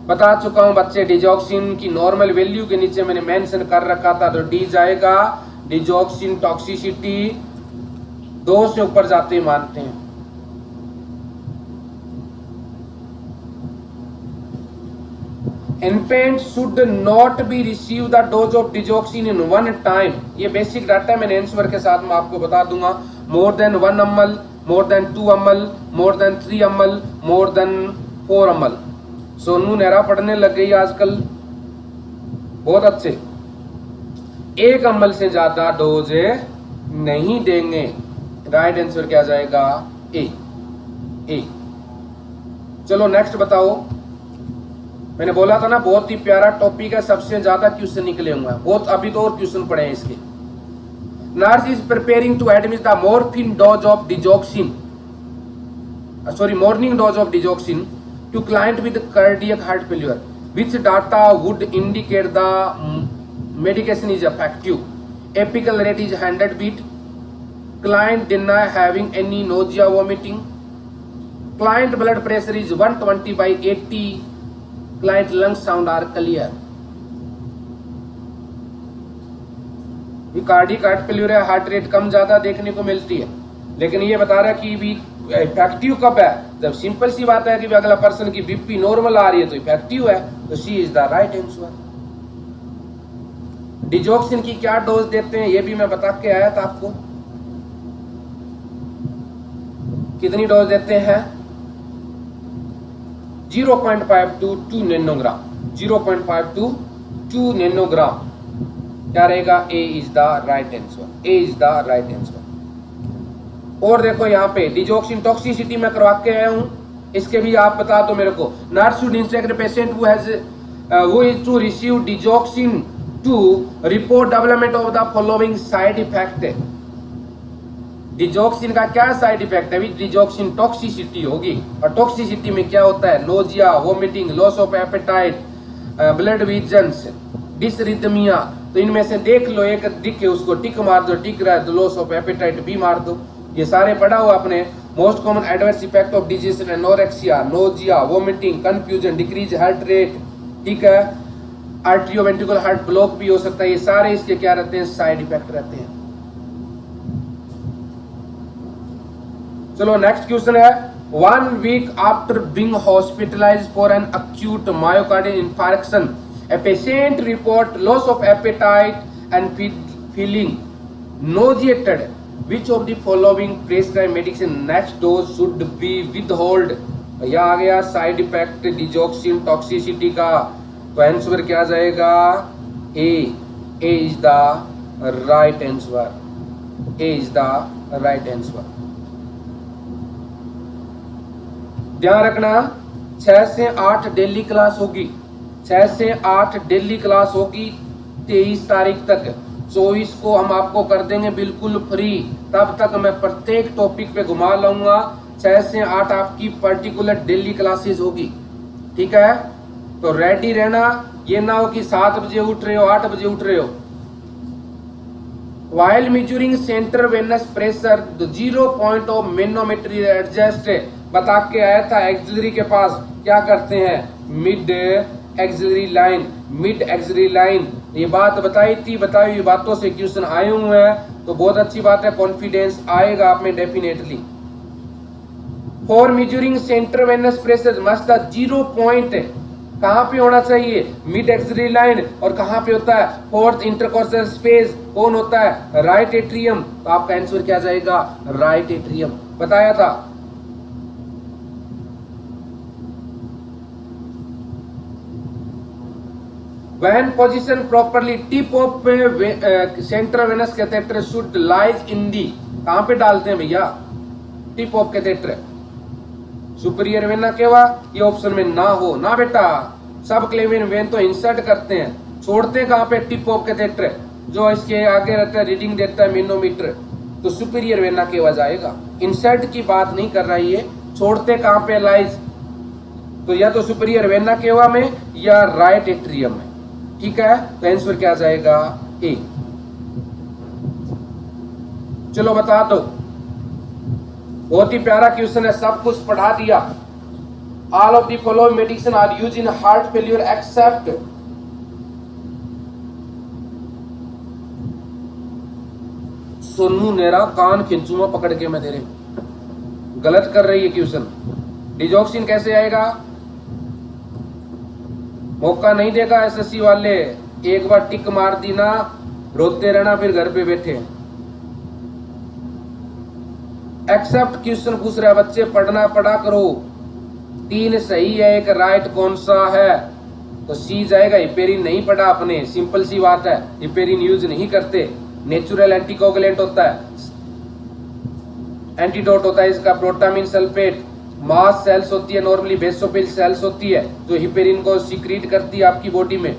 बता चुका हूं बच्चे, डिजॉक्सिन की नॉर्मल वैल्यू के नीचे मैंने मेंशन कर रखा था, तो डी जाएगा. डिजॉक्सिन टॉक्सिसिटी 2 से ऊपर जाते ही मानते हैं. Infant should not be receive the dose of digoxin in 1 time. ये बेसिक डाटा मैंने आंसर के साथ में आपको बता दूंगा. More than 1 ml, more than 2 ml, more than 3 ml, more than 4 ml. Sonu Nehra पढ़ने लग गई आजकल, बहुत अच्छे. 1 ml से ज्यादा डोज नहीं देंगे. राइट आंसर क्या जाएगा? ए. ए. चलो नेक्स्ट बताओ. मैंने बोला था ना बहुत ही प्यारा टॉपिक है, सबसे ज्यादा क्वेश्चन निकले हुए हैं. बहुत अभी तो और क्वेश्चन पड़े हैं इसके. Nurse is preparing to admit the morphine dose of digoxin, sorry morning dose of digoxin to client with cardiac heart failure. Which data would indicate the medication is effective? Apical rate is 100 beat. Client deny having any nausea, vomiting. Client blood pressure is 120/80. Client lung sound are clear. ये cardiac heart failure है, heart rate कम ज्यादा देखने को मिलती है, लेकिन ये बता रहा है कि भी इफेक्टिव कब है? जब सिंपल सी बात है कि अगला पर्सन की बीपी नॉर्मल आ रही है तो इफेक्टिव है. तो C is the right answer. Digoxin की क्या डोज देते हैं ये भी मैं बता के आया था आपको. कितनी डोज देते हैं? 0.5 to 2 नैनोग्राम. 0.5 to 2 nanogram. क्या रहेगा? A is the right answer. A is the right answer. और देखो यहाँ पे डिजॉक्सिन टॉक्सिसिटी में करवा के आया हूँ, इसके भी आप बता दो मेरे को. Nurse should instruct patient who is to receive digoxin to report development of the following side effect. Digoxin का क्या साइड इफेक्ट है? अभी डिजॉक्सिन टॉक्सिसिटी होगी, और टॉक्सिसिटी में क्या होता है? Nausea, vomiting, loss of appetite, blood visions, डिसरिथमिया, तो इनमें से देख लो, एक दिखे उसको टिक मार दो, टिक रहा है तो लॉस ऑफ एपेटाइट बी मार दो। ये सारे पढ़ा हुआ अपने। Most common adverse effect of disease anorexia, nausea, vomiting, confusion, decrease heart rate, ठीक है, आर्ट्रियोवेंट्रिकुलर हार्ट ब्लॉक भी हो सकता है। ये सारे इसके क्या रहते हैं, साइड इफेक्ट रहते हैं। चलो नेक्स्ट क्वेश्चन है, 1 week after being hospitalized for an acute myocardial infarction, a patient report loss of appetite and feeling nauseated. Which of the following prescribed medicine next dose should be withheld? भैया आ गया side effect digoxin toxicity का, तो answer क्या जाएगा, A is the right answer, A is the right answer. ध्यान रखना 6 से 8 daily class होगी, 6 से 8 डेली क्लास होगी 23 तारीख तक। 24 को हम आपको कर देंगे बिल्कुल फ्री, तब तक मैं प्रत्येक टॉपिक पे घुमा लाऊंगा। 6 से 8 आपकी पर्टिकुलर डेली क्लासेस होगी, ठीक है, तो रेडी रहना। ये ना हो कि 7 बजे उठ रहे हो 8 बजे उठ रहे हो। While measuring central venous pressure, the 0 point of manometer adjust बता के आया था एक्सिलरी के पास क्या करते हैं, mid axillary line, mid axillary line, ये बात बताई थी। बताई हुई बातों से क्वेश्चन आए हुए हैं तो बहुत अच्छी बात है, कॉन्फिडेंस आएगा आप में definitely. For measuring centre venous pressure must the 0 point कहां पे होना चाहिए, मिड एक्सिलरी लाइन, और कहां पे होता है, फोर्थ इंटरकोस्टल स्पेस, कौन होता है, राइट एट्रियम। तो आपका आंसर क्या जाएगा, राइट एट्रियम, बताया था। When positioned properly, tip of central venous catheter should lies in the, कहां पे डालते हैं भैया, tip of catheter, superior vena cava, ये ऑप्शन में ना हो ना बेटा। सब क्लेवियन वेन तो इंसर्ट करते हैं, छोड़ते हैं कहां पे, टिप ऑफ कैथेटर, जो इसके आगे रहता है रीडिंग देता है मैनोमीटर, तो सुपीरियर वेना केवा जाएगा। इंसर्ट की बात नहीं कर रहा है ये, छोड़ते कहां पे लाइज, तो या तो सुपीरियर वेना केवा में या राइट एट्रियम में, ठीक है, तो आंसर क्या जाएगा, ए। चलो बता दो, बहुत ही प्यारा क्वेश्चन है, सब कुछ पढ़ा दिया। All of the following medicine are used in heart failure except, Sonu नेरा कान खिंचूंगा पकड़ के मैं तेरे, गलत कर रही है क्वेश्चन। डिजॉक्सिन कैसे आएगा, मौका नहीं देगा एसएससी वाले, एक बार टिक मार दी ना, रोते रहना फिर घर पे बैठे। एक्सेप्ट क्वेश्चन पूछ रहा है बच्चे, पढ़ना पढ़ा करो। 3 सही है, एक राइट, कौन सा है, तो सी जाएगा। हिपेरिन नहीं पढ़ा आपने, सिंपल सी बात है, हिपेरिन यूज नहीं करते, नेचुरल एंटीकोगुलेंट होता है, एंटीडोट होता है इसका, प्रोटामिन सल्फेट। मास सेल्स होती है नॉर्मली, बेसोफिल सेल्स होती है जो हिपेरिन को सीक्रेट करती है आपकी बॉडी में।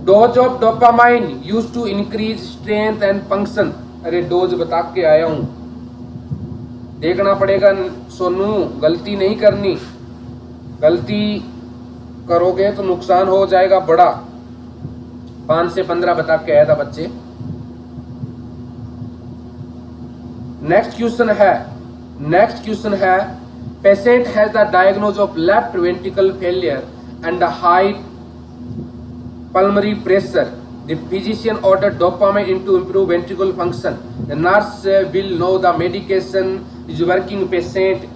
Dose of dopamine used to increase strength and function, अरे डोज बता के आया हूं, देखना पड़ेगा सोनू, गलती नहीं करनी, गलती करोगे तो नुकसान हो जाएगा बड़ा। 5 से 15 बता के आया था बच्चे। नेक्स्ट क्वेश्चन है, patient has the diagnose of left ventricle failure and high pulmonary pressure. The physician ordered dopamine to improve ventricular function. The nurse will know the medication is working patient.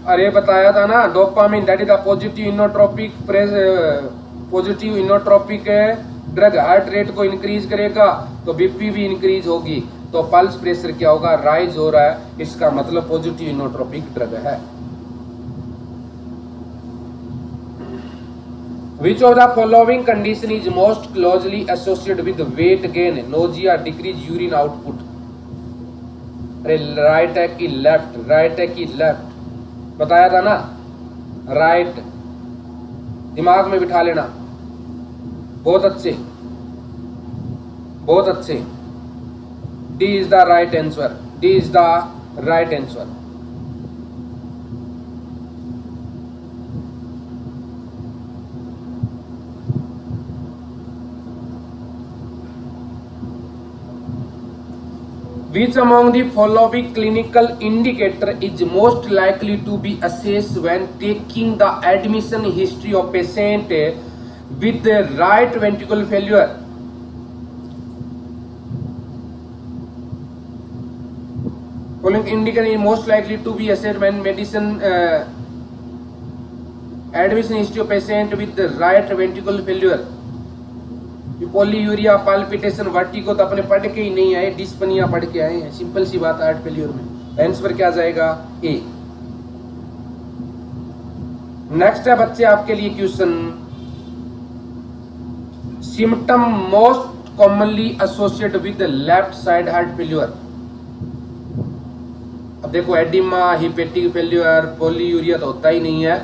अरे बताया था ना, dopamine that is the positive inotropic drug, heart rate को increase करेगा तो BP भी increase होगी, तो पल्स प्रेशर क्या होगा, राइज हो रहा है, इसका मतलब पॉजिटिव इनोट्रोपिक ड्रग है। Which of the following condition is most closely associated with weight gain, nausea, decreased urine output? अरे राइट है कि लेफ्ट, राइट है कि लेफ्ट, बताया था ना, राइट, दिमाग में बिठा लेना, बहुत अच्छे बहुत अच्छे। D is the right answer, D is the right answer. Which among the following clinical indicator is most likely to be assessed when taking the admission history of patient with the right ventricular failure? Following indicator is most likely to be assessed when admission history of patient with the right ventricular failure. Polyuria, palpitation, vertigo तो अपने पढ़ के ही नहीं आए, dyspnoea पढ़ के आए हैं, सिंपल सी बात। हार्ट फेल्यूर में आंसर क्या जाएगा? ए। नेक्स्ट है बच्चे आपके लिए question, symptom most commonly associated with left side heart failure. अब देखो एडिमा, हिपेटिक फेल्यूर, पॉलीयूरिया तो होता ही नहीं है,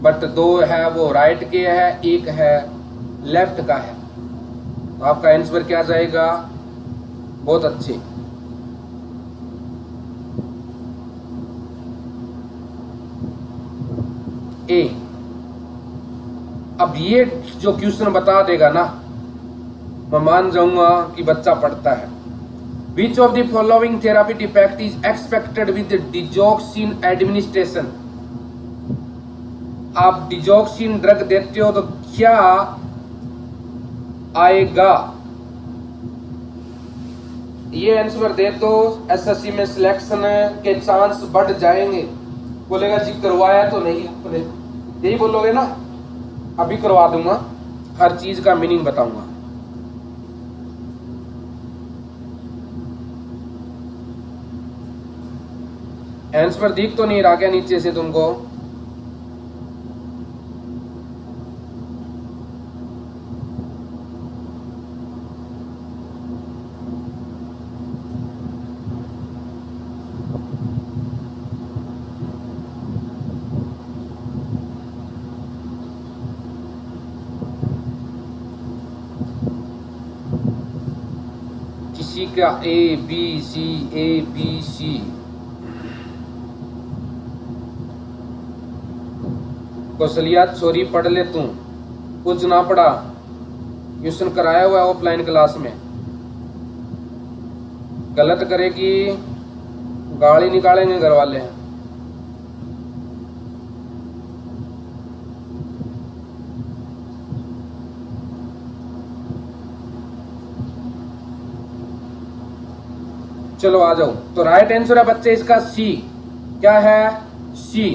बट दो है वो राइट के है, एक है लेफ्ट का है। तो आपका आंसर क्या जाएगा? बहुत अच्छे। ए। अब ये जो क्वेश्चन बता देगा ना, मैं मान जाऊंगा कि बच्चा पढ़ता है। Which of the following therapy effect is expected with digoxin administration? आप डिजॉक्सिन ड्रग देते हो तो क्या आएगा? ये आंसर दे तो एसएससी में सिलेक्शन के चांस बढ़ जाएंगे। बोलेगा जी करवाया तो नहीं आपने, यही बोलोगे ना? अभी करवा दूंगा, हर चीज का मीनिंग बताऊंगा। आंसर दिख तो नहीं रहा क्या नीचे से तुमको? किसी का ए बी सी कौशलिया चोरी पढ़ ले तू, कुछ ना पढ़ा, ट्यूशन कराया हुआ है ऑफलाइन क्लास में। गलत करेगी गाली निकालेंगे घर वाले। चलो आ जाओ। तो राइट आंसर है बच्चे इसका सी। क्या है? सी।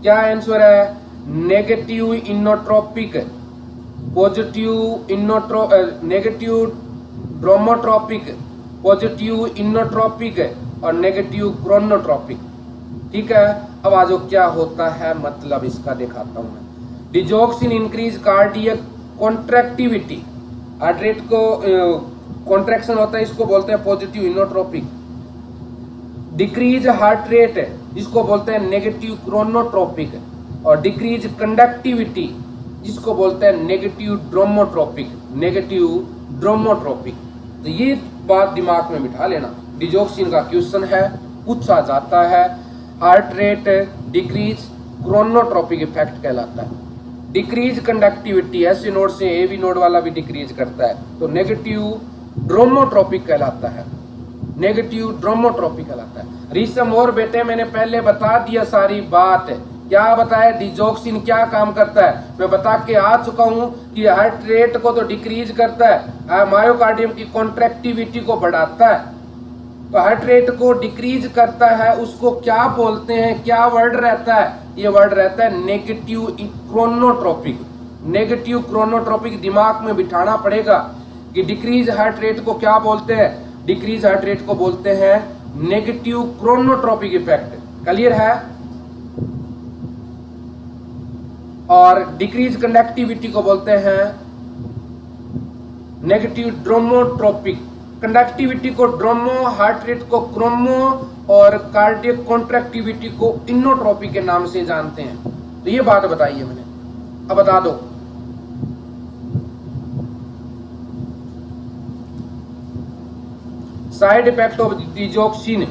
क्या आंसर है? Negative inotropic, positive negative dromotropic, positive inotropic और नेगेटिव क्रोनोट्रोपिक। ठीक है, अब आ जाओ क्या होता है मतलब इसका दिखाता हूं मैं। Digoxin increase cardiac contractility, heart rate को कॉन्ट्रैक्शन होता है, इसको बोलते हैं positive inotropic. Decrease heart rate, इसको बोलते हैं नेगेटिव क्रोनोट्रोपिक। और डिक्रीज कंडक्टिविटी, जिसको बोलते हैं नेगेटिव ड्रोमोट्रोपिक, नेगेटिव ड्रोमोट्रोपिक। तो ये बात दिमाग में बिठा लेना। डिजॉक्सिन का क्वेश्चन है, पूछा जाता है, heart rate decrease chronotropic effect कहलाता है। डिक्रीज कंडक्टिविटी, ऐसे नोड से एवी नोड वाला भी डिक्रीज करता है, तो नेगेटिव ड्रोमोट्रोपिक कहलाता है, नेगेटिव ड्रोमोट्रोपिक कहलाता है। रीसम और बेटे मैंने पहले बता दिया सारी बात। क्या बताया? डिजॉक्सिन क्या काम करता है मैं बता के आ चुका हूं कि हार्ट रेट को तो डिक्रीज करता है, मायोकार्डियम की कॉन्ट्रैक्टिविटी को बढ़ाता है। तो हार्ट रेट को डिक्रीज करता है, उसको क्या बोलते हैं? क्या वर्ड रहता है? ये वर्ड रहता है नेगेटिव क्रोनोट्रोपिक। नेगेटिव क्रोनोट्रोपिक दिमाग में बिठाना पड़ेगा कि डिक्रीज हार्ट रेट को क्या बोलते हैं? डिक्रीज हार्ट रेट को बोलते हैं नेगेटिव क्रोनोट्रोपिक इफेक्ट। क्लियर है? और डिक्रीज कंडक्टिविटी को बोलते हैं नेगेटिव ड्रोमोट्रोपिक। कंडक्टिविटी को ड्रोमो, हार्ट रेट को क्रोमो और कार्डियक कॉन्ट्रैक्टिविटी को इनोट्रोपिक के नाम से जानते हैं। तो ये बात बताई है मैंने, अब बता दो। Side effect of digoxin